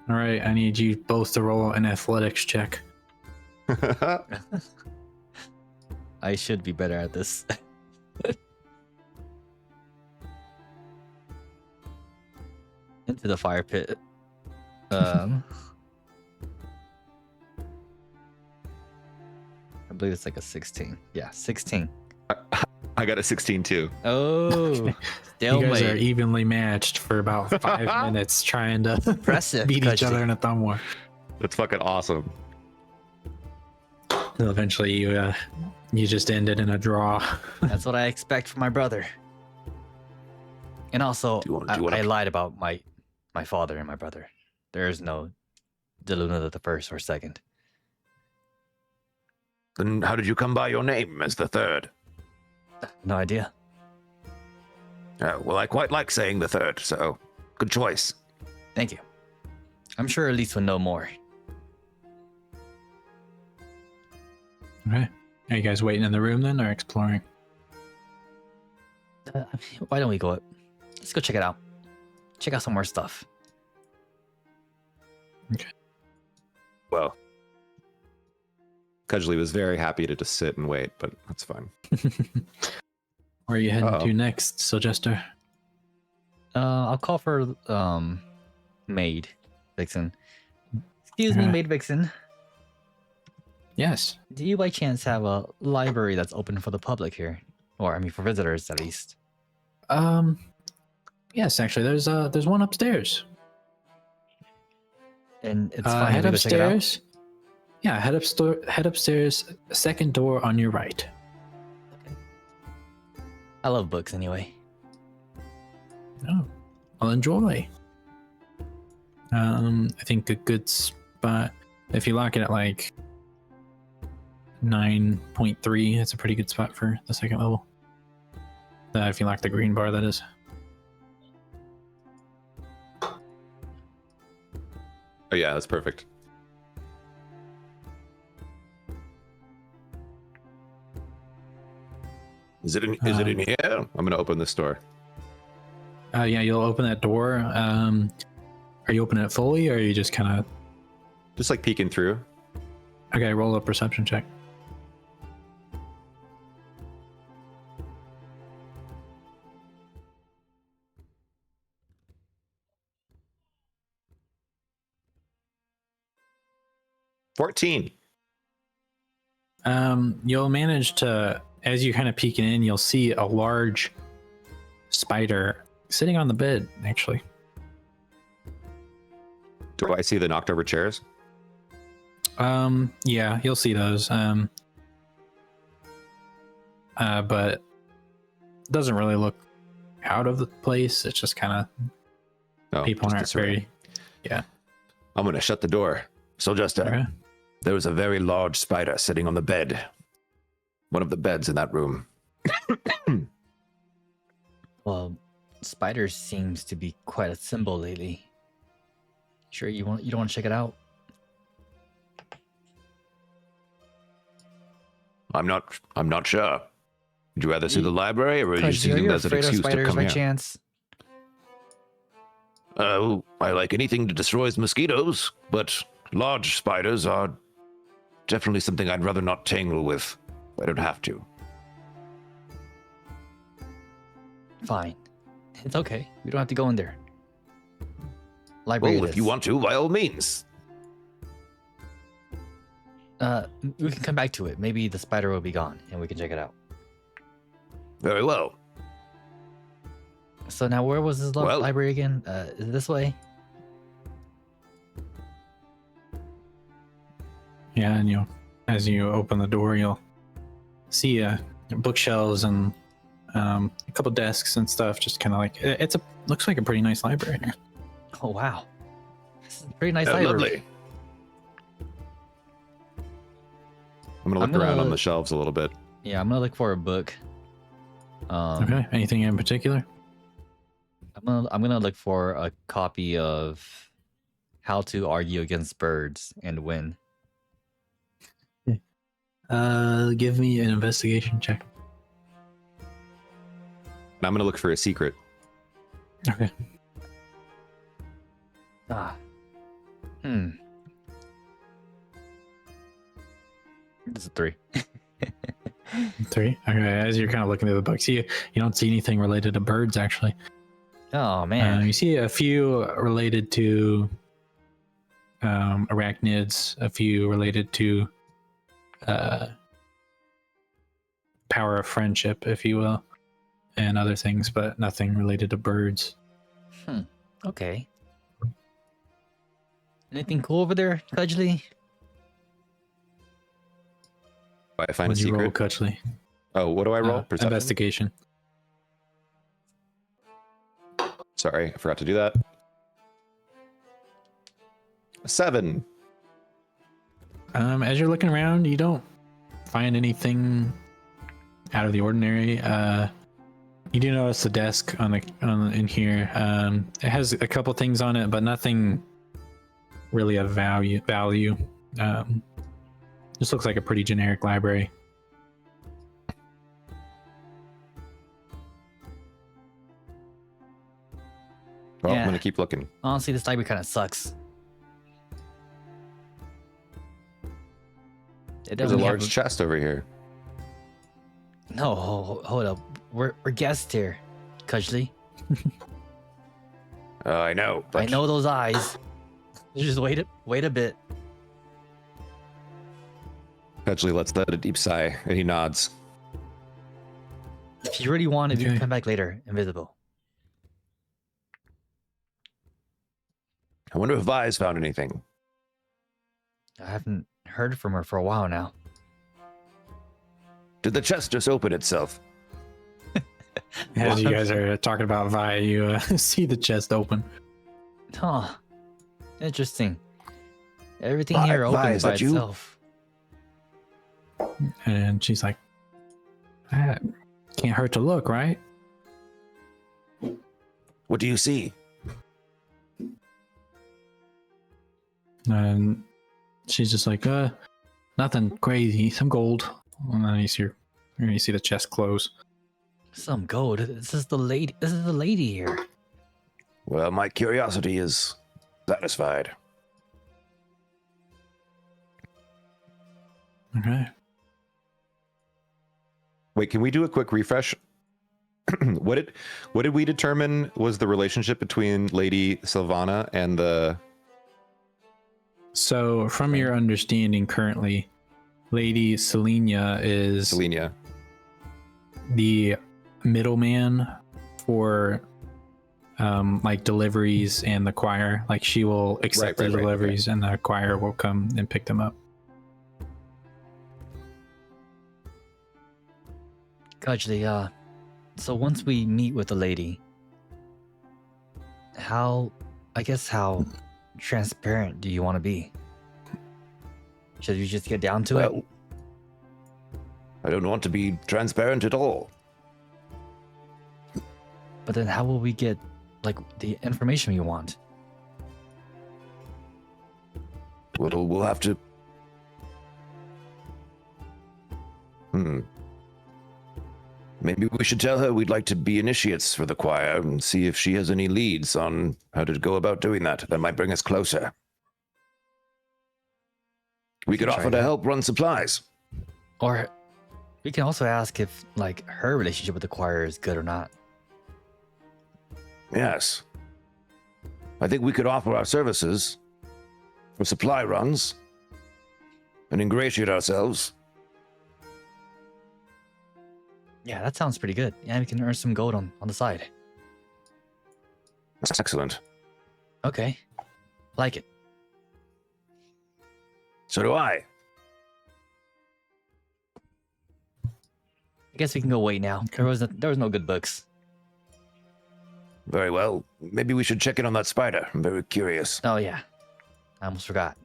Speaker 3: All right, I need you both to roll an athletics check.
Speaker 2: I should be better at this. Into the fire pit. I believe it's like a 16. Yeah, 16.
Speaker 1: I got a 16 too.
Speaker 2: Oh,
Speaker 3: You guys
Speaker 2: stalemate.
Speaker 3: are evenly matched for about 5 minutes trying to
Speaker 2: Impressive,
Speaker 3: beat each
Speaker 2: Cudgley.
Speaker 3: other in a thumb war.
Speaker 1: That's fucking awesome.
Speaker 3: So eventually, you just ended in a draw.
Speaker 2: That's what I expect from my brother. And also,
Speaker 4: Do you wanna-
Speaker 2: I lied about my father and my brother. There is no De Luna the first or second.
Speaker 4: Then how did you come by your name as the third?
Speaker 2: No idea.
Speaker 4: Well, I quite like saying the third, so good choice.
Speaker 2: Thank you. I'm sure Elise would know more.
Speaker 3: Okay. Are you guys waiting in the room then, or exploring?
Speaker 2: Why don't we go up? Let's go check it out. Check out some more stuff.
Speaker 4: Well,
Speaker 1: Cudgley was very happy to just sit and wait, but that's fine.
Speaker 3: Where are you heading
Speaker 1: Uh-oh.
Speaker 3: to next, Syljester?
Speaker 2: I'll call for maid Vixen. Excuse me,
Speaker 3: Okay.
Speaker 2: maid Vixen.
Speaker 3: Yes.
Speaker 2: Do you by chance have a library that's open for the public here, or I mean for visitors at least?
Speaker 3: Yes, actually, there's one upstairs.
Speaker 2: And it's fine.
Speaker 3: Head
Speaker 2: we go check it out?
Speaker 3: upstairs. Yeah, head upstairs. Second door on your right.
Speaker 2: I love books anyway.
Speaker 3: Oh, I'll enjoy. I think a good spot. If you lock it at like 9.3, it's a pretty good spot for the second level. If you lock the green bar, that is.
Speaker 1: Oh yeah, that's perfect.
Speaker 4: is it in here?
Speaker 1: I'm gonna open this door.
Speaker 3: Yeah, you'll open that door. Are you opening it fully, or are you just kind of?
Speaker 1: Just like peeking through.
Speaker 3: Okay, roll a perception check.
Speaker 1: $14.
Speaker 3: You'll manage to, as you're kind of peeking in, you'll see a large spider sitting on the bed, actually.
Speaker 1: Do I see the knocked over chairs?
Speaker 3: Yeah, you'll see those. But it doesn't really look out of the place. It's just kind of
Speaker 1: No,
Speaker 3: people
Speaker 1: just
Speaker 3: aren't
Speaker 1: disarray.
Speaker 3: very.
Speaker 1: I'm gonna shut the door.
Speaker 4: So just
Speaker 3: Okay.
Speaker 4: there was a very large spider sitting on the bed. One of the beds in that room.
Speaker 2: Well, spider seems to be quite a symbol lately. Sure, you don't want to check it out?
Speaker 4: I'm not sure. Would you rather see the library, or are you
Speaker 2: Cudgley,
Speaker 4: just
Speaker 2: are
Speaker 4: using
Speaker 2: you
Speaker 4: that as an
Speaker 2: afraid of
Speaker 4: excuse to
Speaker 2: spiders
Speaker 4: come
Speaker 2: by
Speaker 4: here?
Speaker 2: chance?
Speaker 4: I like anything that destroys mosquitoes, but large spiders are definitely something I'd rather not tangle with. I don't have to.
Speaker 2: Fine. It's okay. We don't have to go in there. Library.
Speaker 4: Well,
Speaker 2: it
Speaker 4: if you
Speaker 2: is.
Speaker 4: want to, by all means.
Speaker 2: We can come back to it. Maybe the spider will be gone and we can check it out.
Speaker 4: Very well.
Speaker 2: So now where was this
Speaker 4: Well-
Speaker 2: library again? Is it this way?
Speaker 3: Yeah, and as you open the door, you'll see bookshelves and a couple desks and stuff. Just kind of like looks like a pretty nice library here.
Speaker 2: Oh wow. This is a pretty nice library.
Speaker 4: Lovely.
Speaker 1: I'm gonna
Speaker 2: I'm
Speaker 1: look around
Speaker 2: gonna-
Speaker 1: on the shelves a little bit.
Speaker 2: Yeah, I'm gonna look for a book.
Speaker 3: Okay. Anything in particular?
Speaker 2: I'm gonna look for a copy of How to Argue Against Birds and Win.
Speaker 3: Give me an investigation check.
Speaker 1: And I'm gonna look for a secret.
Speaker 3: Okay.
Speaker 2: Ah. It's a 3.
Speaker 3: 3. Okay. As you're kind of looking through the books, you don't see anything related to birds actually.
Speaker 2: Oh man.
Speaker 3: You see a few related to arachnids, a few related to power of friendship, if you will, and other things, but nothing related to birds.
Speaker 2: Okay. Anything cool over there, Cudgley?
Speaker 1: I find a
Speaker 3: What'd you roll,
Speaker 1: secret.
Speaker 3: Cudgley?
Speaker 1: Oh, what do I roll? Perception?
Speaker 3: Investigation.
Speaker 1: Sorry, I forgot to do that. 7.
Speaker 3: As you're looking around, you don't find anything out of the ordinary. You do notice the desk in here. It has a couple things on it, but nothing really of value. This looks like a pretty generic library.
Speaker 1: Well, I'm
Speaker 2: Yeah.
Speaker 1: gonna keep looking.
Speaker 2: Honestly, this library kind of sucks. It
Speaker 1: There's a
Speaker 2: doesn't have
Speaker 1: large chest over here.
Speaker 2: No, hold up. We're guests here, Cudgley.
Speaker 4: I know, but
Speaker 2: I know those eyes. Just wait a bit.
Speaker 1: Cudgley lets out a deep sigh, and he nods.
Speaker 2: If you really wanted, you
Speaker 3: Okay.
Speaker 2: can come back later, invisible.
Speaker 4: I wonder if Vi's found anything.
Speaker 2: I haven't heard from her for a while now.
Speaker 4: Did the chest just open itself?
Speaker 3: As you guys are talking about Vi, you see the chest open.
Speaker 2: Huh. Interesting. Everything
Speaker 4: Vi-
Speaker 2: here
Speaker 4: Vi,
Speaker 2: opens
Speaker 4: is
Speaker 2: by
Speaker 4: that you?
Speaker 2: itself.
Speaker 3: And she's like, "Ah, can't hurt to look, right?"
Speaker 4: What do you see?
Speaker 3: And she's just like, nothing crazy, some gold. And then you see the chest close.
Speaker 2: Some gold. This is the lady here.
Speaker 4: Well, my curiosity is satisfied.
Speaker 3: Okay.
Speaker 1: Wait, can we do a quick refresh? What did we determine was the relationship between Lady Sylvana and the?
Speaker 3: So, from your understanding currently, Lady Selenia is
Speaker 1: Selenia?
Speaker 3: the middleman for like deliveries and the choir. Like she will accept
Speaker 1: Right,
Speaker 3: the
Speaker 1: okay.
Speaker 3: deliveries and the choir will come and pick them up.
Speaker 2: Cudgley, so once we meet with the lady, how transparent do you want to be? Should we just get down to it?
Speaker 4: Well, I don't want to be transparent at all.
Speaker 2: But then how will we get like the information we want?
Speaker 4: We'll have to. Maybe we should tell her we'd like to be initiates for the choir and see if she has any leads on how to go about doing that. That might bring us closer. We could
Speaker 2: Try
Speaker 4: offer to
Speaker 2: that.
Speaker 4: help run supplies.
Speaker 2: Or we can also ask if like her relationship with the choir is good or not.
Speaker 4: Yes. I think we could offer our services for supply runs and ingratiate ourselves.
Speaker 2: Yeah, that sounds pretty good. And we can earn some gold on the side.
Speaker 4: That's excellent.
Speaker 2: Okay. Like it.
Speaker 4: So do I.
Speaker 2: I guess we can go wait now. There was no good books.
Speaker 4: Very well. Maybe we should check in on that spider. I'm very curious.
Speaker 2: Oh yeah. I almost forgot.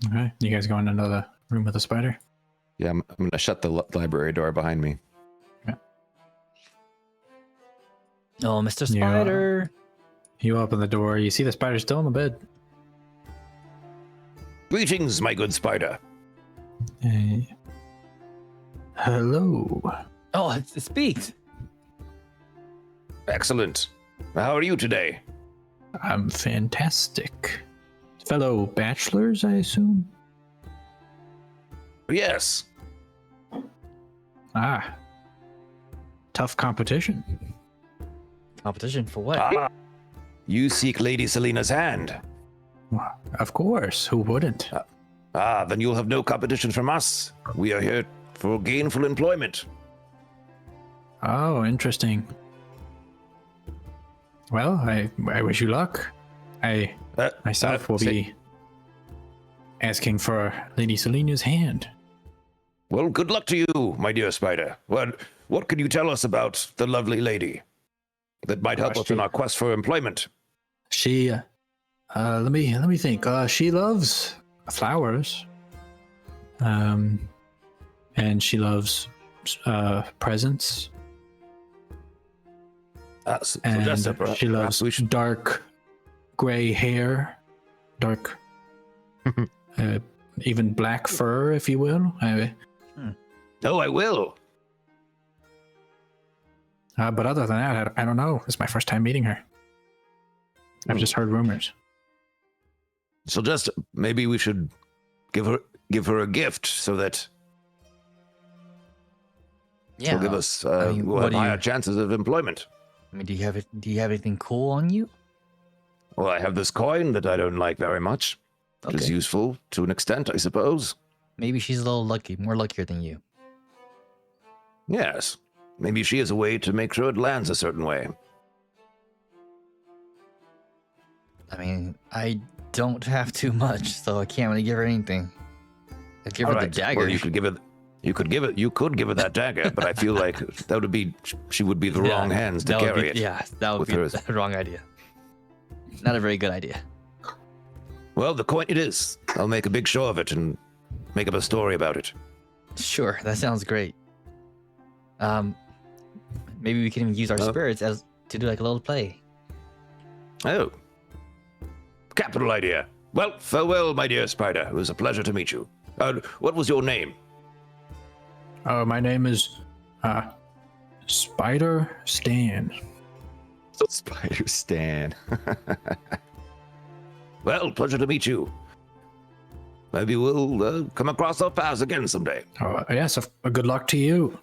Speaker 3: Okay. You guys going into the room with the spider?
Speaker 1: Yeah, I'm gonna shut the library door behind me.
Speaker 2: Oh, Mr.
Speaker 3: Yeah.
Speaker 2: Spider.
Speaker 3: You open the door, you see the spider still in the bed.
Speaker 4: Greetings, my good spider.
Speaker 3: Hello.
Speaker 2: Oh, it speaks.
Speaker 4: Excellent. How are you today?
Speaker 3: I'm fantastic. Fellow bachelors, I assume?
Speaker 4: Yes.
Speaker 3: Ah. Tough competition.
Speaker 2: Competition for what?
Speaker 4: Ah, you seek Lady Selena's hand.
Speaker 3: Of course, who wouldn't?
Speaker 4: Then you'll have no competition from us. We are here for gainful employment.
Speaker 3: Oh, interesting. Well, I wish you luck. I myself will be asking for Lady Selena's hand.
Speaker 4: Well, good luck to you, my dear spider. What can you tell us about the lovely lady that might help us in our quest for employment?
Speaker 3: She, let me think. She loves flowers. And she loves presents. And she loves dark gray hair, dark, even black fur, if you will.
Speaker 4: Oh, I will.
Speaker 3: But other than that, I don't know. It's my first time meeting her. I've just heard rumors.
Speaker 4: So just maybe we should give her a gift so that she'll give us we'll have higher chances of employment.
Speaker 2: I mean, do you have anything cool on you?
Speaker 4: Well, I have this coin that I don't like very much. Which is useful to an extent, I suppose.
Speaker 2: Maybe she's a little lucky, more luckier than you.
Speaker 4: Yes. Maybe she has a way to make sure it lands a certain way.
Speaker 2: I mean, I don't have too much, so I can't really give her anything. I'd give her the dagger.
Speaker 4: Well, you could give her that dagger, but I feel like that would be she would be the wrong hands to carry it.
Speaker 2: Yeah, that would be the wrong idea. Not a very good idea.
Speaker 4: Well, the coin it is. I'll make a big show of it and make up a story about it.
Speaker 2: Sure, that sounds great. Maybe we can even use our spirits as to do like a little play.
Speaker 4: Oh. Capital idea. Well, farewell, my dear spider. It was a pleasure to meet you. What was your name?
Speaker 3: My name is Spider Stan.
Speaker 1: Spider Stan.
Speaker 4: Well, pleasure to meet you. Maybe we'll come across our paths again someday.
Speaker 3: Oh, yes, good luck to you.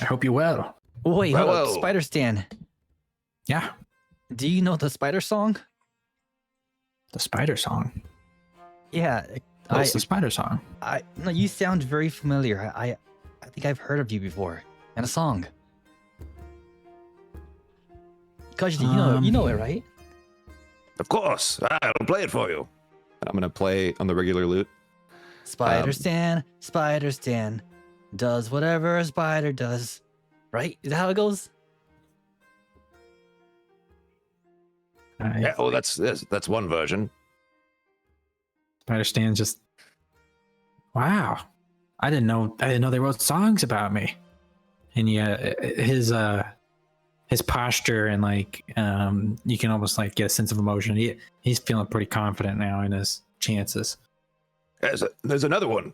Speaker 3: I hope you're well.
Speaker 2: Wait, hold up, Spider Stan.
Speaker 3: Yeah.
Speaker 2: Do you know the spider song?
Speaker 3: The spider song?
Speaker 2: Yeah.
Speaker 3: What's the spider song?
Speaker 2: No, you sound very familiar. I think I've heard of you before. And a song. Cudgley, you know it, right?
Speaker 4: Of course. I'll play it for you.
Speaker 1: I'm going to play on the regular lute.
Speaker 2: Spider Stan, does whatever a spider does. Right? Is that how it goes?
Speaker 4: Yeah, that's one version.
Speaker 3: Spider Stan's just, wow. I didn't know they wrote songs about me. And yeah, his posture and like you can almost like get a sense of emotion. He's feeling pretty confident now in his chances.
Speaker 4: There's another one.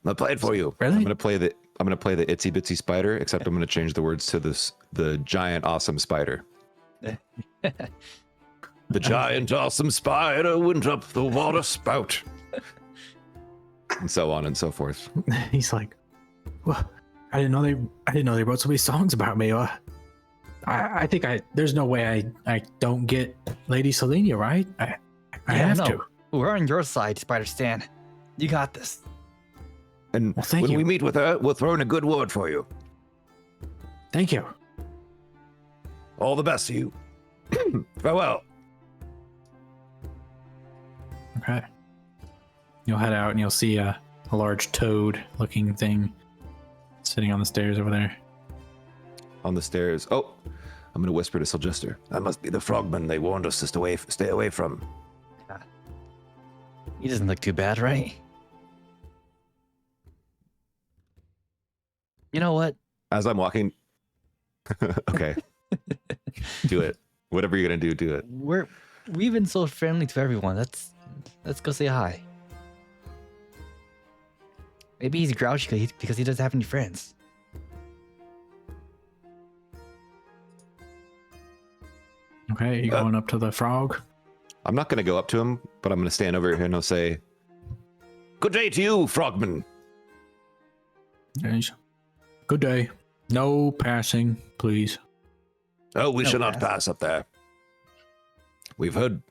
Speaker 4: I'll play it for you.
Speaker 3: Really?
Speaker 1: I'm gonna play the itsy bitsy spider, except I'm gonna change the words to the giant awesome spider.
Speaker 4: The giant awesome spider went up the water spout.
Speaker 1: And so on and so forth.
Speaker 3: He's like, well, I didn't know they wrote so many songs about me. I think there's no way I don't get Lady Selena, right? I have to.
Speaker 2: We're on your side, Spider Stan. You got this.
Speaker 4: And when we meet with her, we'll throw in a good word for you.
Speaker 3: Thank you.
Speaker 4: All the best to you. Farewell.
Speaker 3: Okay. You'll head out and you'll see a large toad-looking thing sitting on the stairs over there.
Speaker 1: On the stairs. Oh, I'm gonna whisper to Syljester.
Speaker 4: That must be the frogman they warned us to stay away from.
Speaker 2: He doesn't look too bad, right? You know what?
Speaker 1: As I'm walking. Okay. Do it. Whatever you're gonna do it.
Speaker 2: We've been so friendly to everyone. Let's go say hi. Maybe he's grouchy because he doesn't have any friends.
Speaker 3: Okay, you going up to the frog?
Speaker 1: I'm not going to go up to him, but I'm going to stand over here and I'll say,
Speaker 4: Good day to you, frogman.
Speaker 3: Yes. Good day. No passing, please.
Speaker 4: Oh, we
Speaker 2: No
Speaker 4: shall not
Speaker 2: pass.
Speaker 4: pass up there. We've heard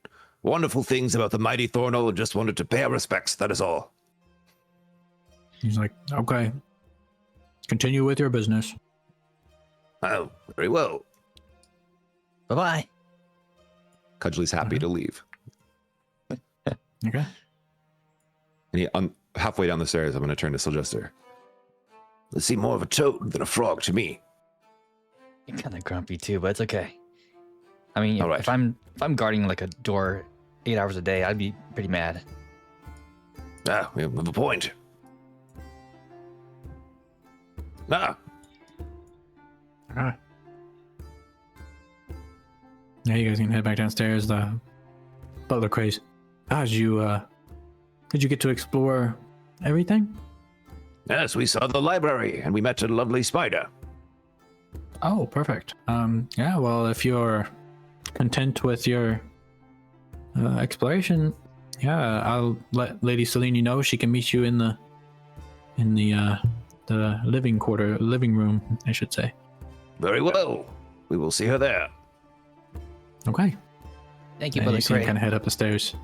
Speaker 4: wonderful things about the mighty Thornal and just wanted to pay our respects, that is all.
Speaker 3: He's like, okay. Continue with your business.
Speaker 4: Oh, very well.
Speaker 2: Bye-bye.
Speaker 1: Cudgley's happy to leave.
Speaker 3: Okay.
Speaker 1: And halfway down the stairs, I'm going to turn to Syljester.
Speaker 4: They seem more of a toad than a frog to me.
Speaker 2: You're kind of grumpy too, but it's okay. I mean,
Speaker 4: All right.
Speaker 2: if I'm guarding like a door 8 hours a day, I'd be pretty mad.
Speaker 4: Ah, we have a point. Ah,
Speaker 3: Okay. Yeah, you guys can head back downstairs. The butler craze. Did you get to explore everything?
Speaker 4: yes, we saw the library and we met a lovely spider.
Speaker 3: Oh, perfect. Yeah, well, if you're content with your exploration, yeah, I'll let Lady Selene know. She can meet you in the living room, I should say.
Speaker 4: Very well. We will see her there.
Speaker 3: Okay.
Speaker 2: Thank you,
Speaker 3: And
Speaker 2: Brother
Speaker 3: you see him
Speaker 2: Cray.
Speaker 3: kind of head up the stairs.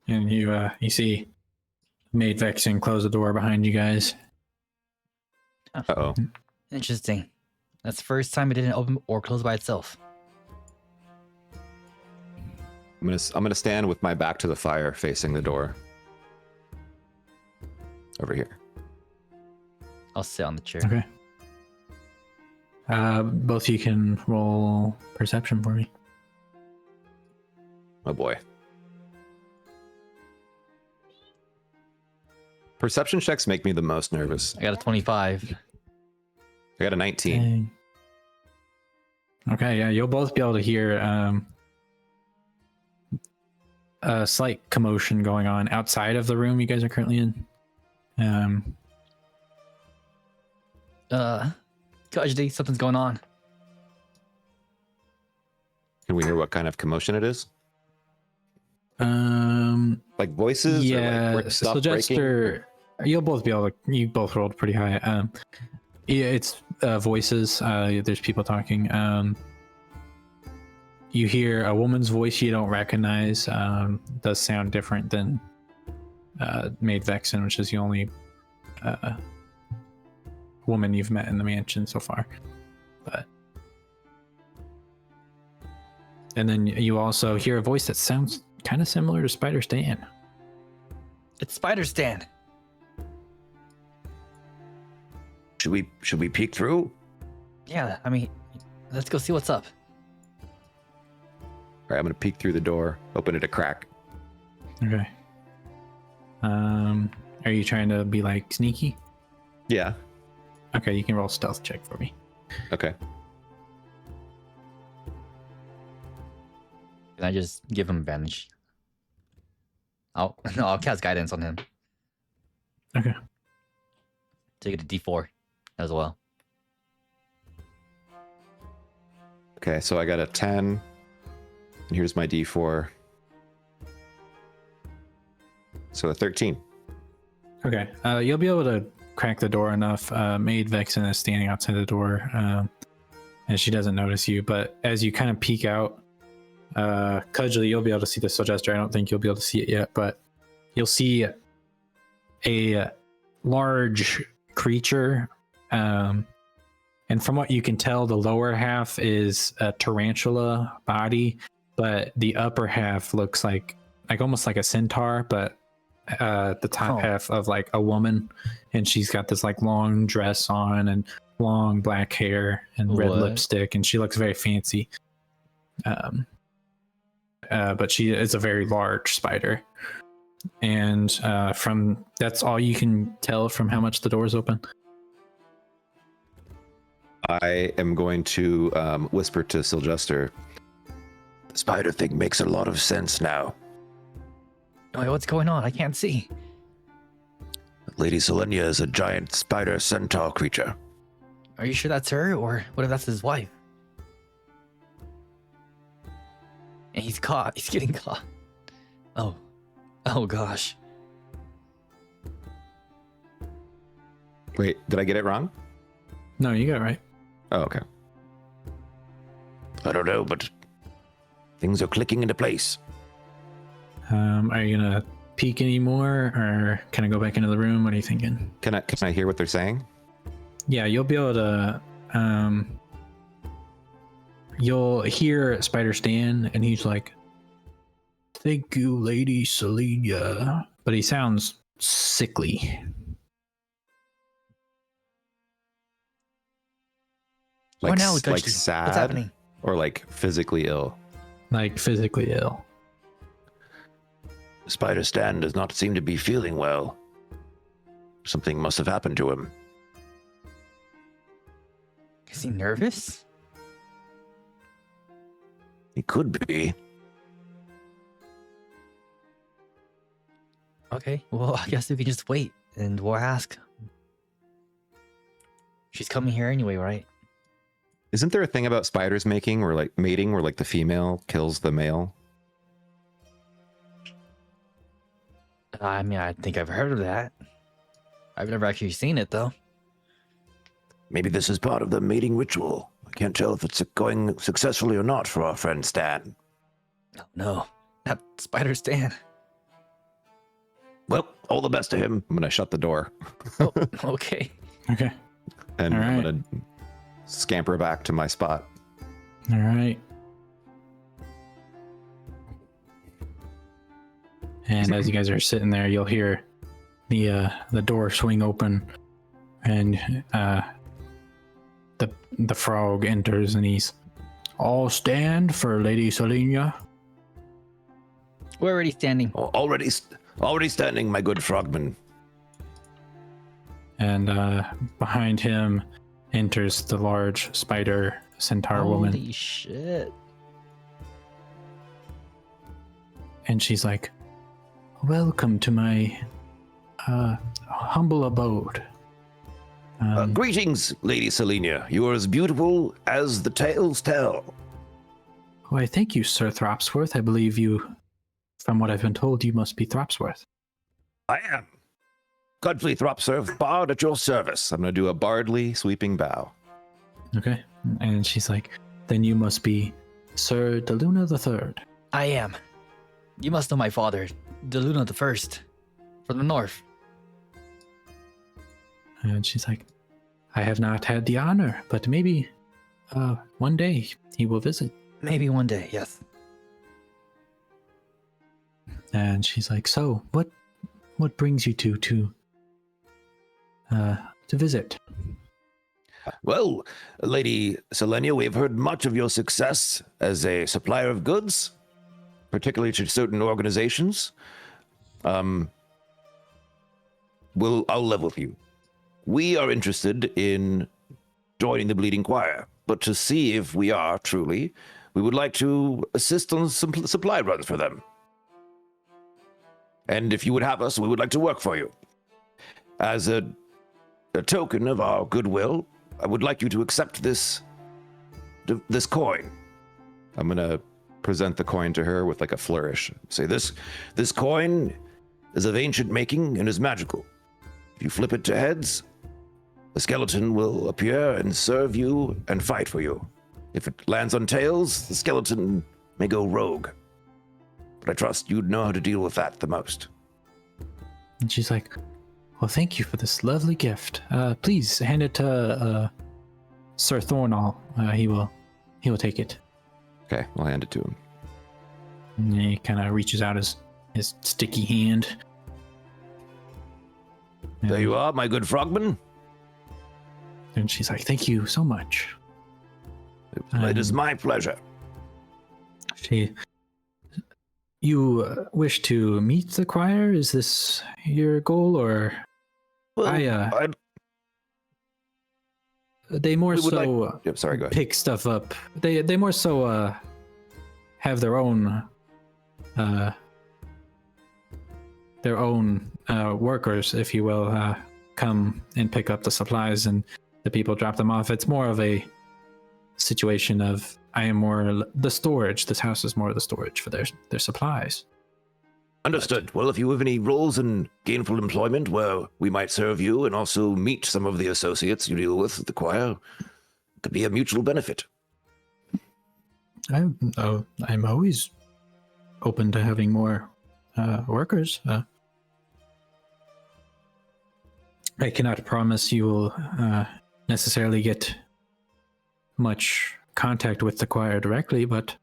Speaker 3: And you see Maid Vexen close the door behind you guys.
Speaker 1: Uh-oh.
Speaker 2: Interesting. That's the first time it didn't open or close by itself.
Speaker 1: I'm gonna stand with my back to the fire, facing the door. Over here.
Speaker 2: I'll sit on the chair.
Speaker 3: Okay. Both of you can roll perception for me.
Speaker 1: Oh boy. Perception checks make me the most nervous.
Speaker 2: I got a 25.
Speaker 1: I got a 19.
Speaker 3: Dang. Okay, yeah, you'll both be able to hear a slight commotion going on outside of the room you guys are currently in.
Speaker 2: Cudgley, something's going on.
Speaker 1: Can we hear what kind of commotion it is?
Speaker 3: Um,
Speaker 1: Like voices?
Speaker 3: yeah,
Speaker 1: Or like stuff
Speaker 3: so
Speaker 1: breaking?
Speaker 3: Jester, you'll both be able to. You both rolled pretty high. Yeah, it's voices. There's people talking. You hear a woman's voice you don't recognize. Does sound different than Maid Vexen, which is the only woman you've met in the mansion so far. And then you also hear a voice that sounds kind of similar to Spider Stan.
Speaker 2: It's Spider Stan.
Speaker 4: Should we peek through?
Speaker 2: Yeah, I mean, let's go see what's up.
Speaker 1: All right, I'm gonna peek through the door, open it a crack.
Speaker 3: Okay. Are you trying to be like sneaky?
Speaker 1: Yeah.
Speaker 3: Okay, you can roll a stealth check for me.
Speaker 1: Okay.
Speaker 2: Can I just give him advantage? I'll cast guidance on him.
Speaker 3: Okay.
Speaker 2: Take it to D4 as well.
Speaker 1: Okay, so I got a 10. And here's my D4. So a 13.
Speaker 3: Okay. You'll be able to crack the door enough. Maid Vexen is standing outside the door, and she doesn't notice you. But as you kind of peek out, Cudgley, you'll be able to see the Syljester. I don't think you'll be able to see it yet, but you'll see a large creature. And from what you can tell, the lower half is a tarantula body, but the upper half looks like almost like a centaur, but the top half of like a woman, and she's got this like long dress on and long black hair and red
Speaker 2: What?
Speaker 3: lipstick, and she looks very fancy. But she is a very large spider, and from that's all you can tell from how much the door's open.
Speaker 1: I am going to whisper to Syljester.
Speaker 4: The spider thing makes a lot of sense now.
Speaker 2: Wait, what's going on? I can't see.
Speaker 4: Lady Selenia is a giant spider centaur creature.
Speaker 2: Are you sure that's her, or what if that's his wife? And he's caught. He's getting caught. Oh. Oh, gosh.
Speaker 1: Wait, did I get it wrong?
Speaker 3: No, you got it right.
Speaker 1: Oh, okay.
Speaker 4: I don't know, but things are clicking into place.
Speaker 3: Are you gonna peek anymore, or can I go back into the room? What are you thinking?
Speaker 1: Can I hear what they're saying?
Speaker 3: Yeah, you'll be able to. You'll hear Spider Stan, and he's like, "Thank you, Lady Selenia," but he sounds sickly.
Speaker 1: Like,
Speaker 2: now,
Speaker 1: like
Speaker 2: Gushy?
Speaker 1: sad,
Speaker 2: What's happening?
Speaker 1: or like physically ill?
Speaker 3: Like physically ill.
Speaker 4: Spider Stan does not seem to be feeling well. Something must have happened to him.
Speaker 2: Is he nervous?
Speaker 4: He could be.
Speaker 2: Okay, well, I guess we can just wait and we'll ask. She's coming here anyway, right?
Speaker 1: Isn't there a thing about spiders mating where like the female kills the male?
Speaker 2: I mean, I think I've heard of that. I've never actually seen it, though.
Speaker 4: Maybe this is part of the mating ritual. I can't tell if it's going successfully or not for our friend Stan.
Speaker 2: Oh, no, not Spider Stan.
Speaker 4: Well, all the best to him.
Speaker 1: I'm gonna shut the door
Speaker 2: Oh, okay.
Speaker 3: Okay.
Speaker 1: and
Speaker 3: All right.
Speaker 1: I'm gonna scamper back to my spot.
Speaker 3: All right. And as you guys are sitting there, you'll hear the door swing open, and the frog enters, and he's all stand for Lady Selenia.
Speaker 2: We're already standing.
Speaker 4: Already standing, my good frogman.
Speaker 3: And behind him enters the large spider centaur woman,
Speaker 2: Holy shit.
Speaker 3: and she's like, "Welcome to my humble abode."
Speaker 4: Greetings, Lady Selenia. You are as beautiful as the tales tell.
Speaker 3: Why, thank you, Sir Thropsworth. I believe you, from what I've been told, you must be Thropsworth.
Speaker 4: I am. Cudgley Thropsworth, bard at your service.
Speaker 1: I'm gonna do a bardly sweeping bow.
Speaker 3: Okay. And she's like, then you must be Sir de Luna III.
Speaker 2: I am. You must know my father, De Luna the First, from the north.
Speaker 3: And she's like, I have not had the honor, but maybe one day he will visit.
Speaker 2: Maybe one day, yes.
Speaker 3: And she's like, so what brings you to visit?
Speaker 4: Well, Lady Selenia, we've heard much of your success as a supplier of goods, particularly to certain organizations. I'll level with you. We are interested in joining the Bleeding Choir, but to see if we are truly, we would like to assist on some supply runs for them. And if you would have us, we would like to work for you. As a token of our goodwill, I would like you to accept this coin.
Speaker 1: I'm gonna present the coin to her with like a flourish.
Speaker 4: Say this coin is of ancient making and is magical. If you flip it to heads, the skeleton will appear and serve you and fight for you. If it lands on tails, the skeleton may go rogue. But I trust you'd know how to deal with that the most.
Speaker 3: And she's like, well, thank you for this lovely gift. Please hand it to Sir Thornall. He will take it.
Speaker 1: Okay, I'll hand it to him.
Speaker 3: And he kind of reaches out his sticky hand.
Speaker 4: There you are, my good frogman.
Speaker 3: And she's like, thank you so much.
Speaker 4: It is my pleasure.
Speaker 3: You wish to meet the choir? Is this your goal, or
Speaker 4: Well,
Speaker 3: they more
Speaker 4: we would
Speaker 3: so
Speaker 1: Yep, sorry, go ahead.
Speaker 3: pick stuff up? They more so have their own their own workers, if you will, come and pick up the supplies, and the people drop them off. It's more of a situation of I am more the storage. This house is more the storage for their supplies.
Speaker 4: Understood. Well, if you have any roles in gainful employment where we might serve you and also meet some of the associates you deal with at the choir, it could be a mutual benefit.
Speaker 3: I'm always open to having more workers. I cannot promise you will necessarily get much contact with the choir directly, but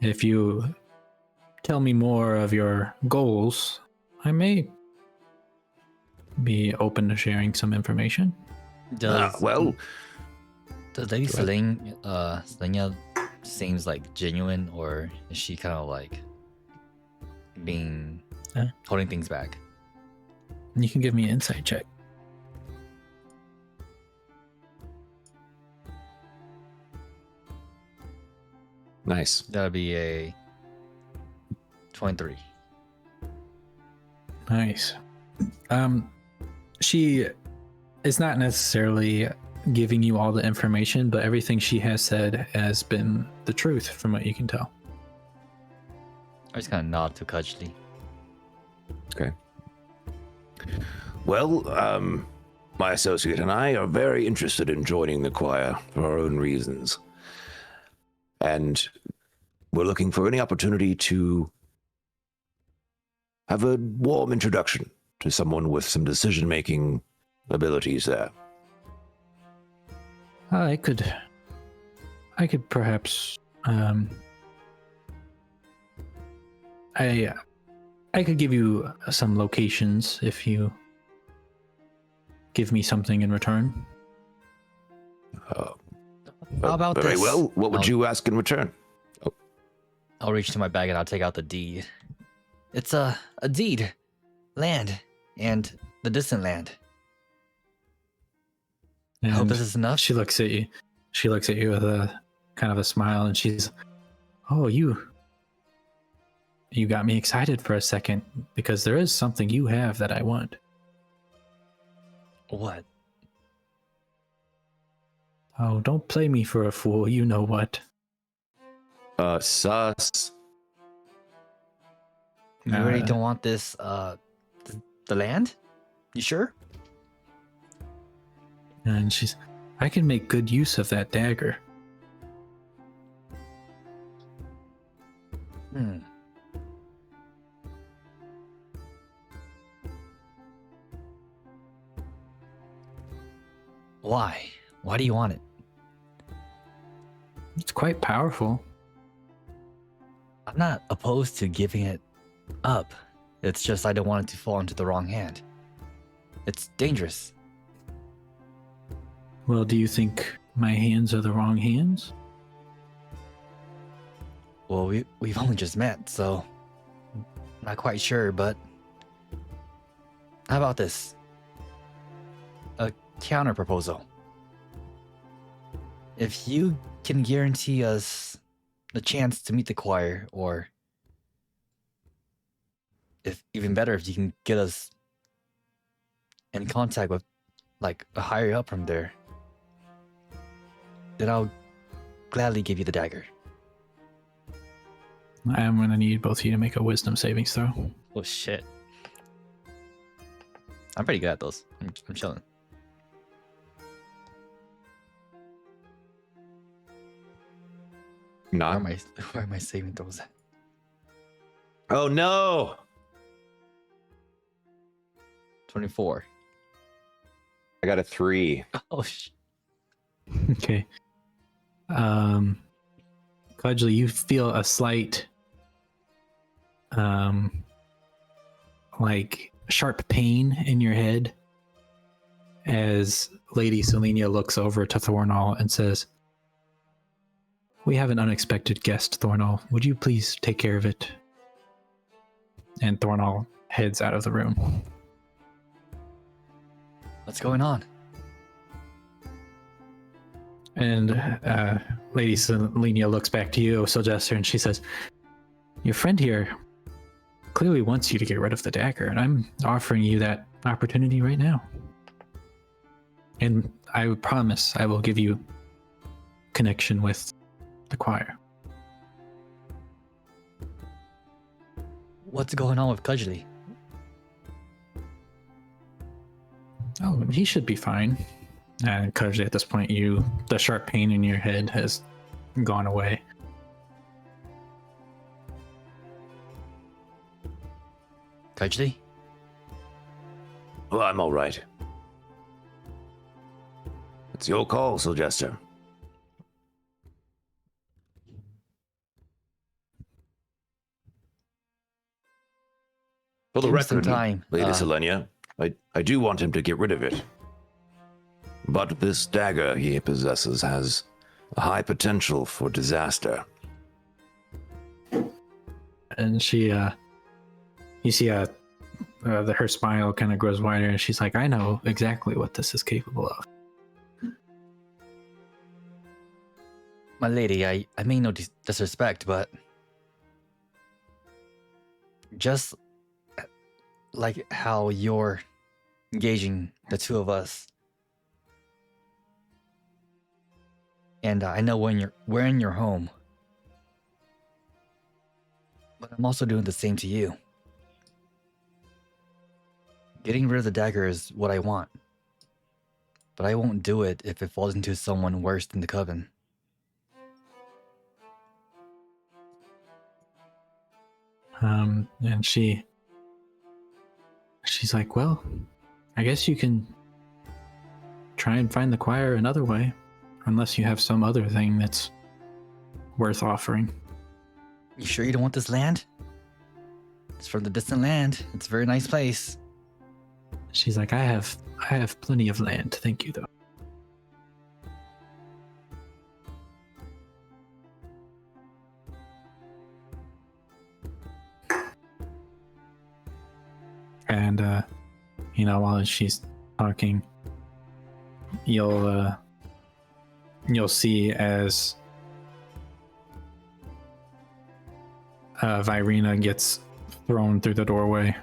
Speaker 3: if you tell me more of your goals, I may be open to sharing some information.
Speaker 2: Does
Speaker 4: Well,
Speaker 2: Lady Selenia seems like genuine, or is she kind of like being holding things back?
Speaker 3: You can give me an insight check.
Speaker 1: Nice.
Speaker 2: That'd be a 23.
Speaker 3: Nice. She is not necessarily giving you all the information, but everything she has said has been the truth from what you can tell.
Speaker 2: I just kind of nod to Cudgley.
Speaker 1: Okay.
Speaker 4: well, my associate and I are very interested in joining the choir for our own reasons. And we're looking for any opportunity to have a warm introduction to someone with some decision-making abilities there.
Speaker 3: I could perhaps I could give you some locations if you give me something in return.
Speaker 2: How about
Speaker 4: Very
Speaker 2: this?
Speaker 4: well. What would
Speaker 2: I'll-
Speaker 4: you ask in return?
Speaker 2: I'll reach to my bag and I'll take out the deed. It's a deed, land, and the distant land. I hope
Speaker 3: And
Speaker 2: this is enough.
Speaker 3: she looks at you. She looks at you with a kind of a smile, and she's, "Oh, you got me excited for a second because there is something you have that I want."
Speaker 2: What?
Speaker 3: Oh, don't play me for a fool. You know what?
Speaker 1: Sus.
Speaker 2: You really
Speaker 3: Uh,
Speaker 2: don't want this, the land? You sure?
Speaker 3: And she's, "I can make good use of that dagger."
Speaker 2: Hmm. Why? Why do you want it?
Speaker 3: It's quite powerful.
Speaker 2: I'm not opposed to giving it up. It's just I don't want it to fall into the wrong hand. It's dangerous.
Speaker 3: Well, do you think my hands are the wrong hands?
Speaker 2: Well, we've only just met, so not quite sure, but how about this? A counter proposal. If you can guarantee us the chance to meet the choir, or if even better, if you can get us in contact with like a higher up from there, then I'll gladly give you the dagger.
Speaker 3: I am going to need both of you to make a wisdom savings throw.
Speaker 2: Oh shit. I'm pretty good at those. I'm chilling.
Speaker 1: Not.
Speaker 2: Where are my saving throws at?
Speaker 1: Oh no!
Speaker 2: 24.
Speaker 1: I got a 3.
Speaker 2: Oh shit.
Speaker 3: Okay. Cudgley, you feel a slight, like sharp pain in your head as Lady Selenia looks over to Thornall and says, "We have an unexpected guest, Thornall. Would you please take care of it?" And Thornall heads out of the room.
Speaker 2: What's going on?
Speaker 3: And Lady Selenia looks back to you, Syljester, and she says, "Your friend here clearly wants you to get rid of the dagger, and I'm offering you that opportunity right now. And I promise I will give you connection with the choir.
Speaker 2: What's going on with Cudgley?
Speaker 3: Oh, he should be fine. And Cudgley, at this point, the sharp pain in your head has gone away.
Speaker 2: Cudgley?
Speaker 4: Well, I'm all right. It's your call, Syljester. For the
Speaker 2: Give him some
Speaker 4: record,
Speaker 2: time.
Speaker 4: Lady Selenia, I do want him to get rid of it. But this dagger he possesses has a high potential for disaster.
Speaker 3: And she, you see her smile kind of grows wider, and she's like, I know exactly what this is capable of.
Speaker 2: My lady, I mean no disrespect, but just like how you're engaging the two of us, and I know we're in your home, but I'm also doing the same to you. Getting rid of the dagger is what I want, but I won't do it if it falls into someone worse than the Coven.
Speaker 3: And she's like, well, I guess you can try and find the choir another way, unless you have some other thing that's worth offering.
Speaker 2: You sure you don't want this land? It's from the distant land. It's a very nice place.
Speaker 3: She's like, I have plenty of land, thank you though. And while she's talking, you'll see as Virena gets thrown through the doorway,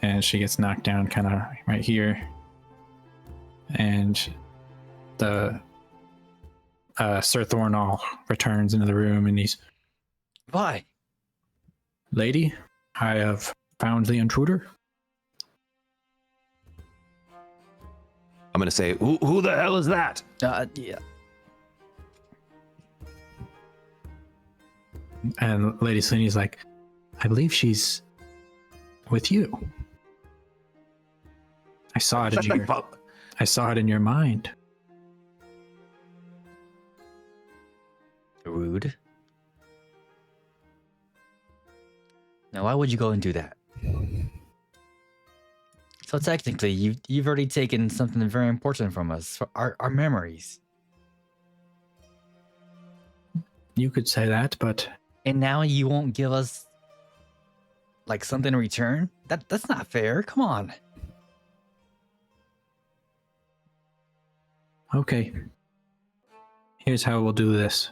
Speaker 3: and she gets knocked down kind of right here, and the Sir Thornall returns into the room, and he's,
Speaker 2: Why?
Speaker 3: lady, I have found the intruder.
Speaker 4: I'm going to say, who the hell is that?
Speaker 2: Yeah.
Speaker 3: And Lady Selena's like, I believe she's with you. I saw it in your mind.
Speaker 2: Rude. Now, why would you go and do that? So technically, you've already taken something very important from us, for our memories.
Speaker 3: You could say that, but
Speaker 2: And now you won't give us like something in return? That's not fair. Come on.
Speaker 3: okay. Here's how we'll do this.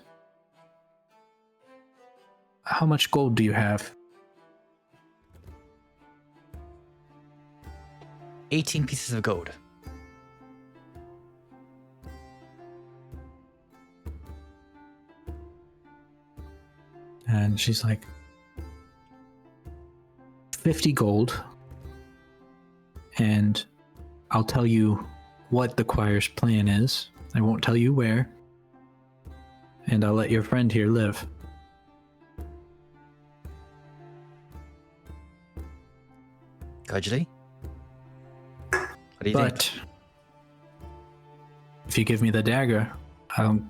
Speaker 3: How much gold do you have?
Speaker 2: 18 pieces of gold.
Speaker 3: And she's like, 50 gold. And I'll tell you what the choir's plan is. I won't tell you where. And I'll let your friend here live.
Speaker 2: Cudgley? What do you
Speaker 3: But
Speaker 2: think?
Speaker 3: if you give me the dagger, I'll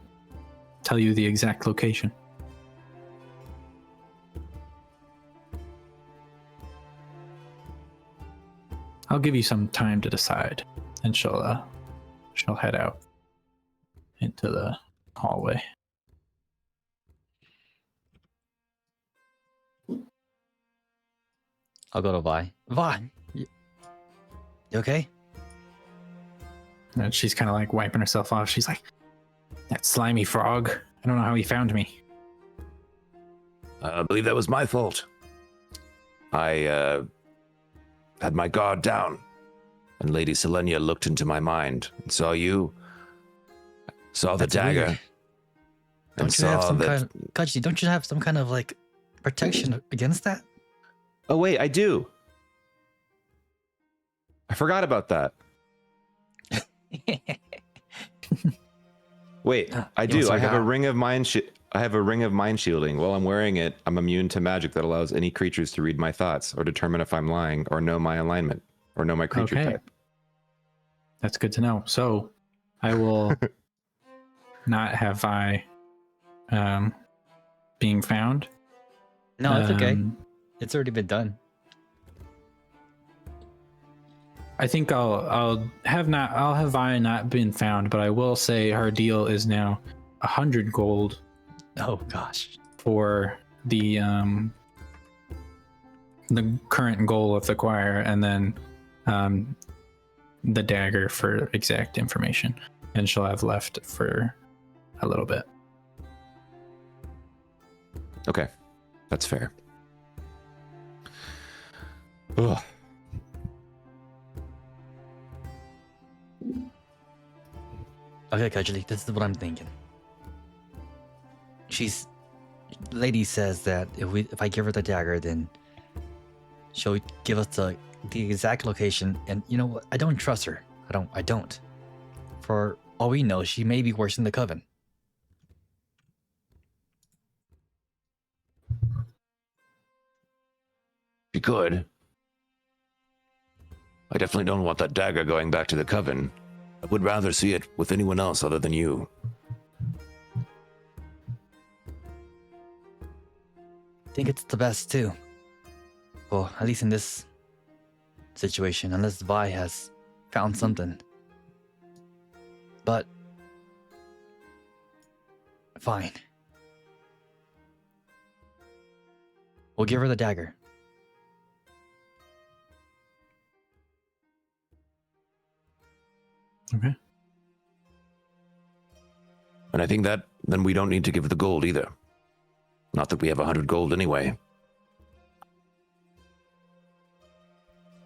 Speaker 3: tell you the exact location. I'll give you some time to decide, and she'll head out into the hallway.
Speaker 2: I'll go to Vi. Vi, you okay?
Speaker 3: And she's kind of like wiping herself off. She's like, that slimy frog. I don't know how he found me.
Speaker 4: I believe that was my fault. I had my guard down, and Lady Selenia looked into my mind and saw you, saw the
Speaker 2: That's
Speaker 4: dagger,
Speaker 2: weird.
Speaker 4: and
Speaker 2: Don't you have
Speaker 4: saw
Speaker 2: some
Speaker 4: that.
Speaker 2: kind of, Kachi, don't you have some kind of like protection against that?
Speaker 1: Oh wait, I do. I forgot about that. Wait, I
Speaker 2: You
Speaker 1: do.
Speaker 2: almost
Speaker 1: I have a
Speaker 2: forgot.
Speaker 1: ring of mind. I have a ring of mind shielding. While I'm wearing it, I'm immune to magic that allows any creatures to read my thoughts or determine if I'm lying or know my alignment or know my creature
Speaker 3: Okay.
Speaker 1: type.
Speaker 3: That's good to know. So I will not have Vi being found.
Speaker 2: No, it's okay.
Speaker 3: Um,
Speaker 2: It's already been done.
Speaker 3: I think I'll have Vi not been found, but I will say her deal is now 100 gold
Speaker 2: Oh gosh.
Speaker 3: for the current goal of the choir, and then the dagger for exact information, and she'll have left for a little bit.
Speaker 1: Okay, that's fair. Ugh.
Speaker 2: Okay, Cudgley, this is what I'm thinking. Lady says that if I give her the dagger, then she'll give us the exact location. And you know what? I don't trust her. I don't. For all we know, she may be worse than the Coven.
Speaker 4: You could. I definitely don't want that dagger going back to the Coven. I would rather see it with anyone else other than you.
Speaker 2: I think it's the best too. Well, at least in this situation, unless Vi has found something. But fine. We'll give her the dagger.
Speaker 3: Okay.
Speaker 4: And I think that then we don't need to give the gold either. Not that we have 100 gold anyway.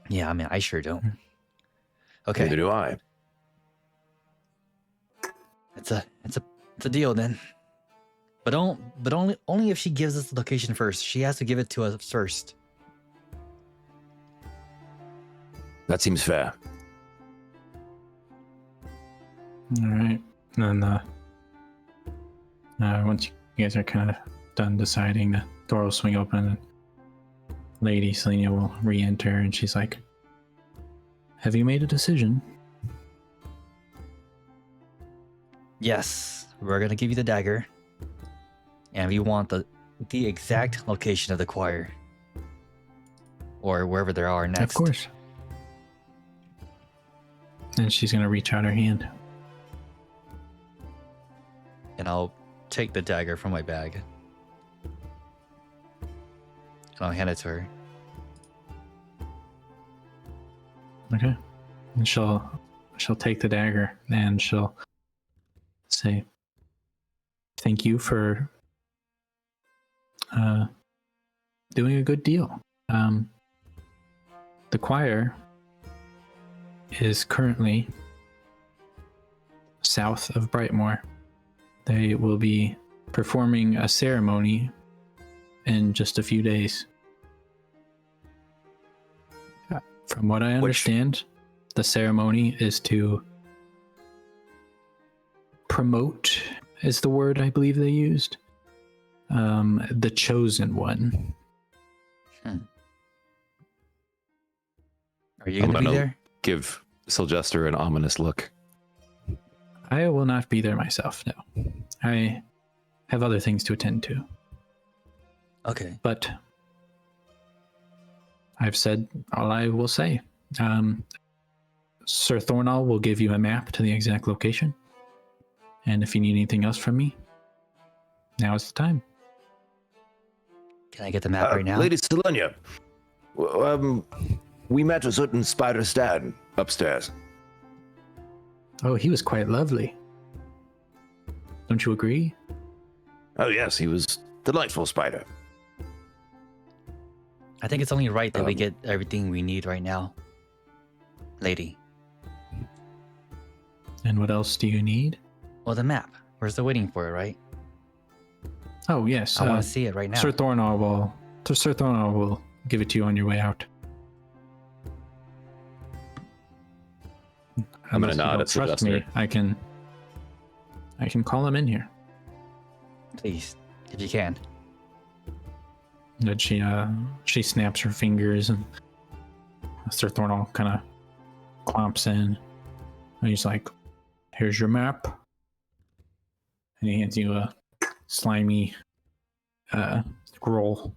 Speaker 2: Yeah, I mean, I sure don't. Okay,
Speaker 4: Neither do I.
Speaker 2: it's a deal then. But only if she gives us the location first. She has to give it to us first.
Speaker 4: That seems fair.
Speaker 3: All right. And then once you guys are kind of done deciding, the door will swing open and Lady Selenia will re-enter, and she's like, "Have you made a decision?"
Speaker 2: Yes, we're gonna give you the dagger, and we want the exact location of the choir, or wherever they are next.
Speaker 3: Of course. And she's gonna reach out her hand.
Speaker 2: And I'll take the dagger from my bag, and I'll hand it to her.
Speaker 3: Okay. And she'll take the dagger and she'll say, "Thank you for doing a good deal. The choir is currently south of Brightmoore. They will be performing a ceremony in just a few days. From what I understand, the ceremony is to promote, is the word I believe they used, the chosen one."
Speaker 2: Are you gonna be there?
Speaker 1: Give Syljester an ominous look.
Speaker 3: I will not be there myself, no. I have other things to attend to.
Speaker 2: Okay.
Speaker 3: But I've said all I will say. Sir Thornall will give you a map to the exact location. And if you need anything else from me, now is the time.
Speaker 2: Can I get the map right now?
Speaker 4: Lady Selenia, we met a certain Spider Stan upstairs.
Speaker 3: Oh, he was quite lovely. Don't you agree?
Speaker 4: Oh yes, he was delightful spider.
Speaker 2: I think it's only right that we get everything we need right now, lady.
Speaker 3: And what else do you need?
Speaker 2: Well, the map. We're still waiting for it, right?
Speaker 3: Oh yes,
Speaker 2: I want to see it right now.
Speaker 3: Sir Thornall will give it to you on your way out.
Speaker 1: I'm gonna
Speaker 3: Unless you
Speaker 1: nod
Speaker 3: don't
Speaker 1: at
Speaker 3: trust
Speaker 1: Syljester.
Speaker 3: me. I can call him in here.
Speaker 2: Please, if you can.
Speaker 3: And she snaps her fingers, and Sir Thornall kind of clomps in, and he's like, "Here's your map," and he hands you a slimy scroll.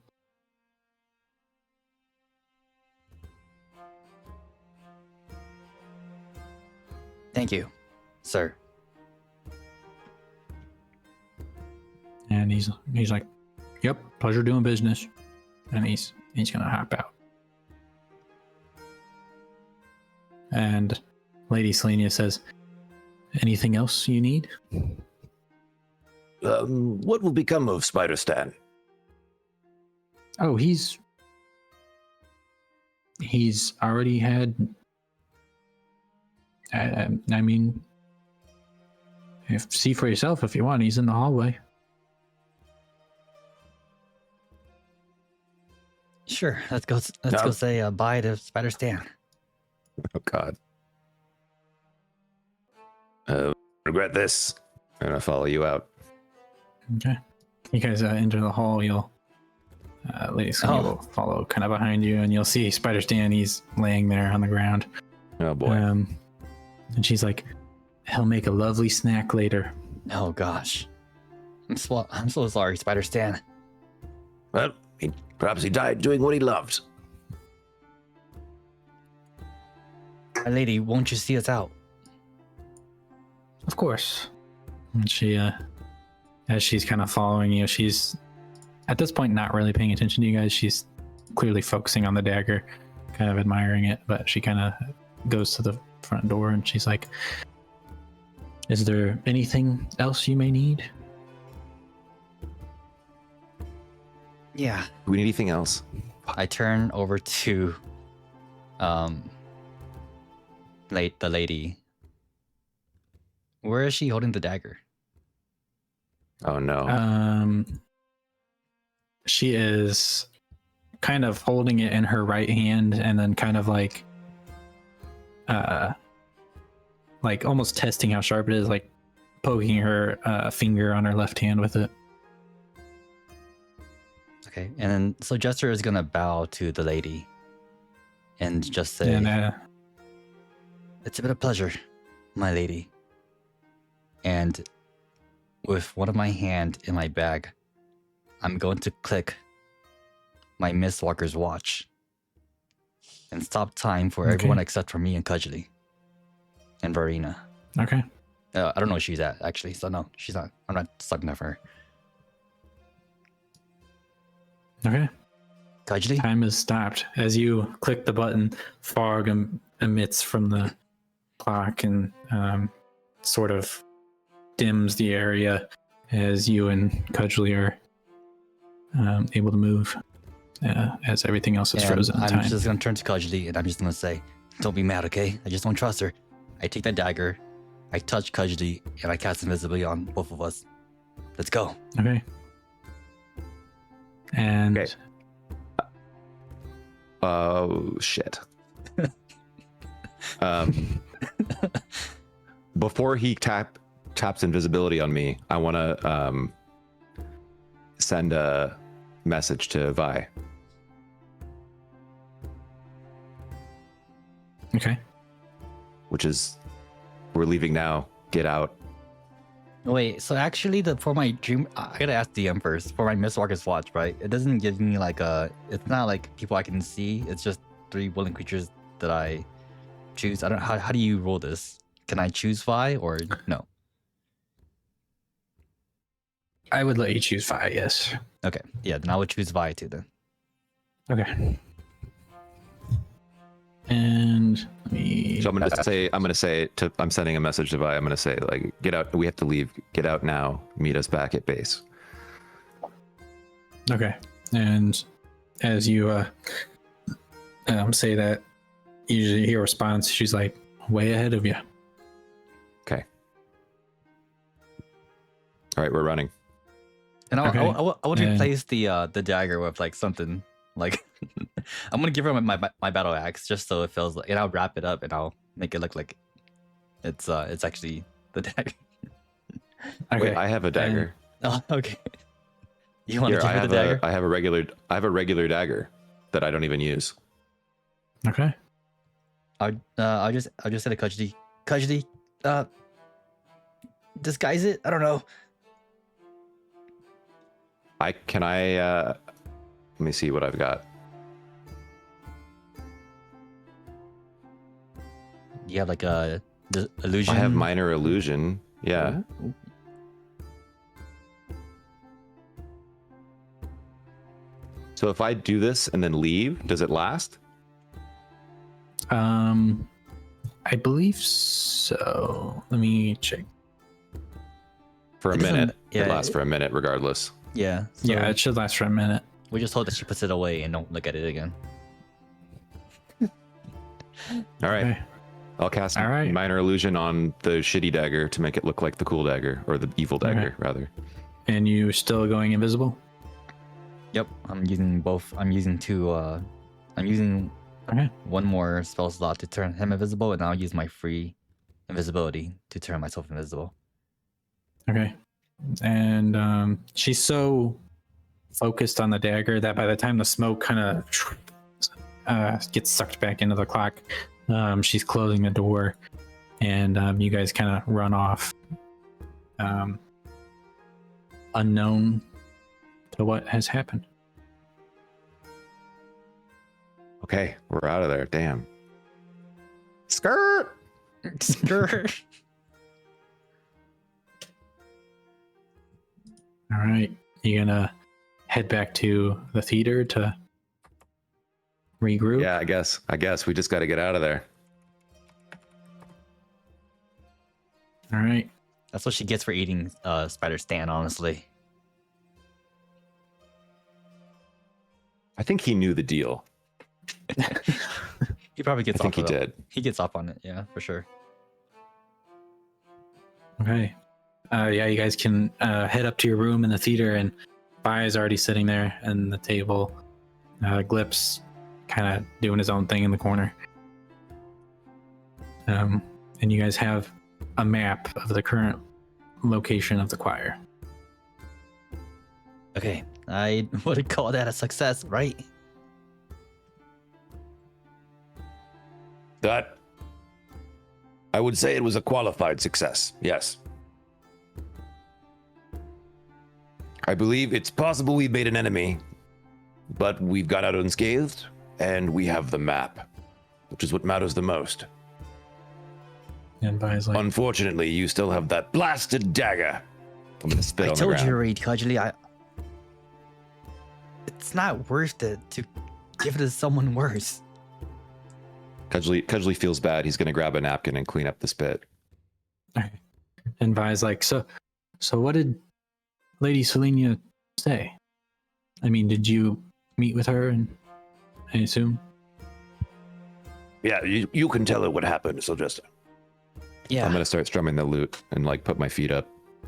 Speaker 2: Thank you, sir.
Speaker 3: And he's like, "Yep, pleasure doing business," and he's gonna hop out. And Lady Selenia says, "Anything else you need?"
Speaker 4: What will become of Spider Stan?
Speaker 3: Oh, he's already had. I mean, see for yourself if you want. He's in the hallway.
Speaker 2: Sure, let's go. Let's go say bye to Spider Stan.
Speaker 1: Oh God.
Speaker 4: Regret this.
Speaker 1: I'm gonna follow you out.
Speaker 3: Okay. You guys enter the hall. You'll, Lady Selenia will follow kind of behind you, and you'll see Spider Stan. He's laying there on the ground.
Speaker 1: Oh boy.
Speaker 3: And she's like, "He'll make a lovely snack later."
Speaker 2: Oh gosh, I'm so sorry, Spider Stan.
Speaker 4: Well, perhaps he died doing what he loved.
Speaker 2: My lady, won't you see us out?
Speaker 3: Of course. And she, as she's kind of following you, she's at this point not really paying attention to you guys. She's clearly focusing on the dagger, kind of admiring it, but she kind of goes to the front door and she's like, "Is there anything else you may need?"
Speaker 2: Yeah.
Speaker 1: Do we need anything else?
Speaker 2: I turn over to the lady. Where is she holding the dagger?
Speaker 1: Oh no.
Speaker 3: She is kind of holding it in her right hand and then kind of like almost testing how sharp it is, like poking her finger on her left hand with it.
Speaker 2: Okay, and then so Jester is gonna bow to the lady and just say,
Speaker 3: And
Speaker 2: "It's been a pleasure, my lady." And with one of my hand in my bag, I'm going to click my Mistwalker's watch and stop time for everyone except for me and Cudgley and Verena.
Speaker 3: okay.
Speaker 2: I don't know where she's at actually, so no, she's not. I'm not stopping for her.
Speaker 3: Okay.
Speaker 2: Cudgley?
Speaker 3: Time is stopped. As you click the button, fog emits from the clock and sort of dims the area as you and Cudgley are able to move, as everything else is
Speaker 2: And
Speaker 3: frozen in
Speaker 2: I'm
Speaker 3: time.
Speaker 2: just gonna turn to Cudgley and I'm just gonna say, "Don't be mad, okay? I just don't trust her." I take that dagger, I touch Cudgley, and I cast invisibility on both of us. Let's go.
Speaker 3: Okay. And
Speaker 1: Okay. Oh shit. Before he taps invisibility on me, I want to send a message to Vi.
Speaker 3: okay.
Speaker 1: Which is, we're leaving now. Get out.
Speaker 2: Wait, so actually, for my dream, I gotta ask DM first. For my Mistwalker's watch, right? It doesn't give me like it's not like people I can see. It's just 3 willing creatures that I choose. I don't. How do you roll this? Can I choose Vi or no?
Speaker 3: I would let you choose 5, yes.
Speaker 2: Okay, yeah, then I would choose Vi too then.
Speaker 3: Okay. And let me...
Speaker 1: So I'm sending a message to Vi. I'm gonna say like, get out. We have to leave. Get out now. Meet us back at base.
Speaker 3: Okay. And as you say that, you hear a response. She's like, way ahead of you.
Speaker 1: Okay. All right, we're running.
Speaker 2: And
Speaker 3: Okay.
Speaker 2: I would
Speaker 3: And-
Speaker 2: replace the dagger with like something like I'm gonna give her my battle axe just so it feels like, and I'll wrap it up and I'll make it look like it's actually the dagger.
Speaker 3: Okay.
Speaker 1: Wait, I have a dagger.
Speaker 2: Oh, okay. You want to
Speaker 1: Here,
Speaker 2: give
Speaker 1: I
Speaker 2: her the
Speaker 1: have
Speaker 2: dagger?
Speaker 1: I have a regular dagger that I don't even use.
Speaker 3: Okay.
Speaker 2: I'll just say to Cudgley, disguise it. I don't know.
Speaker 1: Let me see what I've got.
Speaker 2: You have like a illusion.
Speaker 1: I have minor illusion. Yeah.
Speaker 2: Ooh.
Speaker 1: So if I do this and then leave, does it last?
Speaker 3: I believe so. Let me check.
Speaker 1: For a
Speaker 2: It doesn't-
Speaker 1: minute.
Speaker 2: yeah,
Speaker 1: it lasts for a minute regardless.
Speaker 2: Yeah.
Speaker 3: Yeah, it should last for a minute.
Speaker 2: We just hope that she puts it away and don't look at it again.
Speaker 1: All right.
Speaker 3: Okay.
Speaker 1: I'll cast
Speaker 3: All right.
Speaker 1: minor illusion on the shitty dagger to make it look like the cool dagger, or the evil dagger, rather.
Speaker 3: And you still going invisible?
Speaker 2: Yep. I'm using both. I'm using two. I'm using
Speaker 3: Okay.
Speaker 2: one more spell slot to turn him invisible, and I'll use my free invisibility to turn myself invisible.
Speaker 3: Okay. And she's so focused on the dagger that by the time the smoke kind of gets sucked back into the clock, she's closing the door, and you guys kind of run off, unknown to what has happened.
Speaker 1: Okay, we're out of there. Damn. Skirt!
Speaker 2: Skirt.
Speaker 3: All right, you gonna head back to the theater to regroup?
Speaker 1: Yeah, I guess we just got to get out of there.
Speaker 3: All right.
Speaker 2: That's what she gets for eating Spider Stan, honestly.
Speaker 1: I think he knew the deal.
Speaker 2: He probably
Speaker 1: I
Speaker 2: gets
Speaker 1: think
Speaker 2: off
Speaker 1: he
Speaker 2: of it.
Speaker 1: did.
Speaker 2: He gets off on it, yeah, for sure.
Speaker 3: Okay. Yeah, you guys can head up to your room in the theater, and Vi is already sitting there and the table. Glip's kind of doing his own thing in the corner. And you guys have a map of the current location of the choir.
Speaker 2: Okay, I would call that a success, right?
Speaker 4: That, I would say it was a qualified success, yes. I believe it's possible we made an enemy, but we've got out unscathed, and we have the map, which is what matters the most.
Speaker 3: And Vi's like,
Speaker 4: Unfortunately, you still have that blasted dagger.
Speaker 1: I'm gonna spit
Speaker 2: I
Speaker 1: on the
Speaker 2: told
Speaker 1: ground.
Speaker 2: you already, Cudgley. It's not worth it to give it to someone worse.
Speaker 1: Cudgley feels bad. He's gonna grab a napkin and clean up the spit.
Speaker 3: and Vi's like, so what did Lady Selenia say? I mean, did you meet with her? And I assume.
Speaker 4: Yeah, you can tell her what happened, Syljester.
Speaker 2: Yeah.
Speaker 1: I'm gonna start strumming the lute and like put my feet up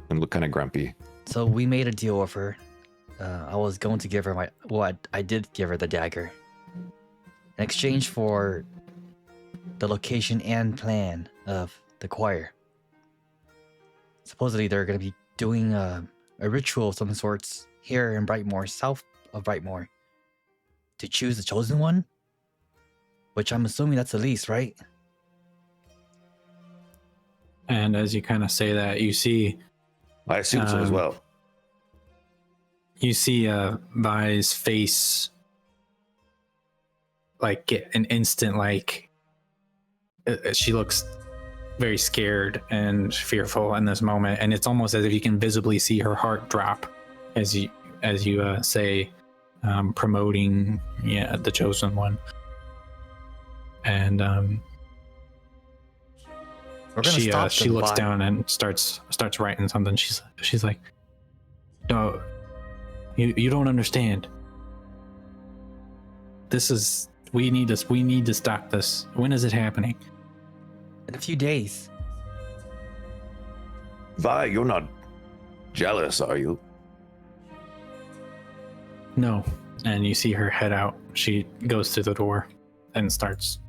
Speaker 1: and look kind of grumpy.
Speaker 2: So we made a deal with her. I was going to give her I did give her the dagger. In exchange for the location and plan of the choir. Supposedly they're going to be doing a ritual of some sorts here in Brightmoore, south of Brightmoore, to choose the chosen one. Which I'm assuming that's Elise, right?
Speaker 3: And as you kind of say that, you see
Speaker 4: I assume so as well.
Speaker 3: you see Vi's face like get an instant like she looks very scared and fearful in this moment, and it's almost as if you can visibly see her heart drop as you say promoting the chosen one. And
Speaker 2: We're gonna stop
Speaker 3: she
Speaker 2: them,
Speaker 3: looks
Speaker 2: Vi.
Speaker 3: down and starts writing something. She's like, no, you don't understand. We need this. We need to stop this. When is it happening?
Speaker 2: In a few days.
Speaker 4: Vi, you're not jealous, are you?
Speaker 3: No. And you see her head out. She goes through the door and starts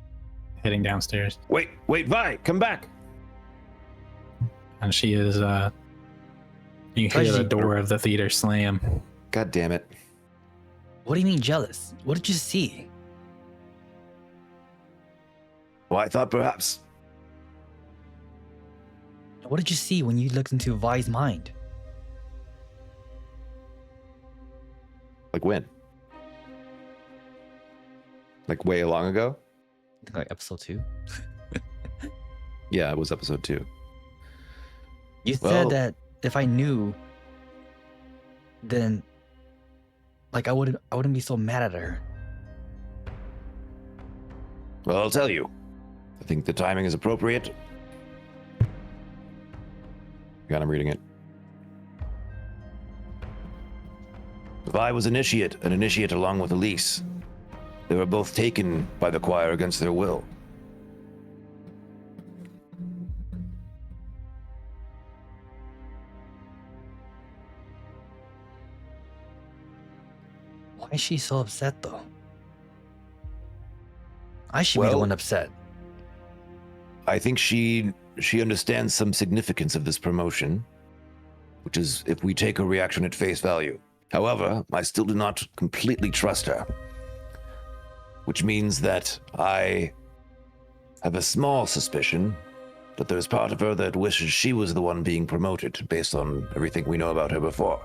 Speaker 3: heading downstairs.
Speaker 4: Wait, Vi, come back.
Speaker 3: And she is, you hear the door of the theater slam.
Speaker 1: God damn it.
Speaker 2: What do you mean jealous? What did you see?
Speaker 4: Well, I thought perhaps.
Speaker 2: What did you see when you looked into Vi's mind?
Speaker 1: Like when? Like way long ago?
Speaker 2: I think like episode 2.
Speaker 1: Yeah, it was episode 2.
Speaker 2: You
Speaker 1: Well-
Speaker 2: said that if I knew, then like I wouldn't be so mad at her.
Speaker 4: Well, I'll tell you. I think the timing is appropriate.
Speaker 1: God, I'm reading it.
Speaker 4: Vi was an initiate along with Elise. They were both taken by the choir against their will.
Speaker 2: Why is she so upset though? I should be the
Speaker 4: Well-
Speaker 2: one upset.
Speaker 4: I think she understands some significance of this promotion, which is if we take her reaction at face value. However, I still do not completely trust her, which means that I have a small suspicion that there's part of her that wishes she was the one being promoted based on everything we know about her before.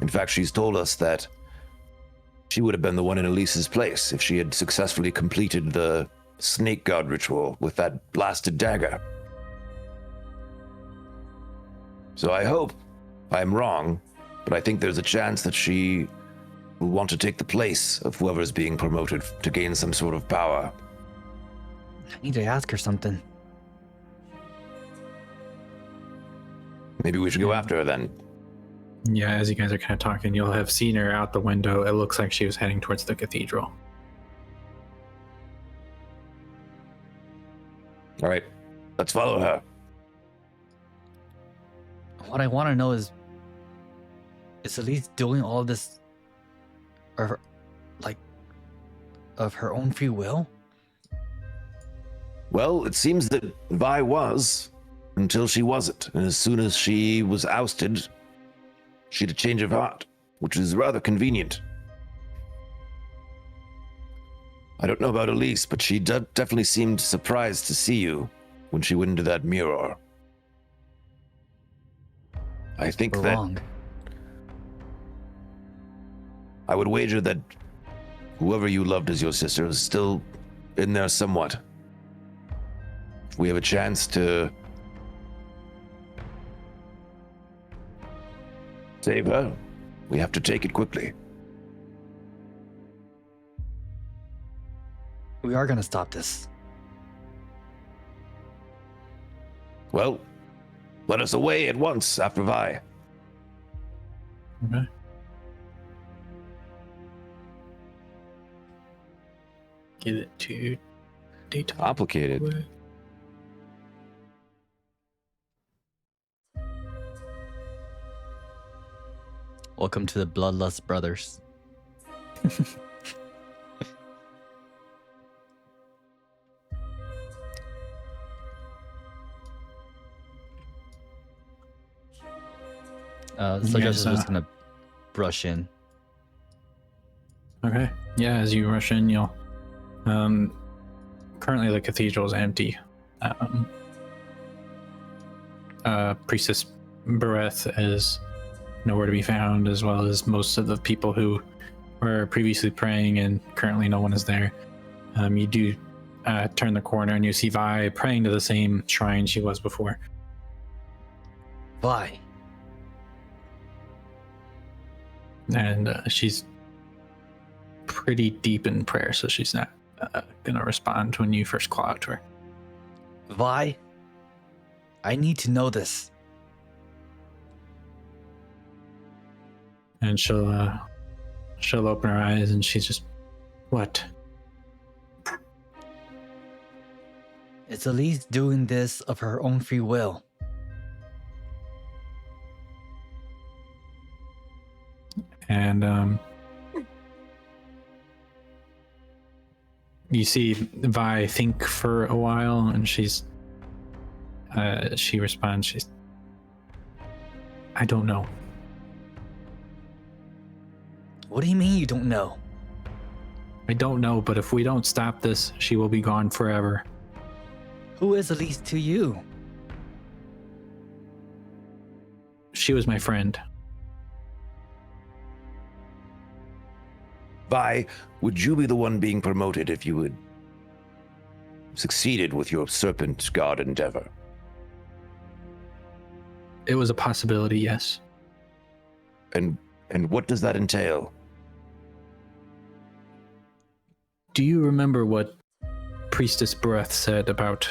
Speaker 4: In fact, she's told us that she would have been the one in Elise's place if she had successfully completed the snake guard ritual with that blasted dagger. So I hope I'm wrong, but I think there's a chance that she will want to take the place of whoever's being promoted to gain some sort of power.
Speaker 2: I need to ask her something.
Speaker 4: Maybe we should go after her then.
Speaker 3: Yeah, as you guys are kind of talking, you'll have seen her out the window. It looks like she was heading towards the cathedral.
Speaker 4: All right, let's follow her.
Speaker 2: What I want to know is Elise doing all this, or like, of her own free will?
Speaker 4: Well, it seems that Vi was, until she wasn't. And as soon as she was ousted, she had a change of heart, which is rather convenient. I don't know about Elise, but she definitely seemed surprised to see you when she went into that mirror. I think
Speaker 2: We're
Speaker 4: that
Speaker 2: wrong.
Speaker 4: I would wager that whoever you loved as your sister is still in there somewhat. If we have a chance to save her, we have to take it quickly.
Speaker 2: We are gonna stop this.
Speaker 4: Well, let us away at once after Vi.
Speaker 3: Okay. Get it to daytime.
Speaker 1: Complicated.
Speaker 2: Welcome to the Bloodlust Brothers. So
Speaker 3: Yes,
Speaker 2: just gonna brush in.
Speaker 3: Okay. Yeah, as you rush in, you'll. Currently, the cathedral is empty. Priestess Bereth is nowhere to be found, as well as most of the people who were previously praying, and currently no one is there. You do turn the corner, and you see Vi praying to the same shrine she was before.
Speaker 2: Vi.
Speaker 3: And she's pretty deep in prayer, so she's not gonna respond when you first call out to her.
Speaker 2: Vi. I need to know this.
Speaker 3: And she'll open her eyes, and she's just, what?
Speaker 2: Is Elise doing this of her own free will?
Speaker 3: And you see Vi think for a while, and she responds, I don't know.
Speaker 2: What do you mean you don't know?
Speaker 3: I don't know, but if we don't stop this, she will be gone forever.
Speaker 2: Who is Elise to you?
Speaker 3: She was my friend.
Speaker 4: Vi, would you be the one being promoted if you had succeeded with your serpent god endeavor?
Speaker 3: It was a possibility, yes.
Speaker 4: And what does that entail?
Speaker 3: Do you remember what Priestess Breath said about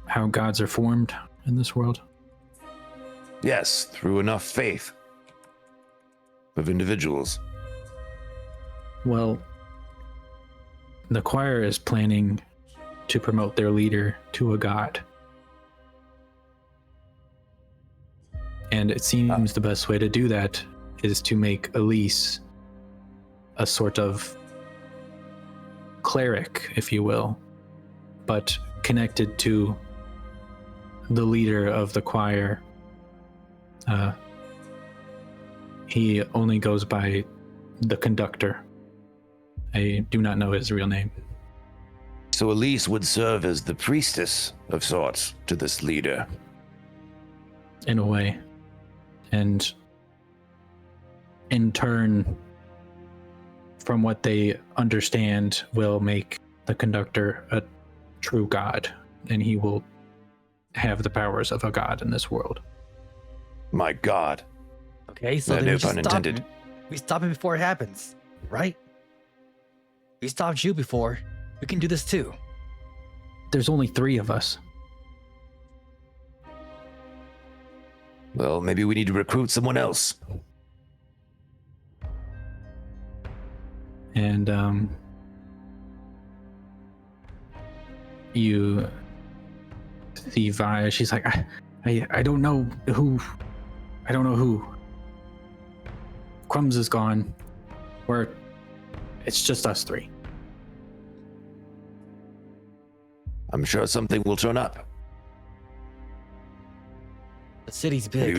Speaker 3: how gods are formed in this world?
Speaker 4: Yes, through enough faith of individuals.
Speaker 3: Well, the choir is planning to promote their leader to a god. And it seems the best way to do that is to make Elise a sort of cleric, if you will, but connected to the leader of the choir. He only goes by the conductor. I do not know his real name.
Speaker 4: So Elise would serve as the priestess of sorts to this leader.
Speaker 3: In a way. And in turn, from what they understand, will make the conductor a true god, and he will have the powers of a god in this world.
Speaker 4: My God.
Speaker 2: Okay, so
Speaker 4: No,
Speaker 2: then
Speaker 4: no
Speaker 2: we just
Speaker 4: pun
Speaker 2: stop
Speaker 4: intended.
Speaker 2: it. We stop it before it happens, right? We stopped you before. We can do this too.
Speaker 3: There's only 3 of us.
Speaker 4: Well, maybe we need to recruit someone else.
Speaker 3: And you see Vi, she's like, I don't know who. I don't know who. Crumbs is gone. It's just us 3.
Speaker 4: I'm sure something will turn up.
Speaker 2: The city's big.
Speaker 4: Maybe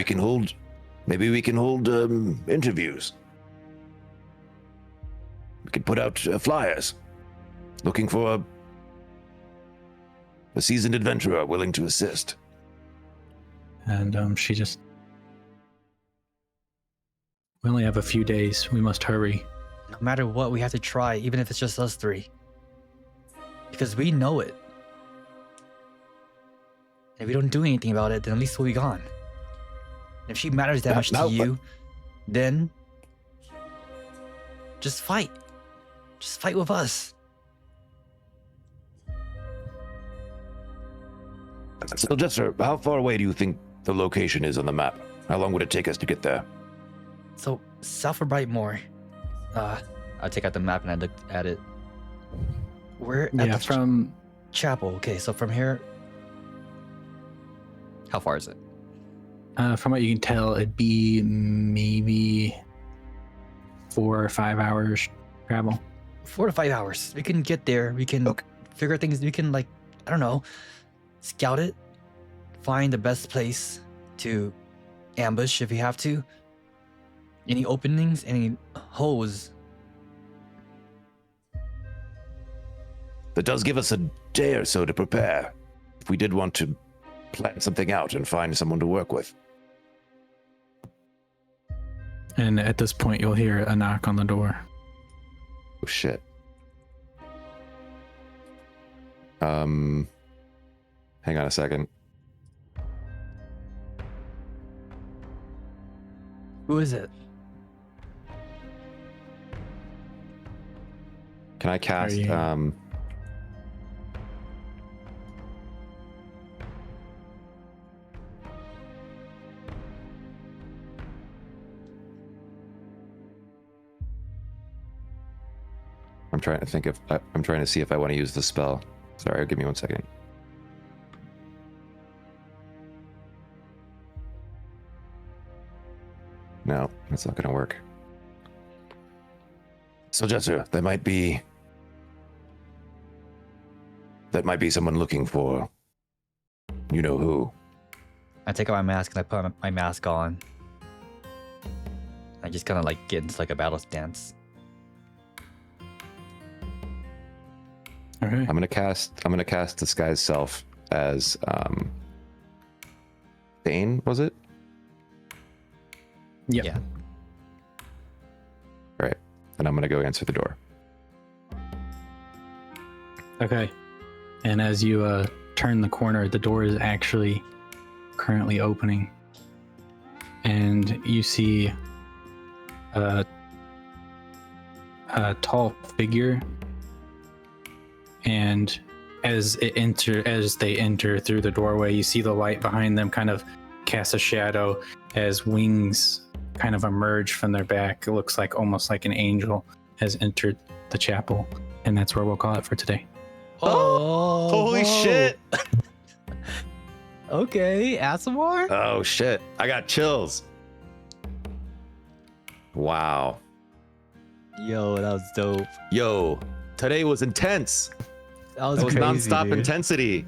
Speaker 4: we can hold interviews. We could put out flyers looking for a seasoned adventurer willing to assist.
Speaker 3: And she just, we only have a few days. We must hurry.
Speaker 2: No matter what, we have to try, even if it's just us 3. Because we know it. And if we don't do anything about it, then at least we'll be gone. And if she matters that much to you, then just fight. Just fight with us.
Speaker 4: So, Jester, how far away do you think the location is on the map? How long would it take us to get there?
Speaker 2: So, south of Brightmoore. I take out the map and I look at it. We're at
Speaker 3: Yeah,
Speaker 2: the
Speaker 3: from
Speaker 2: chapel. Okay, so from here, how far is it?
Speaker 3: from what you can tell, it'd be maybe 4 or 5 hours travel.
Speaker 2: 4 to 5 hours. We can get there. We can figure things. We can, like, I don't know, scout it, find the best place to ambush if we have to. Any openings, any holes.
Speaker 4: That does give us a day or so to prepare if we did want to plan something out and find someone to work with.
Speaker 3: And at this point, you'll hear a knock on the door.
Speaker 1: Oh shit. Hang on a second.
Speaker 2: Who is it?
Speaker 1: Can I cast
Speaker 3: you-
Speaker 1: I'm trying to think if I'm trying to see if I want to use the spell. Sorry, give me 1 second. No, that's not gonna work.
Speaker 4: Syljester, that might be someone looking for you know who.
Speaker 2: I take out my mask and I put my mask on. I just kind of like get into like a battle stance.
Speaker 3: All right.
Speaker 1: I'm gonna cast Disguise Self as Bane, was it?
Speaker 3: Yep.
Speaker 2: Yeah.
Speaker 1: Right. And I'm gonna go answer the door.
Speaker 3: Okay. And as you turn the corner, the door is actually currently opening. And you see a tall figure. And as they enter through the doorway, you see the light behind them kind of cast a shadow as wings kind of emerge from their back. It looks like almost like an angel has entered the chapel. And that's where we'll call it for today.
Speaker 2: Oh,
Speaker 1: Holy
Speaker 2: whoa.
Speaker 1: shit!
Speaker 2: Okay, add some more?
Speaker 1: Oh shit! I got chills. Wow.
Speaker 2: Yo, that was dope.
Speaker 1: Yo, today was intense.
Speaker 2: That was
Speaker 1: That was
Speaker 2: crazy,
Speaker 1: nonstop
Speaker 2: dude.
Speaker 1: intensity.